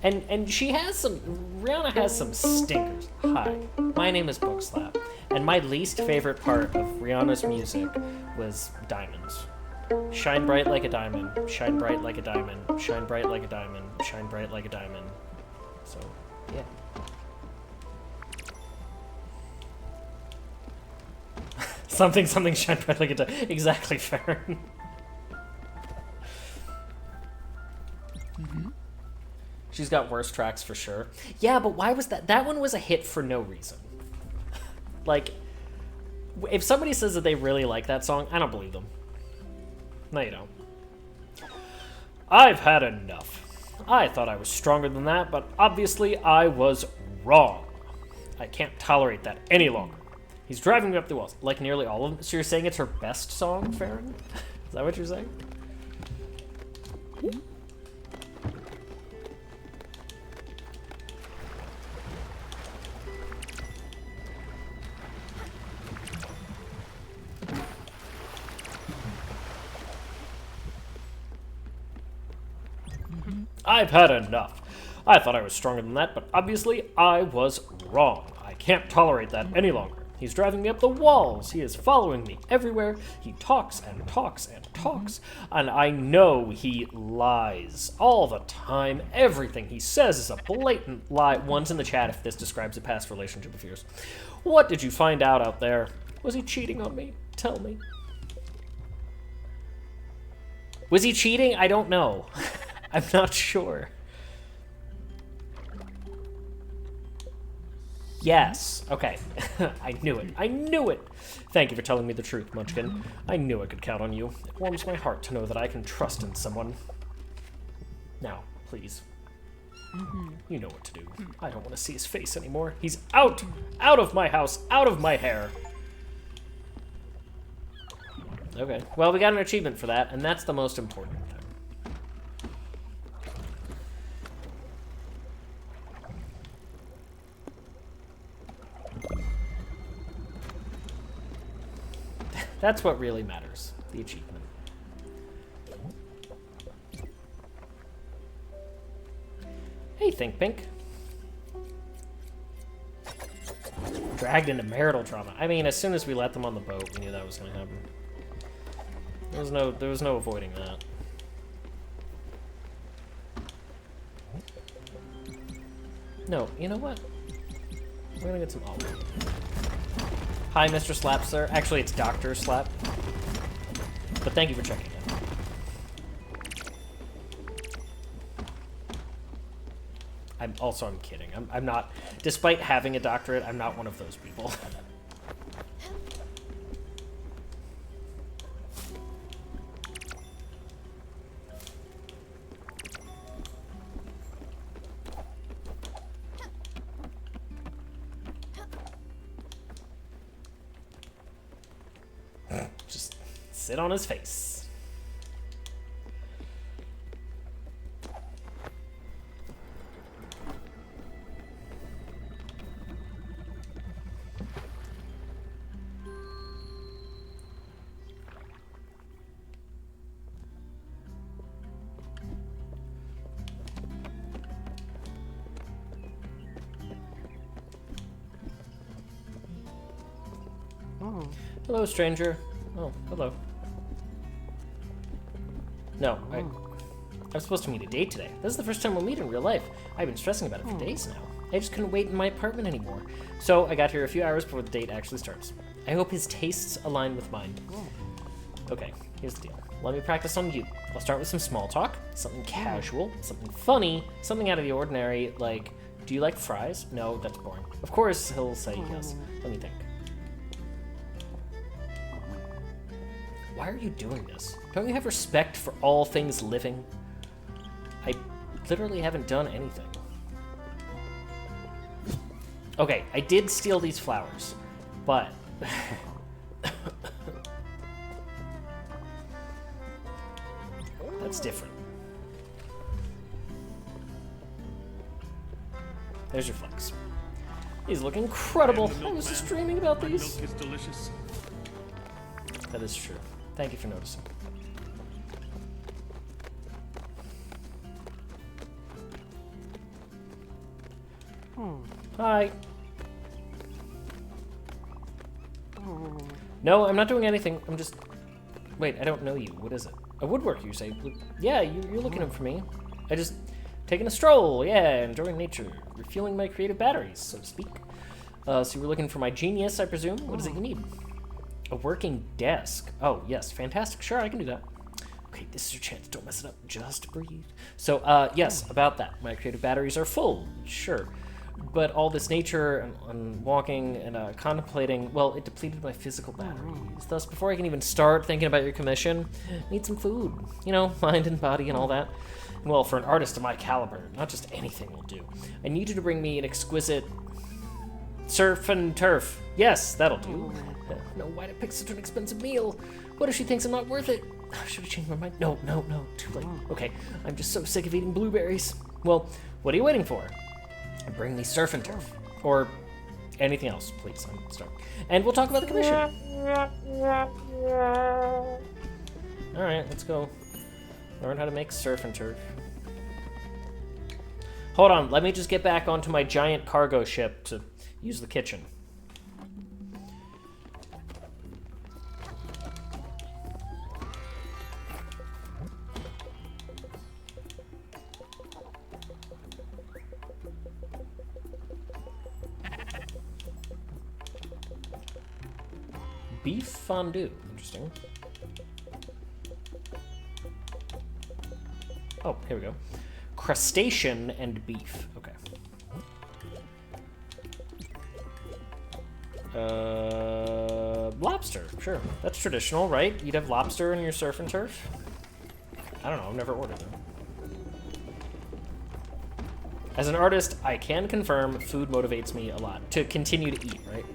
S1: And she has some, Rihanna has some stinkers. Hi, my name is Bookslap, and my least favorite part of Rihanna's music was diamonds. Shine bright like a diamond, shine bright like a diamond, shine bright like a diamond, shine bright like a diamond. So, yeah. Something, something, shine bright like a diamond. Exactly, Farron. She's got worse tracks for sure. Yeah, but why was that? That one was a hit for no reason. Like, if somebody says that they really like that song, I don't believe them. No, you don't. I've had enough. I thought I was stronger than that, but obviously I was wrong. I can't tolerate that any longer. He's driving me up the walls, like nearly all of them. So you're saying it's her best song, Farron? Is that what you're saying? I've had enough. I thought I was stronger than that, but obviously I was wrong. I can't tolerate that any longer. He's driving me up the walls. He is following me everywhere. He talks and talks and talks. And I know he lies all the time. Everything he says is a blatant lie. One's in the chat if this describes a past relationship of yours. What did you find out there? Was he cheating on me? Tell me. Was he cheating? I don't know. I'm not sure. Yes. Okay. I knew it. I knew it. Thank you for telling me the truth, Munchkin. I knew I could count on you. It warms my heart to know that I can trust in someone. Now, please. You know what to do. I don't want to see his face anymore. He's out! Out of my house! Out of my hair! Okay. Well, we got an achievement for that, and that's the most important thing. That's what really matters, the achievement. Hey, Think Pink. Dragged into marital trauma. I mean, as soon as we let them on the boat, we knew that was going to happen. There was no avoiding that. No, you know what? We're gonna get some olive. Hi, Mr. Slap, sir. Actually, it's Dr. Slap. But thank you for checking in. I'm kidding. I'm not, despite having a doctorate, I'm not one of those people. Just sit on his face. Hello, stranger. Oh, hello. No, I'm supposed to meet a date today. This is the first time we'll meet in real life. I've been stressing about it for days now. I just couldn't wait in my apartment anymore. So I got here a few hours before the date actually starts. I hope his tastes align with mine. Okay, here's the deal. Let me practice on you. I'll start with some small talk, something casual, something funny, something out of the ordinary, like, do you like fries? No, that's boring. Of course, he'll say yes. Let me think. Why are you doing this? Don't you have respect for all things living? I literally haven't done anything. Okay, I did steal these flowers, but... That's different. There's your flex. These look incredible. I was just dreaming about these.
S2: Milk is delicious.
S1: That is true. Thank you for noticing. Hi. No, I'm not doing anything. I'm just... Wait, I don't know you. What is it? A woodworker, you say? Yeah, you're looking up for me. I just... Taking a stroll, yeah, enjoying nature. Refueling my creative batteries, so to speak. So you were looking for my genius, I presume? What is it you need? A working desk. Oh, yes, fantastic. Sure, I can do that. Okay, this is your chance. Don't mess it up. Just breathe. So, yes, about that. My creative batteries are full. Sure. But all this nature and walking and contemplating, well, it depleted my physical batteries. Thus, before I can even start thinking about your commission, I need some food. You know, mind and body and all that. Well, for an artist of my caliber, not just anything will do. I need you to bring me an exquisite surf and turf. Yes, that'll do. No, why'd I pick such an expensive meal? What if she thinks I'm not worth it? Should I change my mind? No, too late. Okay, I'm just so sick of eating blueberries. Well, what are you waiting for? Bring me surf and turf. Or anything else, please. I'm starving. And we'll talk about the commission. Alright, let's go. Learn how to make surf and turf. Hold on, let me just get back onto my giant cargo ship to use the kitchen. Beef fondue. Interesting. Oh, here we go. Crustacean and beef. Okay. Lobster. Sure. That's traditional, right? You'd have lobster in your surf and turf? I don't know. I've never ordered them. As an artist, I can confirm food motivates me a lot. To continue to eat, right?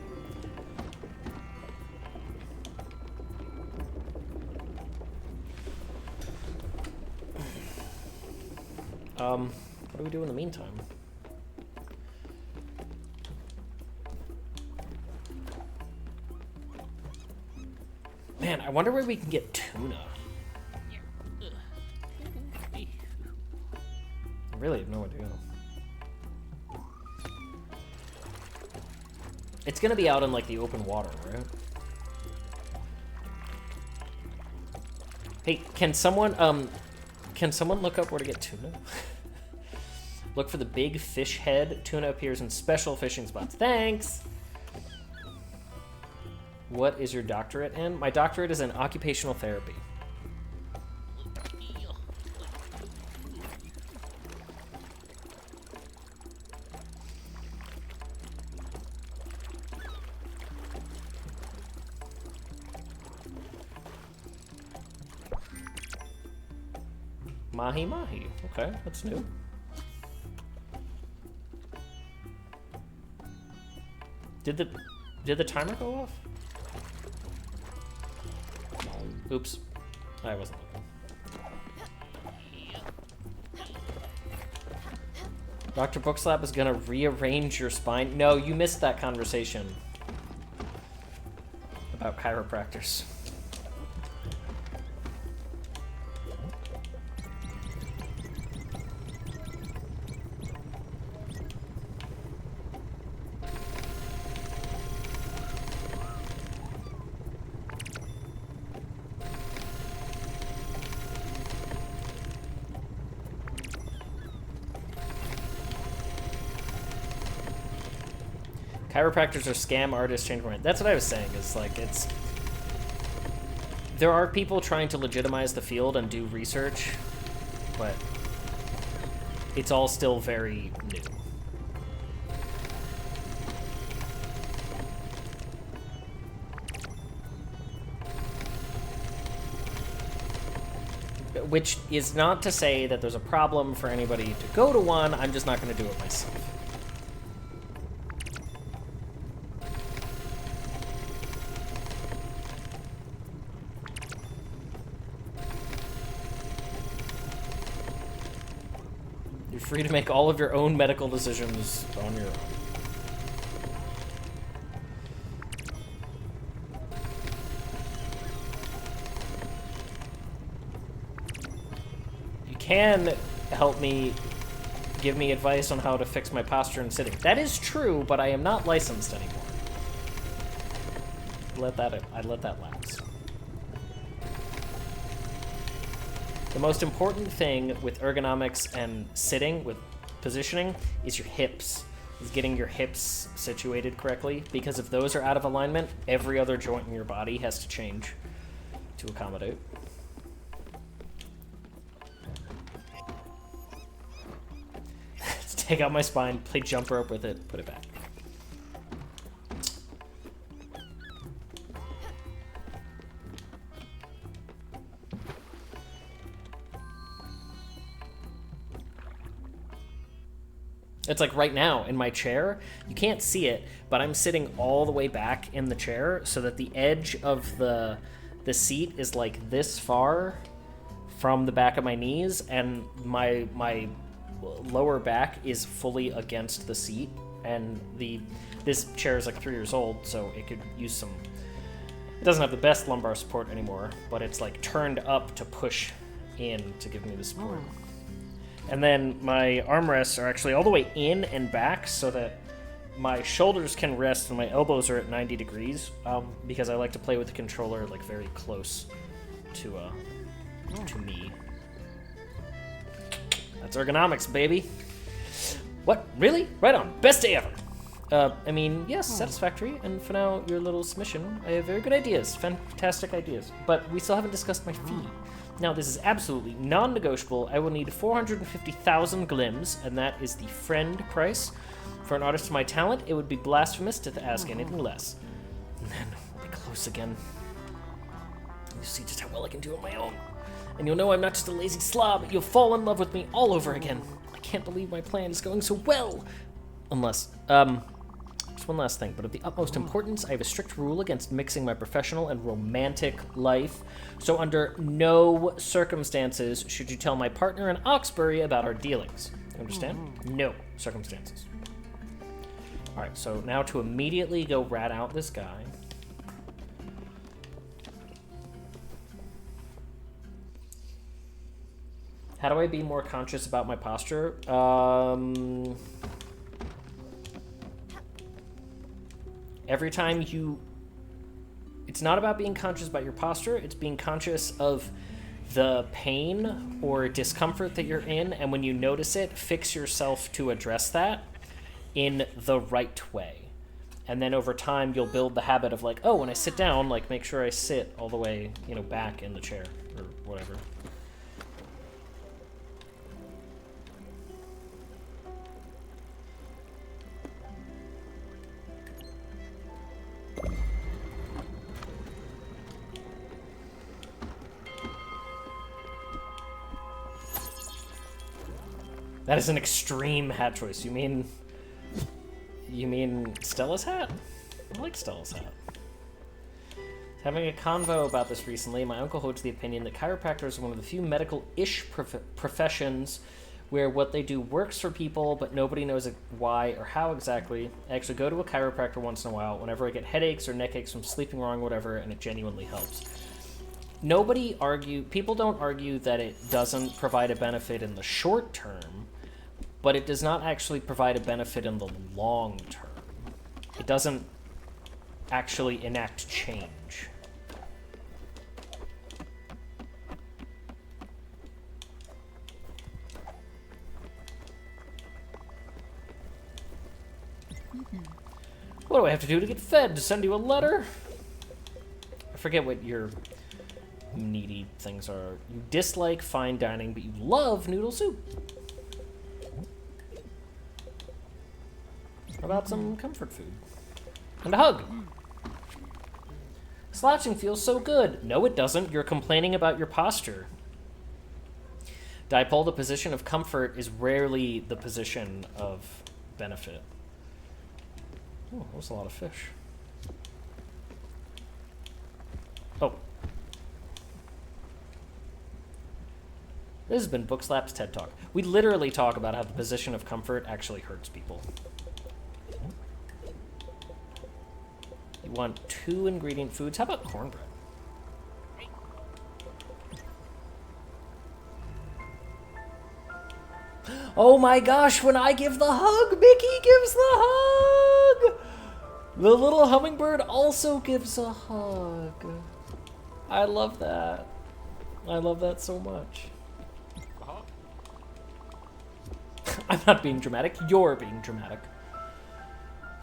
S1: What do we do in the meantime? Man, I wonder where we can get tuna. I really have no idea. It's gonna be out in, like, the open water, right? Hey, can someone look up where to get tuna? Look for the big fish head. Tuna appears in special fishing spots. Thanks! What is your doctorate in? My doctorate is in occupational therapy. Mahi mahi. Okay, that's new. Did the timer go off? Oops. I wasn't looking. Dr. Bookslap is gonna rearrange your spine. No, you missed that conversation about chiropractors. Chiropractors are scam artists change mind. That's what I was saying, is like, it's... There are people trying to legitimize the field and do research, but it's all still very new. Which is not to say that there's a problem for anybody to go to one, I'm just not going to do it myself. Free to make all of your own medical decisions on your own. You can help me, give me advice on how to fix my posture and sitting. That is true, but I am not licensed anymore. I let that lapse. The most important thing with ergonomics and sitting, with positioning, is your hips. Is getting your hips situated correctly. Because if those are out of alignment, every other joint in your body has to change to accommodate. Let's take out my spine, play jump rope with it, put it back. It's like right now in my chair, you can't see it, but I'm sitting all the way back in the chair so that the edge of the seat is like this far from the back of my knees, and my lower back is fully against the seat. And this chair is like 3 years old, so it could use some... It doesn't have the best lumbar support anymore, but it's like turned up to push in to give me the support. And then my armrests are actually all the way in and back so that my shoulders can rest and my elbows are at 90 degrees, because I like to play with the controller like very close to me. That's ergonomics, baby. What? Really? Right on. Best day ever. I mean, yes, satisfactory. And for now, your little submission. I have very good ideas. Fantastic ideas. But we still haven't discussed my fee. Now, this is absolutely non-negotiable. I will need 450,000 glims, and that is the friend price. For an artist of my talent, it would be blasphemous to ask anything less. And then we'll be close again. You'll see just how well I can do on my own. And you'll know I'm not just a lazy slob. You'll fall in love with me all over again. I can't believe my plan is going so well. Unless, just one last thing, but of the utmost importance, I have a strict rule against mixing my professional and romantic life. So under no circumstances should you tell my partner in Oxbury about our dealings. You understand? No circumstances. All right, so now to immediately go rat out this guy. How do I be more conscious about my posture? Every time you... It's not about being conscious about your posture, it's being conscious of the pain or discomfort that you're in, and when you notice it, fix yourself to address that in the right way. And then over time, you'll build the habit of like, oh, when I sit down, like, make sure I sit all the way, you know, back in the chair or whatever. That is an extreme hat choice. You mean Stella's hat? I like Stella's hat. Having a convo about this recently, my uncle holds the opinion that chiropractors are one of the few medical-ish professions where what they do works for people, but nobody knows why or how exactly. I actually go to a chiropractor once in a while whenever I get headaches or neck aches from sleeping wrong or whatever, and it genuinely helps. People don't argue that it doesn't provide a benefit in the short term, but it does not actually provide a benefit in the long term. It doesn't actually enact change. What do I have to do to get fed? To send you a letter? I forget what your needy things are. You dislike fine dining, but you love noodle soup. How about some comfort food? And a hug. Slouching feels so good. No, it doesn't. You're complaining about your posture. Dipole, the position of comfort is rarely the position of benefit. Oh, that was a lot of fish. Oh. This has been Bookslap's TED Talk. We literally talk about how the position of comfort actually hurts people. You want 2 ingredient foods? How about cornbread? Oh my gosh, when I give the hug, Mickey gives the hug! The little hummingbird also gives a hug. I love that. I love that so much. I'm not being dramatic, you're being dramatic.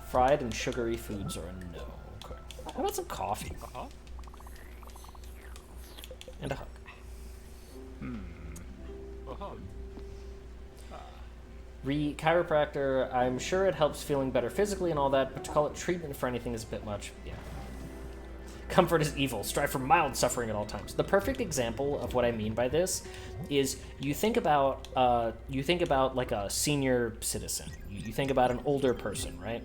S1: Fried and sugary foods are a no. Okay. How about some coffee? And a hug.
S2: A hug.
S1: Chiropractor, I'm sure it helps feeling better physically and all that, but to call it treatment for anything is a bit much. Yeah. Comfort is evil. Strive for mild suffering at all times. The perfect example of what I mean by this is you think about like a senior citizen. You think about an older person, right,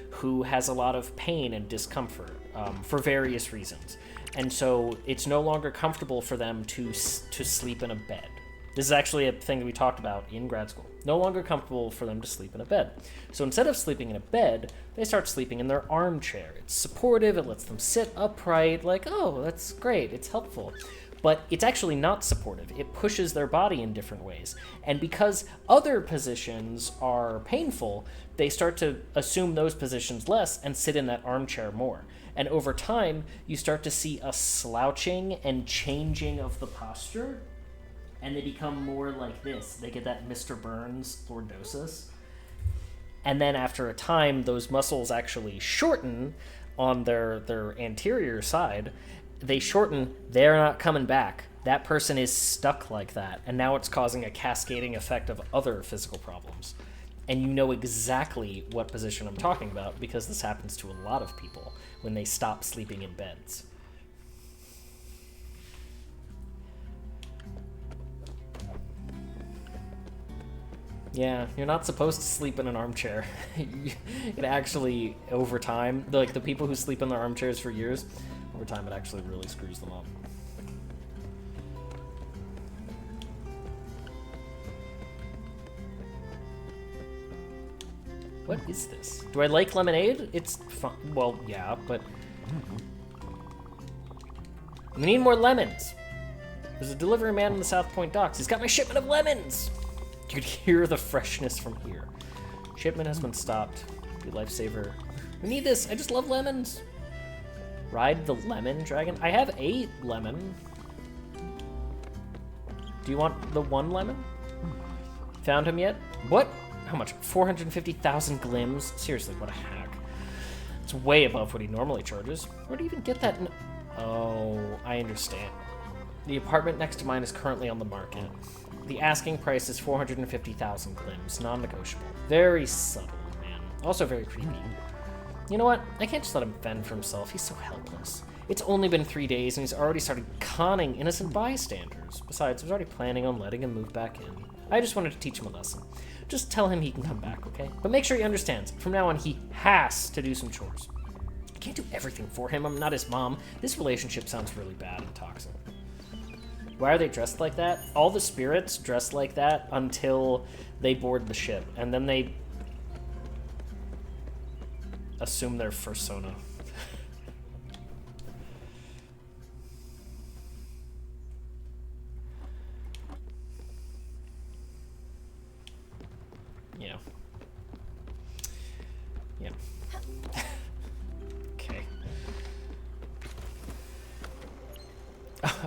S1: who has a lot of pain and discomfort for various reasons, and so it's no longer comfortable for them to sleep in a bed. This is actually a thing that we talked about in grad school. No longer comfortable for them to sleep in a bed. So instead of sleeping in a bed, they start sleeping in their armchair. It's supportive, it lets them sit upright, like, oh, that's great, it's helpful. But it's actually not supportive. It pushes their body in different ways. And because other positions are painful, they start to assume those positions less and sit in that armchair more. And over time, you start to see a slouching and changing of the posture, and they become more like this. They get that Mr. Burns lordosis. And then after a time, those muscles actually shorten on their anterior side. They shorten, they're not coming back. That person is stuck like that. And now it's causing a cascading effect of other physical problems. And you know exactly what position I'm talking about because this happens to a lot of people when they stop sleeping in beds. Yeah, you're not supposed to sleep in an armchair. It actually, over time, like the people who sleep in their armchairs for years, over time it actually really screws them up. What is this? Do I like lemonade? It's fun. Well, yeah, but we need more lemons. There's a delivery man in the South Point docks. He's got my shipment of lemons. You could hear the freshness from here. Shipment has been stopped. Be lifesaver. We need this. I just love lemons. Ride the lemon dragon. I have 8 lemon. Do you want the 1 lemon? Found him yet? What? How much? 450,000 glims? Seriously, what a hack. It's way above what he normally charges. Where do you even get that? Oh, I understand. The apartment next to mine is currently on the market. The asking price is 450,000 glims, non-negotiable. Very subtle, man. Also very creepy. You know what? I can't just let him fend for himself. He's so helpless. It's only been 3 days and he's already started conning innocent bystanders. Besides, I was already planning on letting him move back in. I just wanted to teach him a lesson. Just tell him he can come back, okay? But make sure he understands. From now on, he has to do some chores. I can't do everything for him. I'm not his mom. This relationship sounds really bad and toxic. Why are they dressed like that? All the spirits dress like that until they board the ship, and then they assume their fursona. Yeah. Yeah. Okay.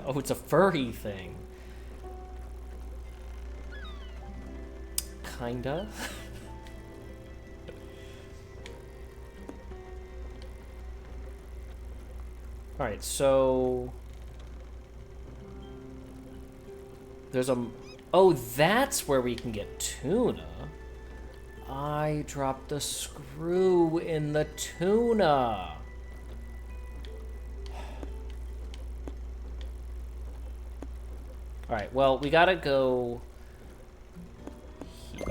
S1: Oh, it's a furry thing. Kinda. Alright, so... There's a... Oh, that's where we can get tuna. I dropped the screw in the tuna. Alright, well, we gotta go here.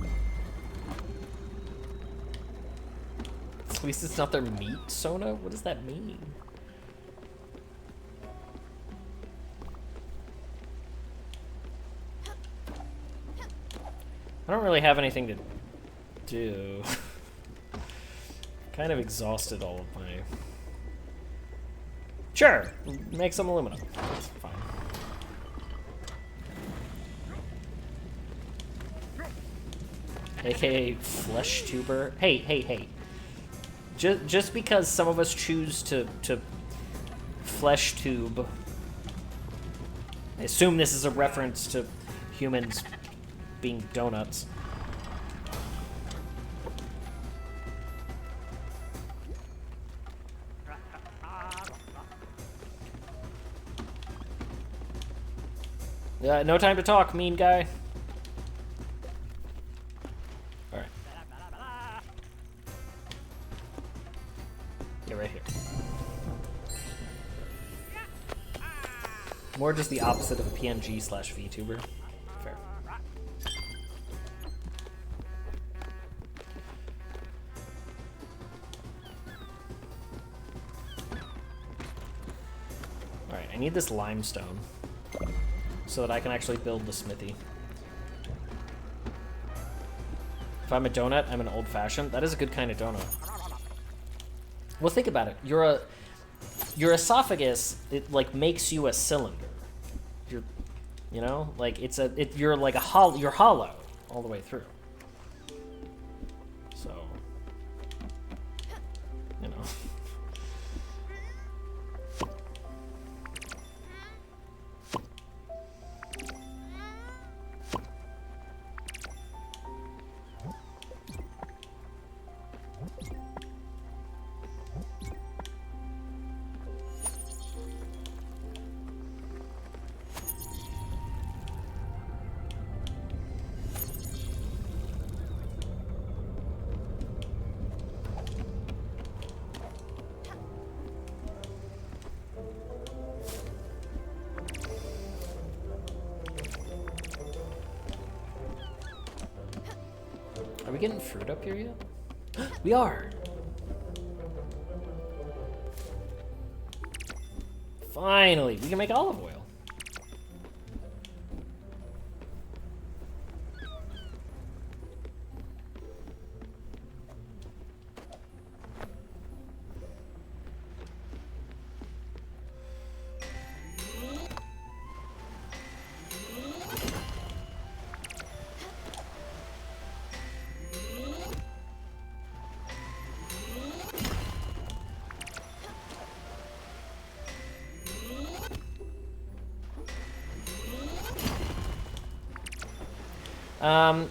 S1: At least it's not their meat, Sona? What does that mean? I don't really have anything to do. Kind of exhausted all of my... Sure! Make some aluminum. That's fine. AKA flesh tuber. Hey, hey, hey. Just because some of us choose to flesh tube, I assume this is a reference to humans being donuts. No time to talk, mean guy. Alright. Yeah, right here. More just the opposite of a PNG/VTuber. Fair. Alright, I need this limestone so that I can actually build the smithy. If I'm a donut, I'm an old-fashioned. That is a good kind of donut. Well, think about it. Your esophagus, it like makes you a cylinder. You know, like you're like you're hollow all the way through. So, you know. Are we getting fruit up here yet? We are! Finally, we can make olive oil.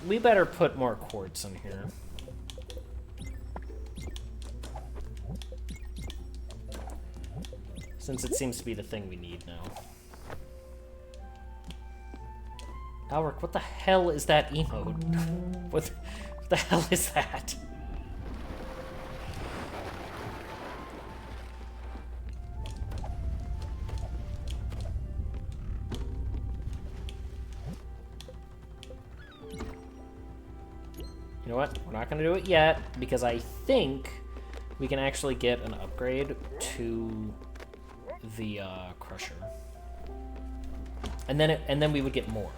S1: We better put more quartz in here. Since it seems to be the thing we need now. Alric, what the hell is that emote? What the hell is that? You know what? We're not going to do it yet, because I think we can actually get an upgrade to the crusher. And then we would get more.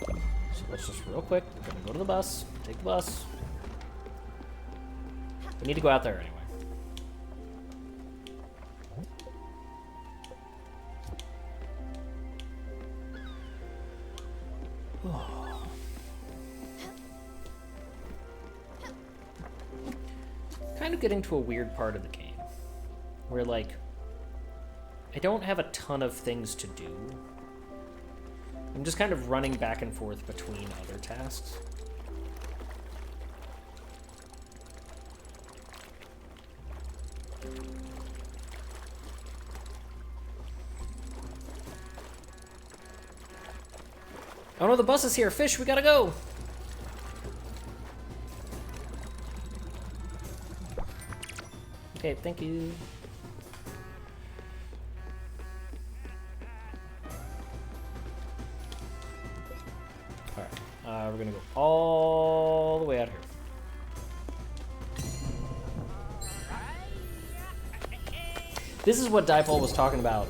S1: So let's just real quick, we're going to go to the bus, take the bus. We need to go out there anyway. Kind of getting to a weird part of the game where, like, I don't have a ton of things to do. I'm just kind of running back and forth between other tasks. Oh no, the bus is here. Fish, we gotta go. Okay, thank you. Alright, we're gonna go all the way out here. This is what Dipole was talking about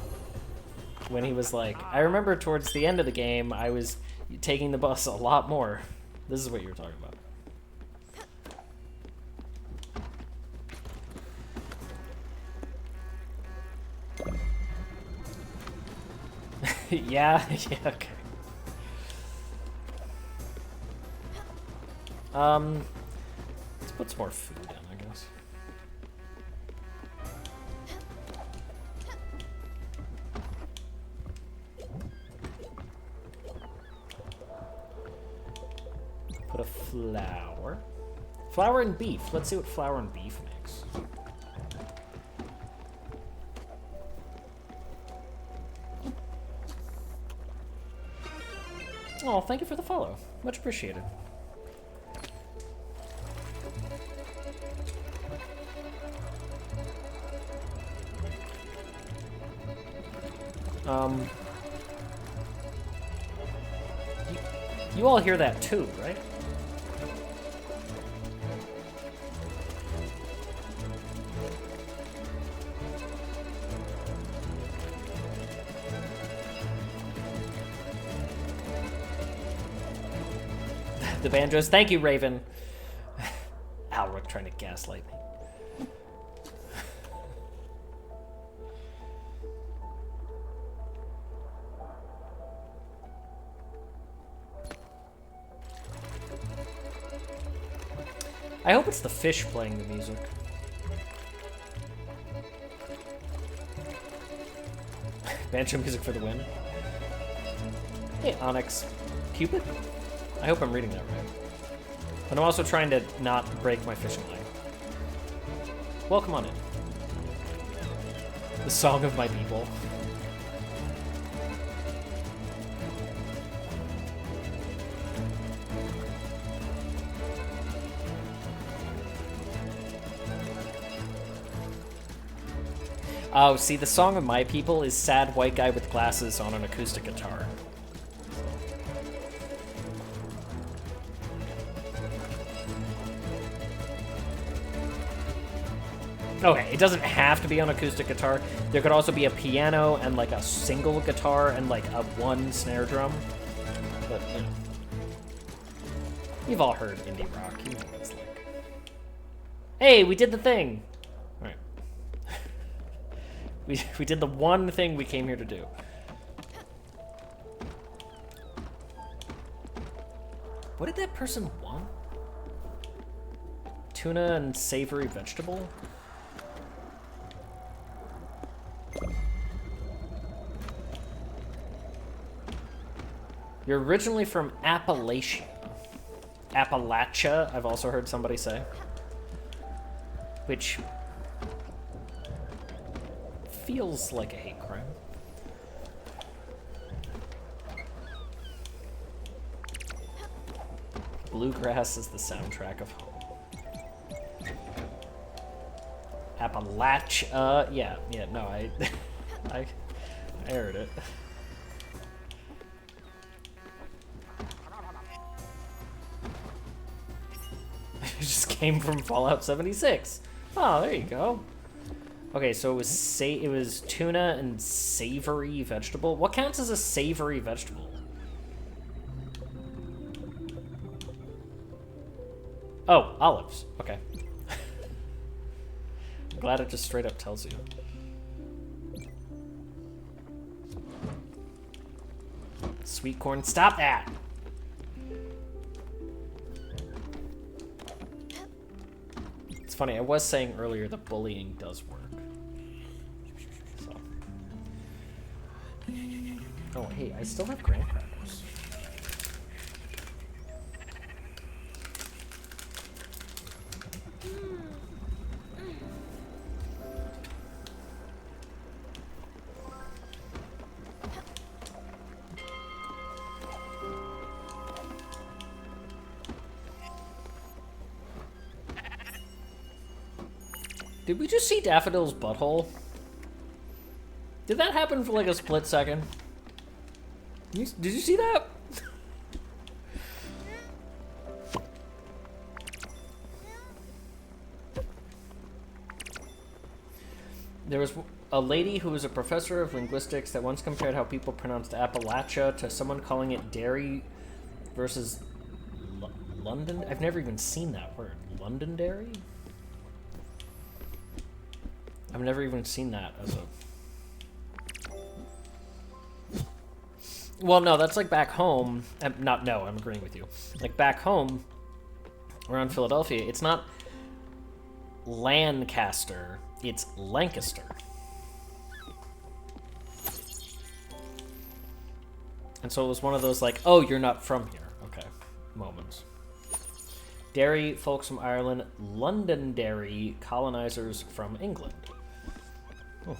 S1: when he was like, I remember towards the end of the game, I was taking the bus a lot more. This is what you were talking about. Yeah, okay. Let's put some more food in, I guess. Put a flour. Flour and beef. Let's see what flour and beef makes. Oh, thank you for the follow. Much appreciated. You all hear that too, right? The banjos. Thank you, Raven. Alric trying to gaslight me. I hope it's the fish playing the music. Banjo music for the win. Hey, Onyx. Cupid? I hope I'm reading that right. But I'm also trying to not break my fishing line. Welcome on in. The song of my people. Oh, see, the song of my people is sad white guy with glasses on an acoustic guitar. Okay, it doesn't have to be on acoustic guitar. There could also be a piano and like a single guitar and like a one snare drum. But, you know. You've all heard indie rock. You know what it's like. Hey, we did the thing! Alright. We did the one thing we came here to do. What did that person want? Tuna and savory vegetable? You're originally from Appalachia. Appalachia, I've also heard somebody say. Which feels like a hate crime. Bluegrass is the soundtrack of home. Appalachia, yeah, no, I heard it. It just came from Fallout 76. Oh, there you go. Okay, so it was tuna and savory vegetable. What counts as a savory vegetable? Oh, olives. Okay. I'm glad it just straight up tells you. Sweet corn. Stop that! It's funny, I was saying earlier that bullying does work. So. Oh, hey, I still have graham crackers. Did we just see Daffodil's butthole? Did that happen for like a split second? Did you see that? There was a lady who was a professor of linguistics that once compared how people pronounced Appalachia to someone calling it dairy versus London. I've never even seen that word. Londonderry? I've never even seen that as a... Well, no, that's like back home. I'm agreeing with you. Like back home, around Philadelphia, it's not Lancaster, it's Lancaster. And so it was one of those like, oh, you're not from here. Okay, moments. Derry, folks from Ireland. Londonderry, colonizers from England. Oh.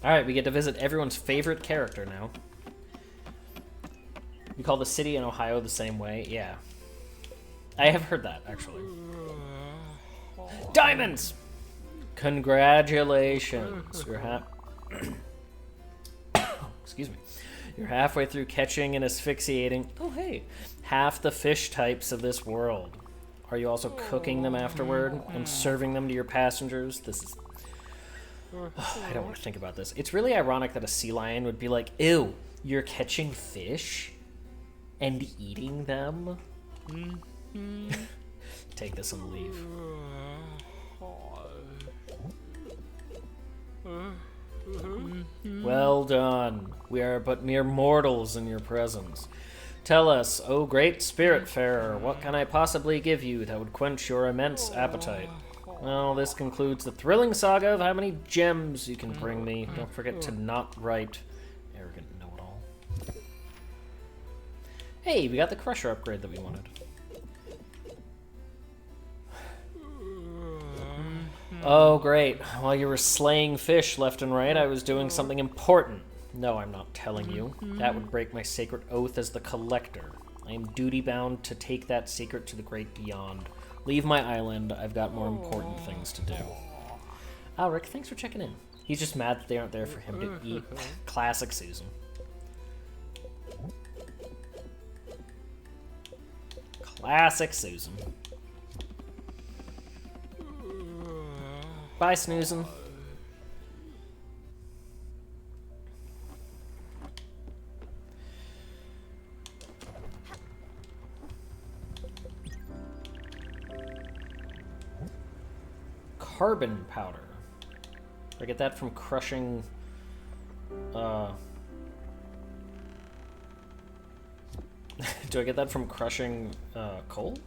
S1: Alright, we get to visit everyone's favorite character now. We call the city in Ohio the same way. Yeah. I have heard that, actually. Diamonds! Congratulations. Excuse me. You're halfway through catching and asphyxiating... Oh, hey. Half the fish types of this world. Are you also cooking them afterward and serving them to your passengers? This is... I don't want to think about this. It's really ironic that a sea lion would be like, ew, you're catching fish and eating them? Take this and leave. Well done. We are but mere mortals in your presence. Tell us, O great Spiritfarer, what can I possibly give you that would quench your immense appetite? Well, this concludes the thrilling saga of how many gems you can bring me. Don't forget to not write, arrogant know-it-all. Hey, we got the Crusher upgrade that we wanted. Oh, great. While you were slaying fish left and right, I was doing something important. No, I'm not telling you. That would break my sacred oath as the collector. I am duty-bound to take that secret to the great beyond. Leave my island. I've got more important things to do. Rick, thanks for checking in. He's just mad that they aren't there for him to eat. Classic Susan. Classic Susan. Bye, snoozing. Carbon powder. I get that from crushing Do I get that from crushing coal?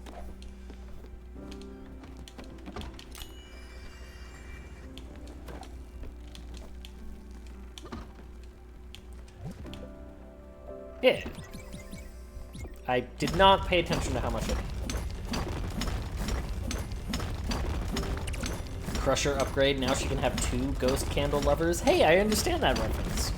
S1: Yeah. I did not pay attention to how much it. Crusher upgrade, now she can have 2 ghost candle lovers. Hey, I understand that reference.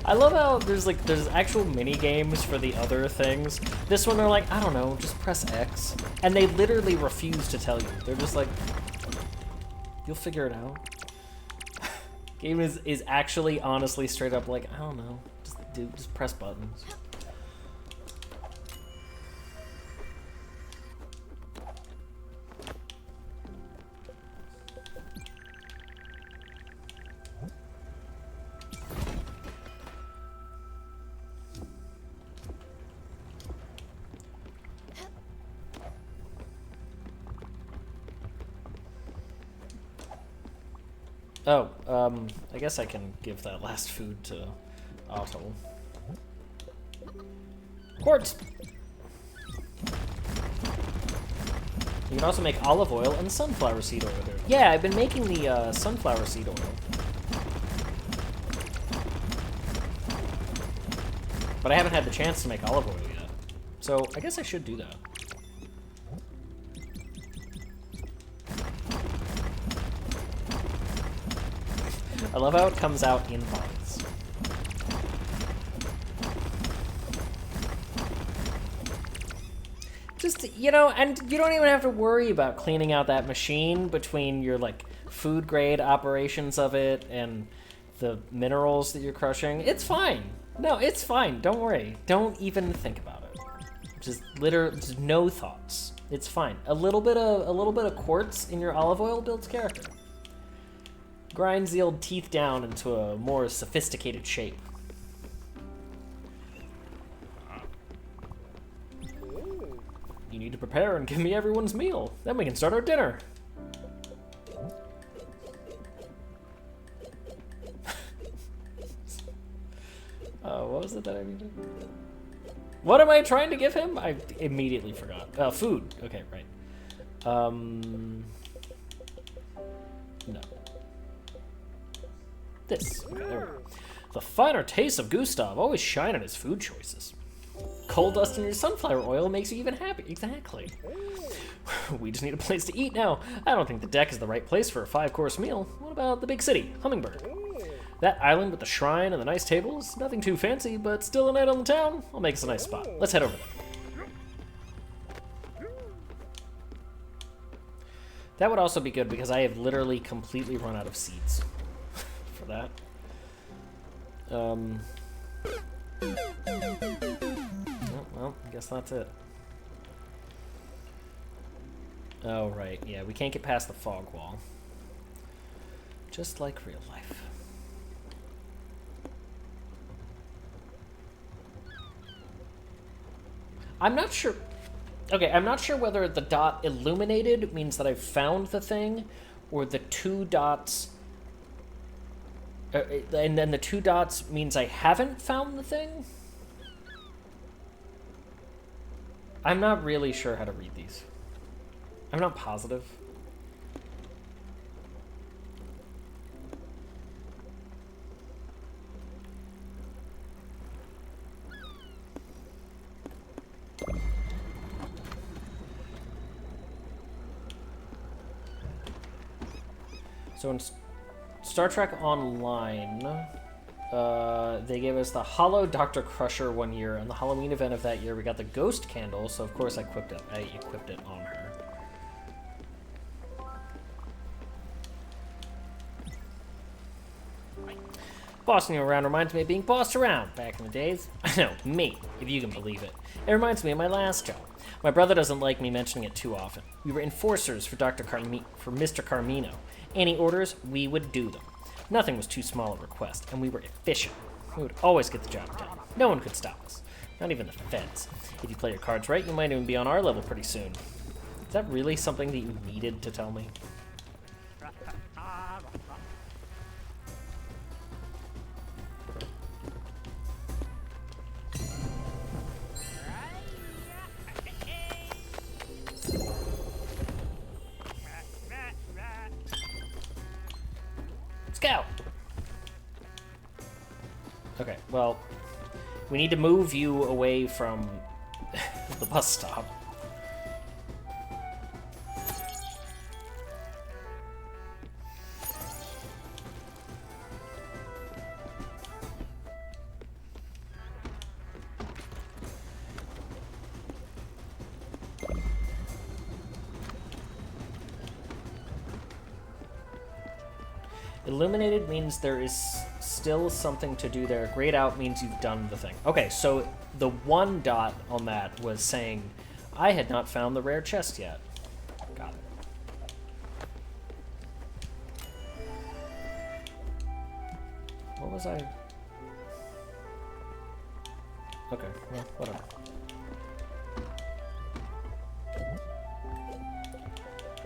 S1: I love how there's actual mini games for the other things. This one they're like, I don't know, just press X. And they literally refuse to tell you. They're just like, you'll figure it out. Game is actually honestly straight up like, I don't know, just press buttons. Oh, I guess I can give that last food to Otto. Quartz! You can also make olive oil and sunflower seed oil here. Yeah, I've been making the sunflower seed oil. But I haven't had the chance to make olive oil yet. So I guess I should do that. I love how it comes out in bottles. Just, you know, and you don't even have to worry about cleaning out that machine between your, like, food grade operations of it and the minerals that you're crushing. It's fine. No, it's fine. Don't worry. Don't even think about it. Just just no thoughts. It's fine. A little bit of quartz in your olive oil builds character. Grinds the old teeth down into a more sophisticated shape. You need to prepare and give me everyone's meal. Then we can start our dinner. What was it that I needed? What am I trying to give him? I immediately forgot. Food. Okay, right. No. This. Okay, there we go. The finer tastes of Gustav always shine on his food choices. Coal dust in your sunflower oil makes you even happy. Exactly. We just need a place to eat now. I don't think the deck is the right place for a 5-course meal. What about the big city, Hummingbird? That island with the shrine and the nice tables? Nothing too fancy, but still a night on the town? I'll make us a nice spot. Let's head over there. That would also be good because I have literally completely run out of seeds for that. Oh, well, I guess that's it. Oh, right. Yeah, we can't get past the fog wall. Just like real life. I'm not sure... Okay, I'm not sure whether the dot illuminated means that I've found the thing, or the 2 dots... and then the 2 dots means I haven't found the thing? I'm not really sure how to read these. I'm not positive. So in Star Trek Online, they gave us the Hollow Dr. Crusher one year. On the Halloween event of that year, we got the Ghost Candle, so of course I equipped it on her. Bossing you around reminds me of being bossed around back in the days. I know, me, if you can believe it. It reminds me of my last job. My brother doesn't like me mentioning it too often. We were enforcers for Mr. Carmino. Any orders, we would do them. Nothing was too small a request, and we were efficient. We would always get the job done. No one could stop us. Not even the feds. If you play your cards right, you might even be on our level pretty soon. that really something that you needed to tell me? Let's go! Okay, well, we need to move you away from the bus stop. Illuminated means there is still something to do there. Grayed out means you've done the thing. Okay, so the one dot on that was saying I had not found the rare chest yet. Got it. What was I? Okay, well, whatever.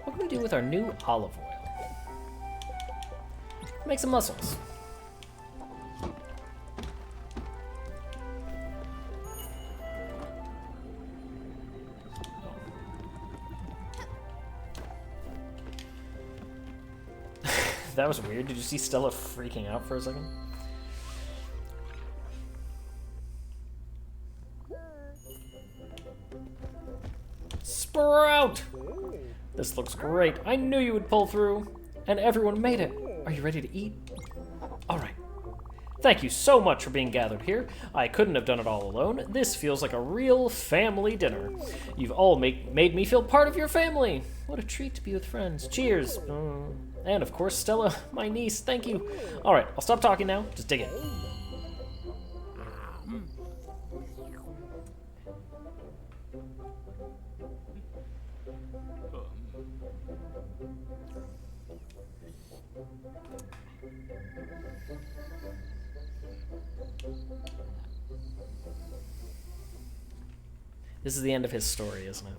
S1: What can we do with our new olive oil? Make some mussels. That was weird. Did you see Stella freaking out for a second? Sprout! This looks great. I knew you would pull through. And everyone made it. Are you ready to eat? All right. Thank you so much for being gathered here. I couldn't have done it all alone. This feels like a real family dinner. You've all made me feel part of your family. What a treat to be with friends. Cheers. And of course, Stella, my niece. Thank you. All right, I'll stop talking now. Just dig in. This is the end of his story, isn't it?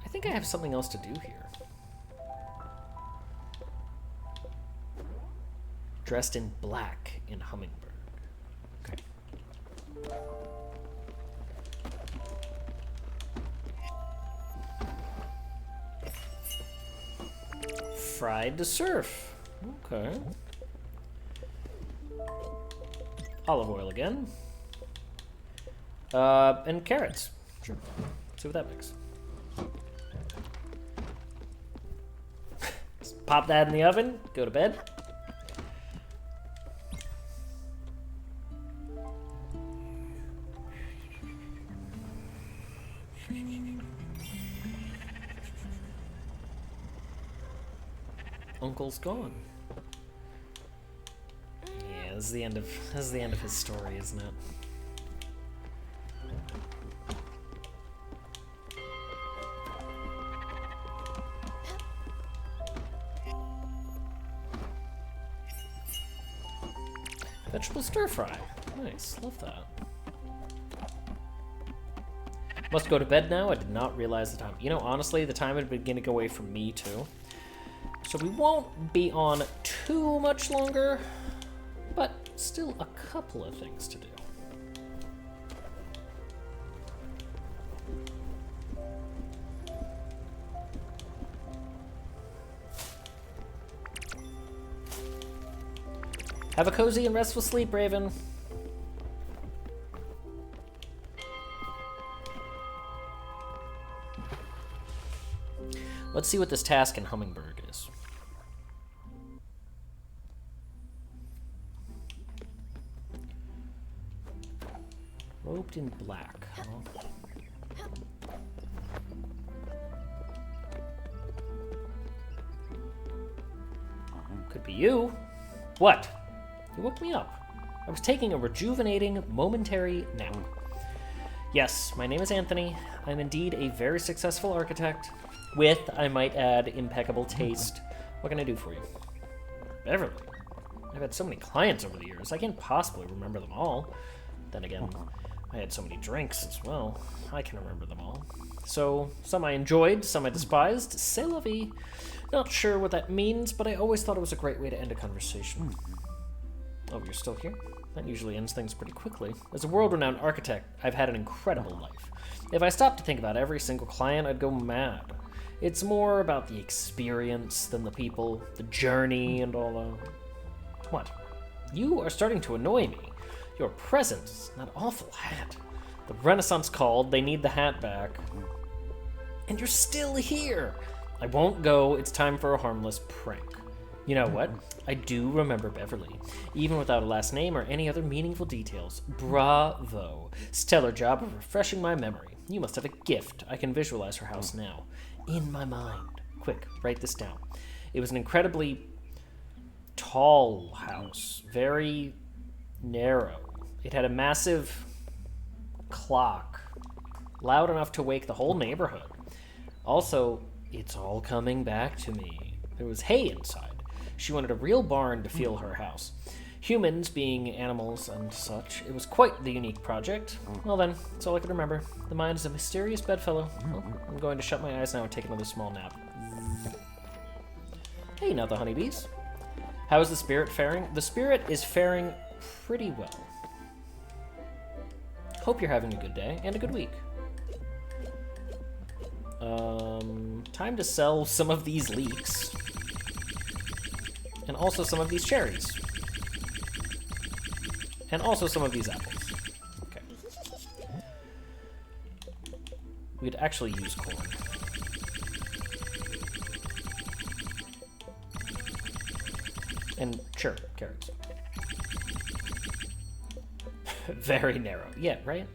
S1: I think I have something else to do here. Dressed in black in Hummingbird. Okay. Fried to surf. Okay. Olive oil again. And carrots. Sure. See what that makes. Just pop that in the oven, go to bed. Uncle's gone. Yeah, this is the end of his story, isn't it? Vegetable stir fry. Nice, love that. Must go to bed now. I did not realize the time. You know, honestly, the time had begun to go away from me too. So we won't be on too much longer, but still a couple of things to do. Have a cozy and restful sleep, Raven. Let's see what this task in Hummingbird is. Robed in black. Huh? Could be you. What? You woke me up. I was taking a rejuvenating, momentary nap. Yes, my name is Anthony. I'm indeed a very successful architect with, I might add, impeccable taste. What can I do for you? Beverly. I've had so many clients over the years, I can't possibly remember them all. Then again, I had so many drinks as well. I can remember them all. So, some I enjoyed, some I despised. C'est la vie. Not sure what that means, but I always thought it was a great way to end a conversation. Oh, you're still here? That usually ends things pretty quickly. As a world-renowned architect, I've had an incredible life. If I stopped to think about every single client, I'd go mad. It's more about the experience than the people, the journey, and all that. What? You are starting to annoy me. Your presence, that awful hat. The Renaissance called, they need the hat back. And you're still here! I won't go, it's time for a harmless prank. You know what? I do remember Beverly, even without a last name or any other meaningful details. Bravo. Stellar job of refreshing my memory. You must have a gift. I can visualize her house now. In my mind. Quick, write this down. It was an incredibly tall house. Very narrow. It had a massive clock. Loud enough to wake the whole neighborhood. Also, it's all coming back to me. There was hay inside. She wanted a real barn to feel her house. Humans being animals and such. It was quite the unique project. Well then, that's all I could remember. The mind is a mysterious bedfellow. Well, I'm going to shut my eyes now and take another small nap. Hey, now the honeybees. How is the spirit faring? The spirit is faring pretty well. Hope you're having a good day and a good week. Time to sell some of these leeks. And also some of these cherries. And also some of these apples. Okay. We'd actually use corn. And sure, carrots. Very narrow. Yeah, right?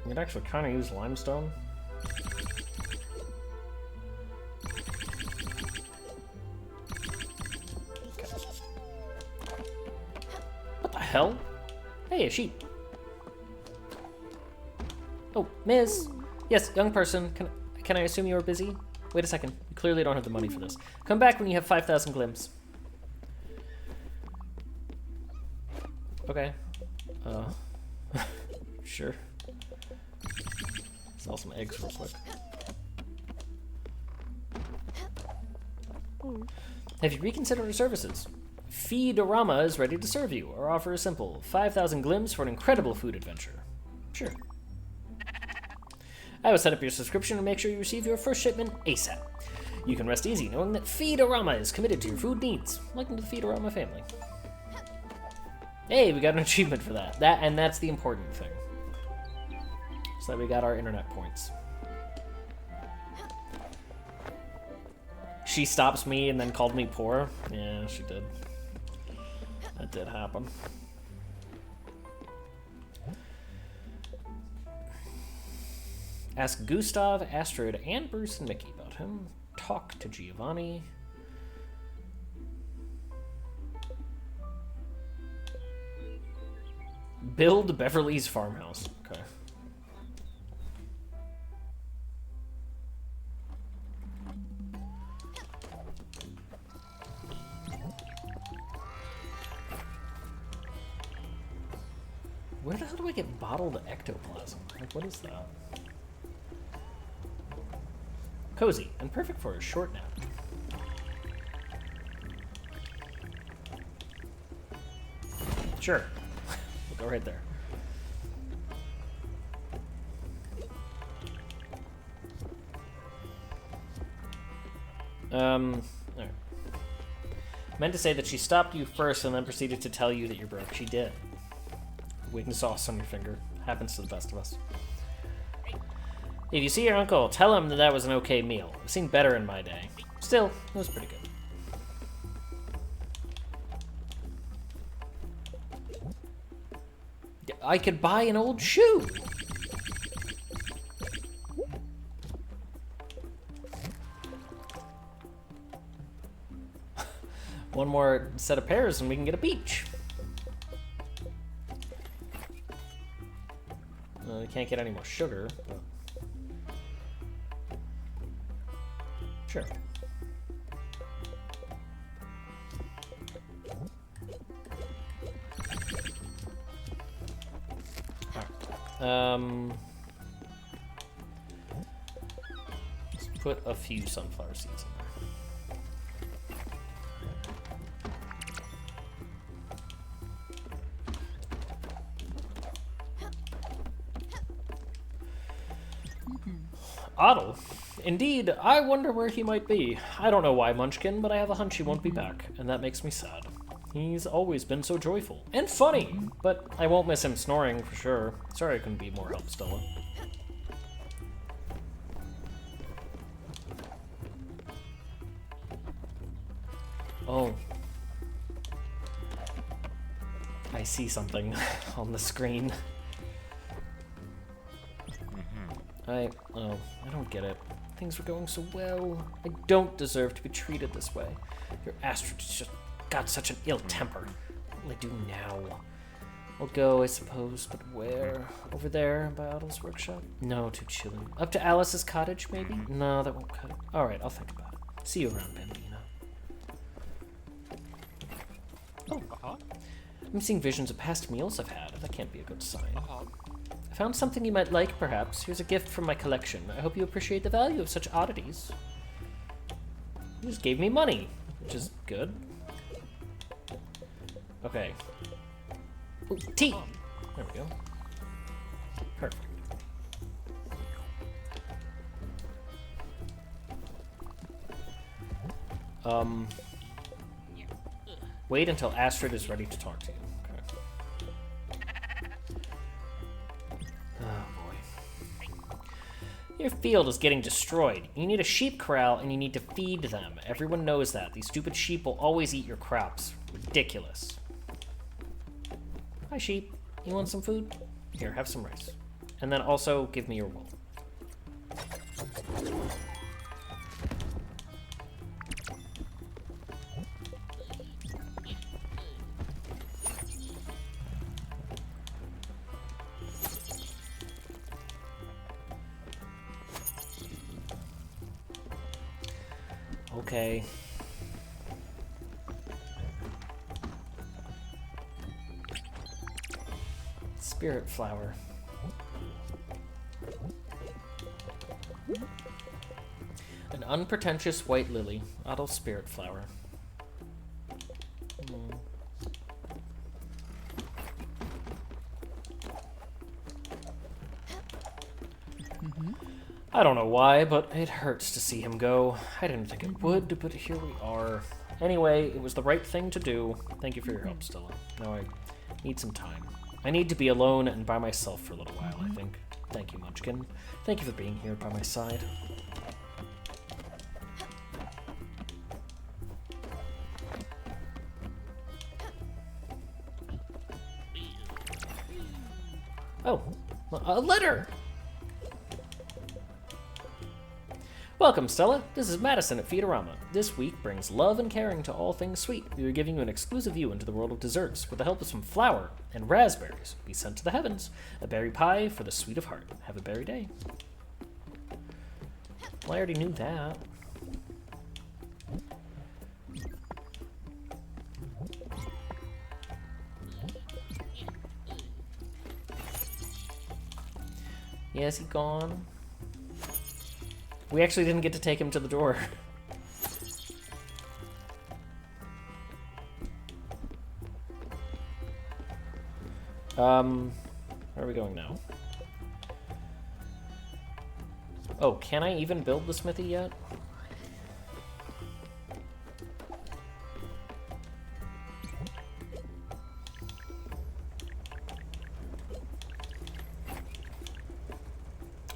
S1: You could actually kind of use limestone. Okay. What the hell? Hey, a sheep. Oh, Miss. Yes, young person. Can I assume you are busy? Wait a second. You clearly don't have the money for this. Come back when you have 5,000 glims. Okay. Sure. Sell some eggs real quick. Have you reconsidered our services? Feedorama is ready to serve you. Our offer is simple. 5,000 glims for an incredible food adventure. Sure. I will set up your subscription and make sure you receive your first shipment ASAP. You can rest easy knowing that Feedorama is committed to your food needs. Welcome to the Feedorama family. Hey, we got an achievement for that. And that's the important thing. So that we got our internet points. She stops me and then called me poor. Yeah, she did. That did happen. Ask Gustav, Astrid, and Bruce and Mickey about him. Talk to Giovanni. Build Beverly's farmhouse. Okay. Where the hell do I get bottled ectoplasm? Like, what is that? Cozy and perfect for a short nap. Sure. We'll go right there. Alright. Meant to say that she stopped you first and then proceeded to tell you that you're broke. She did. Wing sauce on your finger. Happens to the best of us. If you see your uncle, tell him that that was an okay meal. I've seen better in my day. Still, it was pretty good. I could buy an old shoe. One more set of pairs and we can get a beach. We can't get any more sugar, but... Sure. Let's put a few sunflower seeds in there. Otto? Indeed, I wonder where he might be. I don't know why, Munchkin, but I have a hunch he won't be back, and that makes me sad. He's always been so joyful. And funny! But I won't miss him snoring, for sure. Sorry I couldn't be more help, Stella. Oh. I see something on the screen. I don't get it. Things were going so well. I don't deserve to be treated this way. Your Astrid just got such an ill temper. What will I do now? I'll go, I suppose, but where? Over there, by Otto's workshop? No, too chilly. Up to Alice's cottage, maybe? No, that won't cut it. Alright, I'll think about it. See you around, Bambina. Oh, I'm seeing visions of past meals I've had. That can't be a good sign. I found something you might like, perhaps. Here's a gift from my collection. I hope you appreciate the value of such oddities. You just gave me money, which is good. Okay. Ooh, tea! There we go. Perfect. Wait until Astrid is ready to talk to you. Your field is getting destroyed. You need a sheep corral and you need to feed them. Everyone knows that. These stupid sheep will always eat your crops. Ridiculous. Hi, sheep. You want some food? Here, have some rice. And then also give me your wool. Okay. Spiritfarer. An unpretentious white lily. Otto Spiritfarer. I don't know why, but it hurts to see him go. I didn't think it would, but here we are. Anyway, it was the right thing to do. Thank you for your help, Stella. Now I need some time. I need to be alone and by myself for a little while, I think. Thank you, Munchkin. Thank you for being here by my side. Oh, a letter! Welcome, Stella. This is Madison at Feedorama. This week brings love and caring to all things sweet. We are giving you an exclusive view into the world of desserts with the help of some flour and raspberries. Be sent to the heavens. A berry pie for the sweet of heart. Have a berry day. Well, I already knew that. Yeah, is he gone? We actually didn't get to take him to the door. Where are we going now? Oh, can I even build the smithy yet?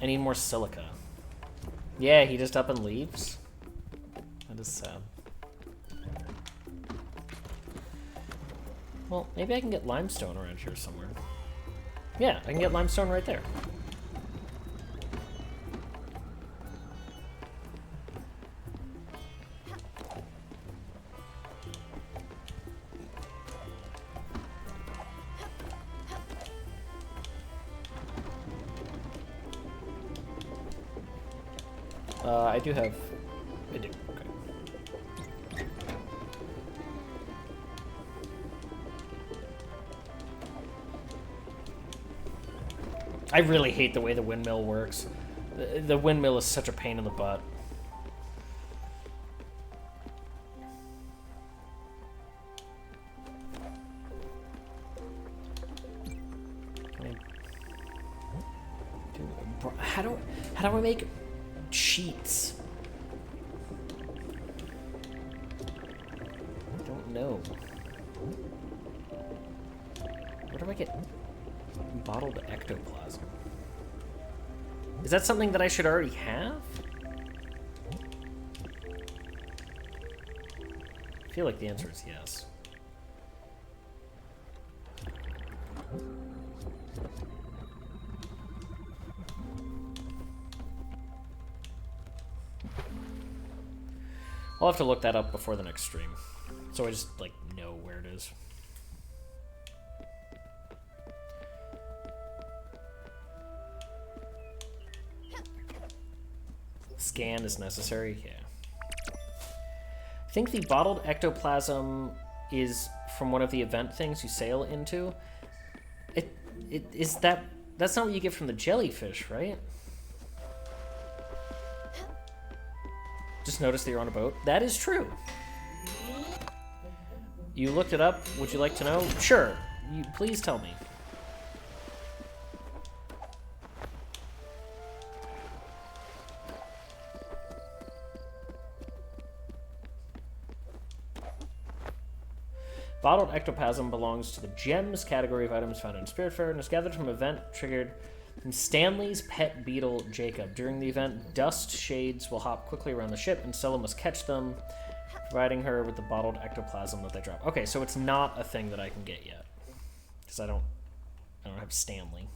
S1: I need more silica. Yeah, he just up and leaves. That is sad. Well, maybe I can get limestone around here somewhere. Yeah, I can get limestone right there. I do have... I do, okay. I really hate the way the windmill works. The windmill is such a pain in the butt. How do I make sheets? I don't know. Where do I get bottled ectoplasm? Is that something that I should already have? I feel like the answer is yes. I'll have to look that up before the next stream, so I just, like, know where it is. Scan is necessary, yeah. I think the bottled ectoplasm is from one of the event things you sail into. That's not what you get from the jellyfish, right? Just noticed that you're on a boat. That is true. You looked it up. Would you like to know? Sure. Please tell me. Bottled ectoplasm belongs to the gems category of items found in Spiritfarer and is gathered from an event triggered from Stanley's pet beetle, Jacob. During the event, dust shades will hop quickly around the ship, and Stella must catch them, providing her with the bottled ectoplasm that they drop. Okay, so it's not a thing that I can get yet, because I don't have Stanley.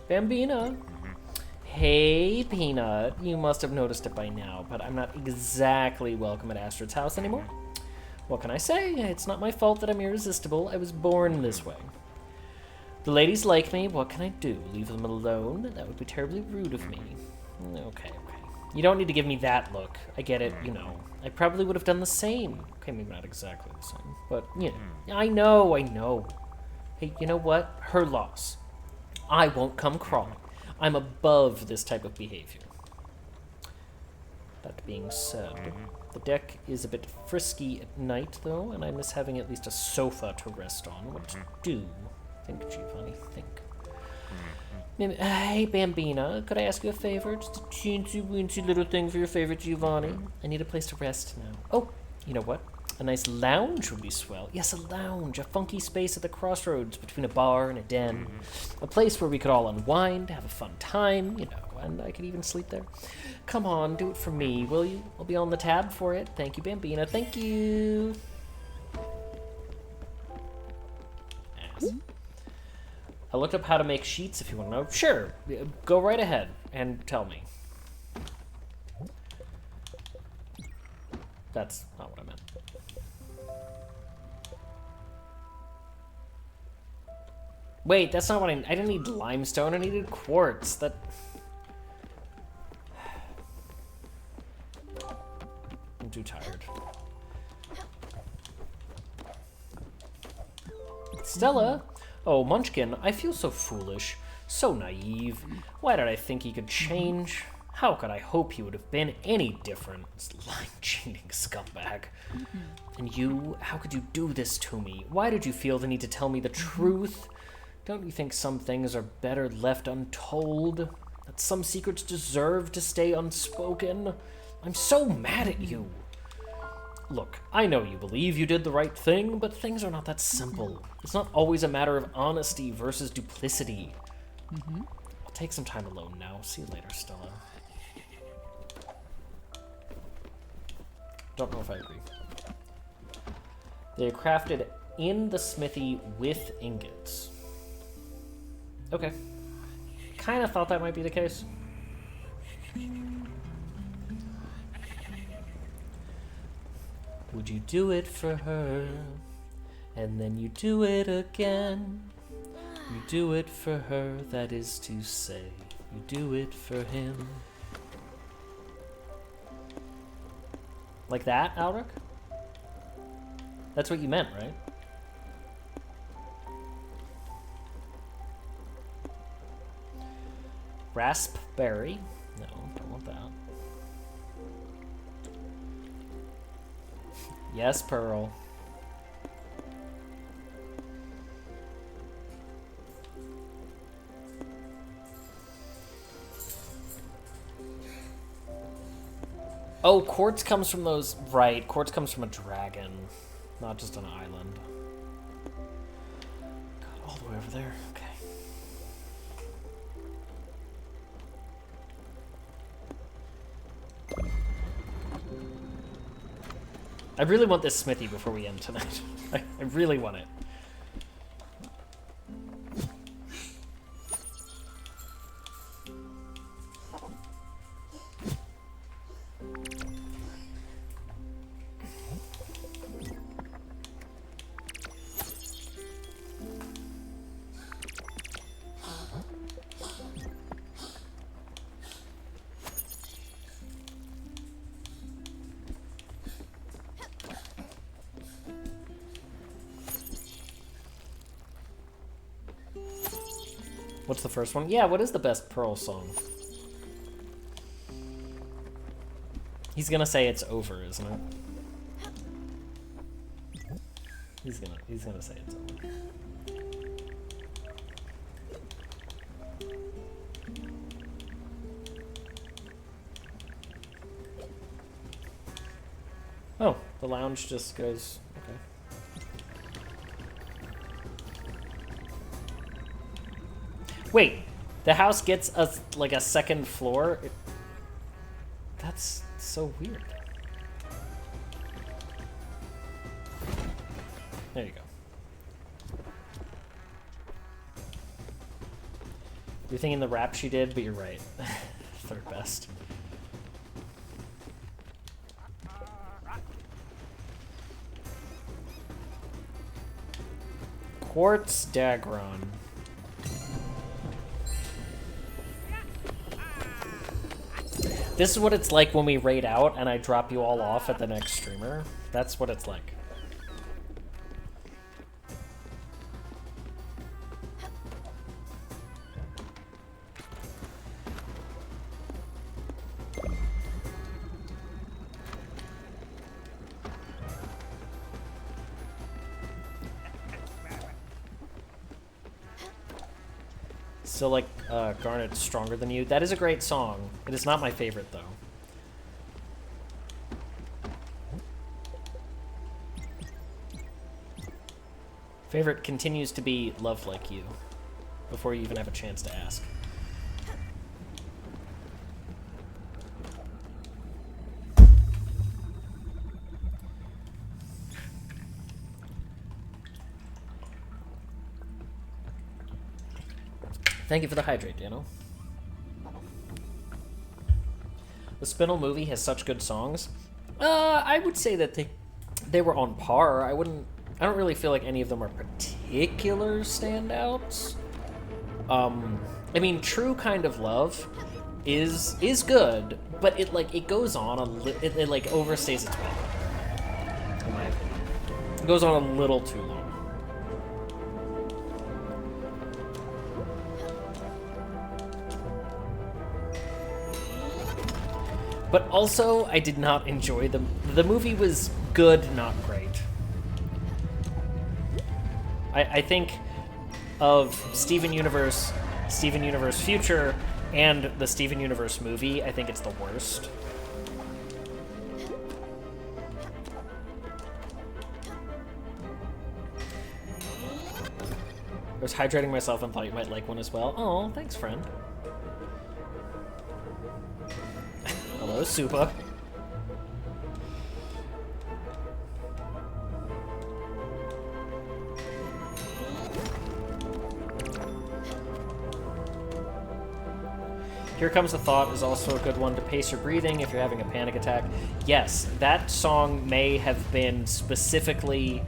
S1: Bambina. Hey, Peanut. You must have noticed it by now, but I'm not exactly welcome at Astrid's house anymore. What can I say? It's not my fault that I'm irresistible. I was born this way. The ladies like me. What can I do? Leave them alone? That would be terribly rude of me. Okay. You don't need to give me that look. I get it, you know. I probably would have done the same. Okay, maybe not exactly the same, but, you know. I know. Hey, you know what? Her loss. I won't come crawling. I'm above this type of behavior. That being said, the deck is a bit frisky at night, though, and I miss having at least a sofa to rest on. What to do? Think, Giovanni, think. Hey, Bambina, could I ask you a favor? Just a teensy-weensy little thing for your favorite Giovanni. I need a place to rest now. Oh, you know what? A nice lounge would be swell. Yes, a lounge, a funky space at the crossroads between a bar and a den. A place where we could all unwind, have a fun time, you know, and I could even sleep there. Come on, do it for me, will you? I'll be on the tab for it. Thank you, Bambina. Thank you. Ass. I looked up how to make sheets if you want to know. Sure, go right ahead and tell me. That's not what I meant. Wait, that's not what I didn't need limestone, I needed quartz. That... I'm too tired. Stella? Oh, Munchkin, I feel so foolish, so naive. Why did I think he could change? How could I hope he would have been any different? This lying-cheating scumbag. And you, how could you do this to me? Why did you feel the need to tell me the truth? Don't you think some things are better left untold? That some secrets deserve to stay unspoken? I'm so mad at you. Look, I know you believe you did the right thing, but things are not that simple. It's not always a matter of honesty versus duplicity. I'll take some time alone now. See you later, Stella. Don't know if I agree. They are crafted in the smithy with ingots. Okay. Kind of thought that might be the case. Would you do it for her? And then you do it again. You do it for her, that is to say. You do it for him. Like that, Alric? That's what you meant, right? Raspberry. No, don't want that. Yes, Pearl. Oh, quartz comes from those... Right, quartz comes from a dragon, not just an island. God, all the way over there. Okay. I really want this smithy before we end tonight. I really want it. What's the first one? Yeah, what is the best Pearl song? He's gonna say it's over, isn't it? He's gonna say it's over. Oh, the lounge just goes... Okay. Wait, the house gets like a second floor? That's so weird. There you go. You're thinking the rap she did, but you're right. Third best. Quartz Dagron. This is what it's like when we raid out and I drop you all off at the next streamer. That's what it's like. Still like Garnet's Stronger Than You. That is a great song. It is not my favorite, though. Favorite continues to be Love Like You, before you even have a chance to ask. Thank you for the hydrate, Dano. The Spinel movie has such good songs. I would say that they were on par. I don't really feel like any of them are particular standouts. I mean, True Kind of Love is good, but it goes on it overstays its welcome. In my opinion, it goes on a little too long. But also, I did not enjoy the movie was good, not great. I think of Steven Universe Future, and the Steven Universe movie, I think it's the worst. I was hydrating myself and thought you might like one as well. Oh, thanks, friend. Hello, Supa. Here Comes the Thought is also a good one to pace your breathing if you're having a panic attack. Yes, that song may have been specifically...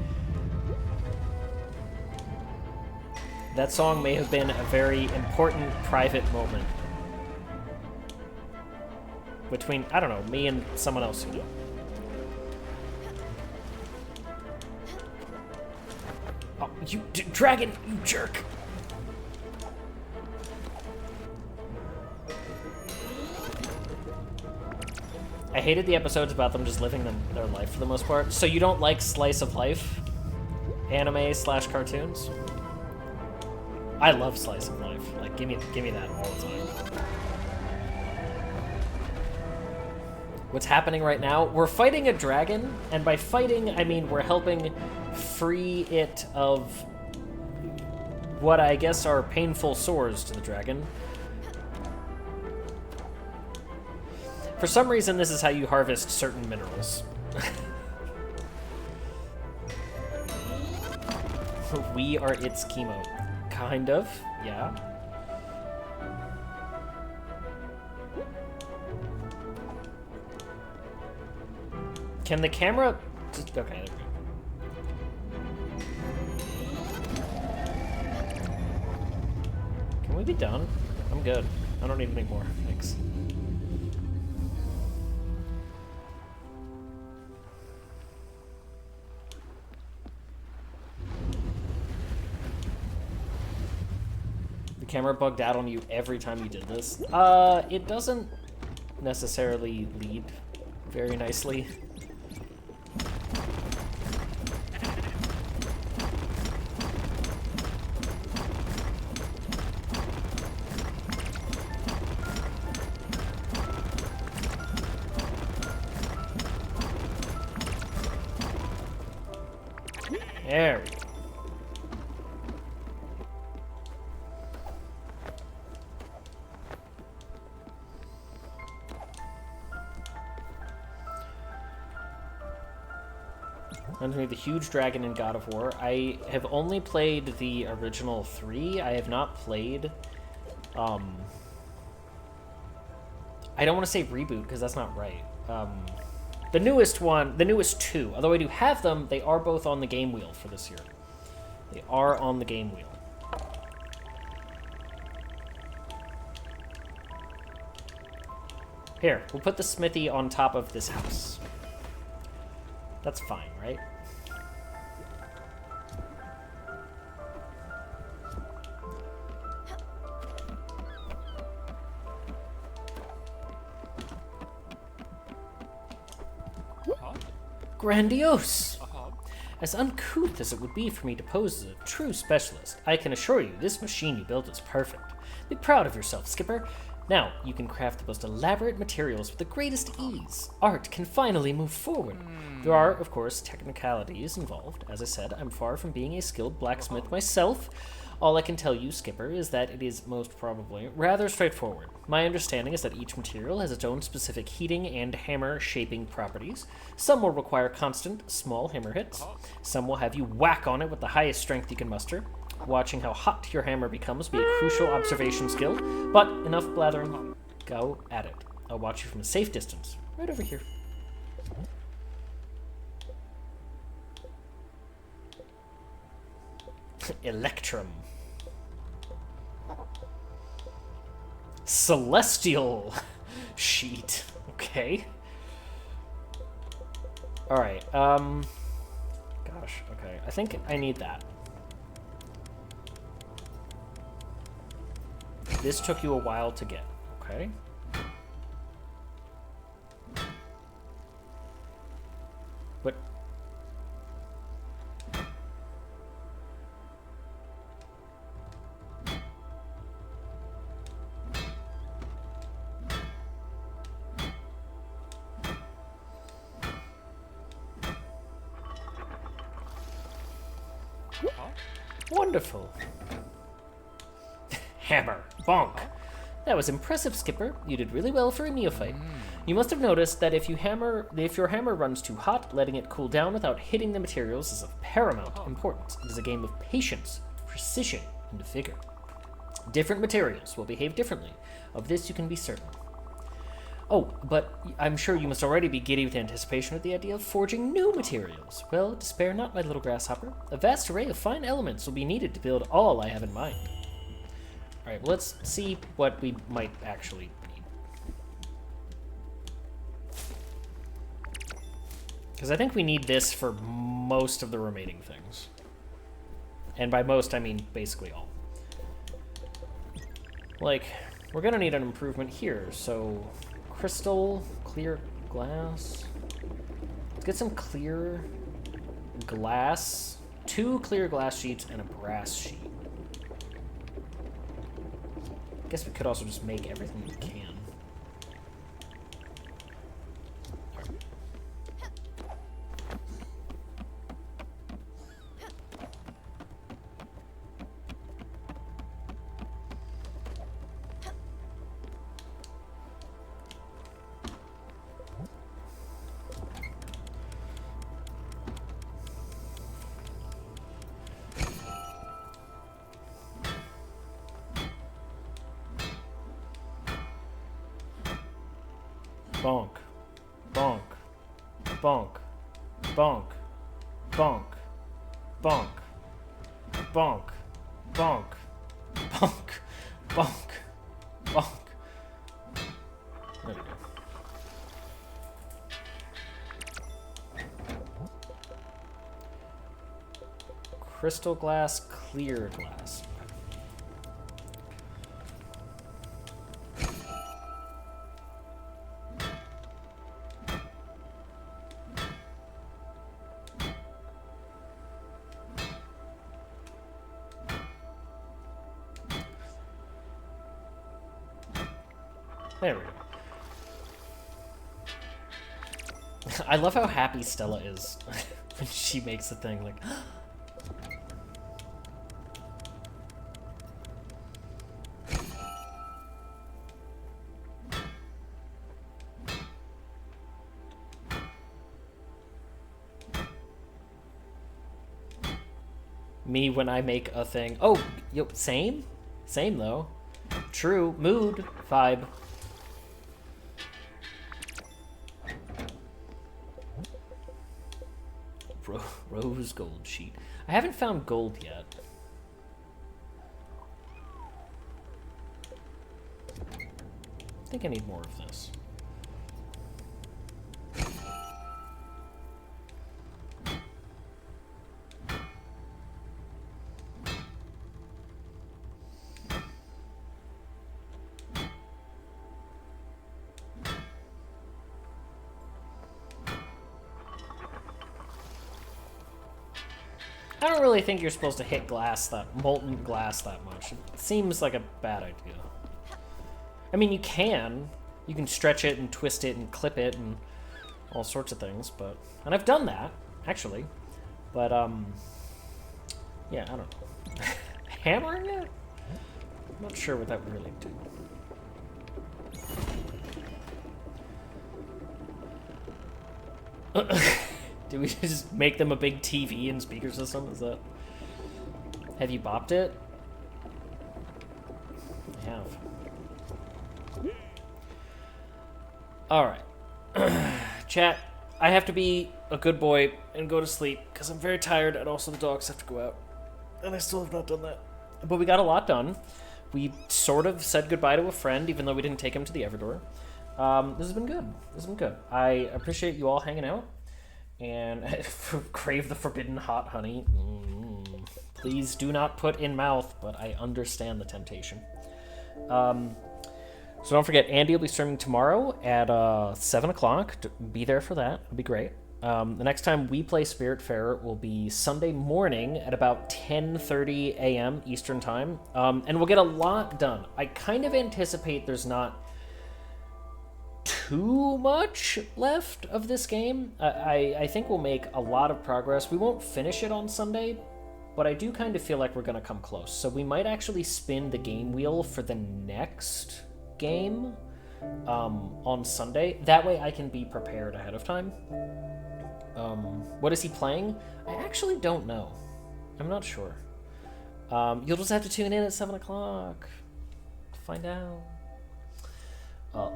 S1: That song may have been a very important private moment between, I don't know, me and someone else who knew. You dragon, you jerk! I hated the episodes about them just living their life for the most part. So you don't like slice of life anime/cartoons? I love slice of life. Like, give me that all the time. What's happening right now? We're fighting a dragon, and by fighting, I mean we're helping free it of what I guess are painful sores to the dragon. For some reason, this is how you harvest certain minerals. We are its chemo. Kind of, yeah. Can the camera... Okay, there we go. Can we be done? I'm good. I don't need any more. Thanks. Camera bugged out on you every time you did this? It doesn't necessarily lead very nicely. There we go. Underneath the huge dragon in God of War. I have only played the original 3. I have not played, I don't want to say reboot, because that's not right. The newest one, the newest 2. Although I do have them, they are both on the game wheel for this year. They are on the game wheel. Here, we'll put the smithy on top of this house. That's fine, right? Grandiose! As uncouth as it would be for me to pose as a true specialist, I can assure you this machine you built is perfect. Be proud of yourself, Skipper. Now, you can craft the most elaborate materials with the greatest ease. Art can finally move forward. There are, of course, technicalities involved. As I said, I'm far from being a skilled blacksmith myself. All I can tell you, Skipper, is that it is most probably rather straightforward. My understanding is that each material has its own specific heating and hammer shaping properties. Some will require constant, small hammer hits. Some will have you whack on it with the highest strength you can muster. Watching how hot your hammer becomes will be a crucial observation skill. But enough blathering. Go at it. I'll watch you from a safe distance. Right over here. Electrum. Celestial sheet. Okay. Alright, gosh, okay. I think I need that. This took you a while to get, okay? What? Wonderful. Hammer. Bonk. That was impressive, Skipper. You did really well for a neophyte. You must have noticed that if your hammer runs too hot, letting it cool down without hitting the materials is of paramount importance. It is a game of patience, precision, and vigor. Different materials will behave differently. Of this you can be certain. Oh, but I'm sure you must already be giddy with anticipation at the idea of forging new materials. Well, despair not, my little grasshopper. A vast array of fine elements will be needed to build all I have in mind. Alright, well, let's see what we might actually need. Because I think we need this for most of the remaining things. And by most, I mean basically all. Like, we're gonna need an improvement here, so crystal, clear glass. Let's get some clear glass, 2 clear glass sheets and a brass sheet. I guess we could also just make everything we can. Bonk, bonk, bonk, bonk, bonk, bonk, bonk, bonk, bonk, bonk, bonk. There we go. Crystal glass, clear glass. There we go. I love how happy Stella is when she makes the thing, like... Me when I make a thing. Oh, yo, same? Same, though. True. Mood. Vibe. Rose gold sheet. I haven't found gold yet. I think I need more of this. I don't really think you're supposed to hit molten glass that much. It seems like a bad idea. I mean, you can stretch it and twist it and clip it and all sorts of things, and I've done that, actually. But, yeah, I don't know. Hammering it? I'm not sure what that would really do. Do we just make them a big TV and speaker system? Is that... Have you bopped it? I have. Alright. Chat, I have to be a good boy and go to sleep because I'm very tired, and also the dogs have to go out. And I still have not done that. But we got a lot done. We sort of said goodbye to a friend, even though we didn't take him to the Everdor. This has been good. This has been good. I appreciate you all hanging out. And crave the forbidden hot honey. Please do not put in mouth, but I understand the temptation. So don't forget, Andy will be streaming tomorrow at 7 o'clock. Be there for that. It'll be great. The next time we play Spiritfarer will be Sunday morning at about 10:30 a.m. Eastern Time. And we'll get a lot done. I kind of anticipate there's not too much left of this game. I think we'll make a lot of progress. We won't finish it on Sunday, but I do kind of feel like we're going to come close. So we might actually spin the game wheel for the next game on Sunday. That way I can be prepared ahead of time. What is he playing? I actually don't know. I'm not sure. You'll just have to tune in at 7 o'clock to find out.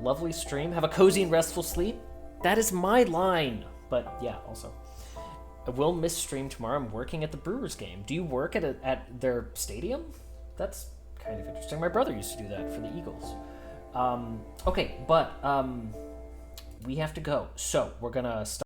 S1: Lovely stream. Have a cozy and restful sleep. That is my line. But yeah, also. I will miss stream tomorrow. I'm working at the Brewers game. Do you work at their stadium? That's kind of interesting. My brother used to do that for the Eagles. Okay, but we have to go. So we're going to stop.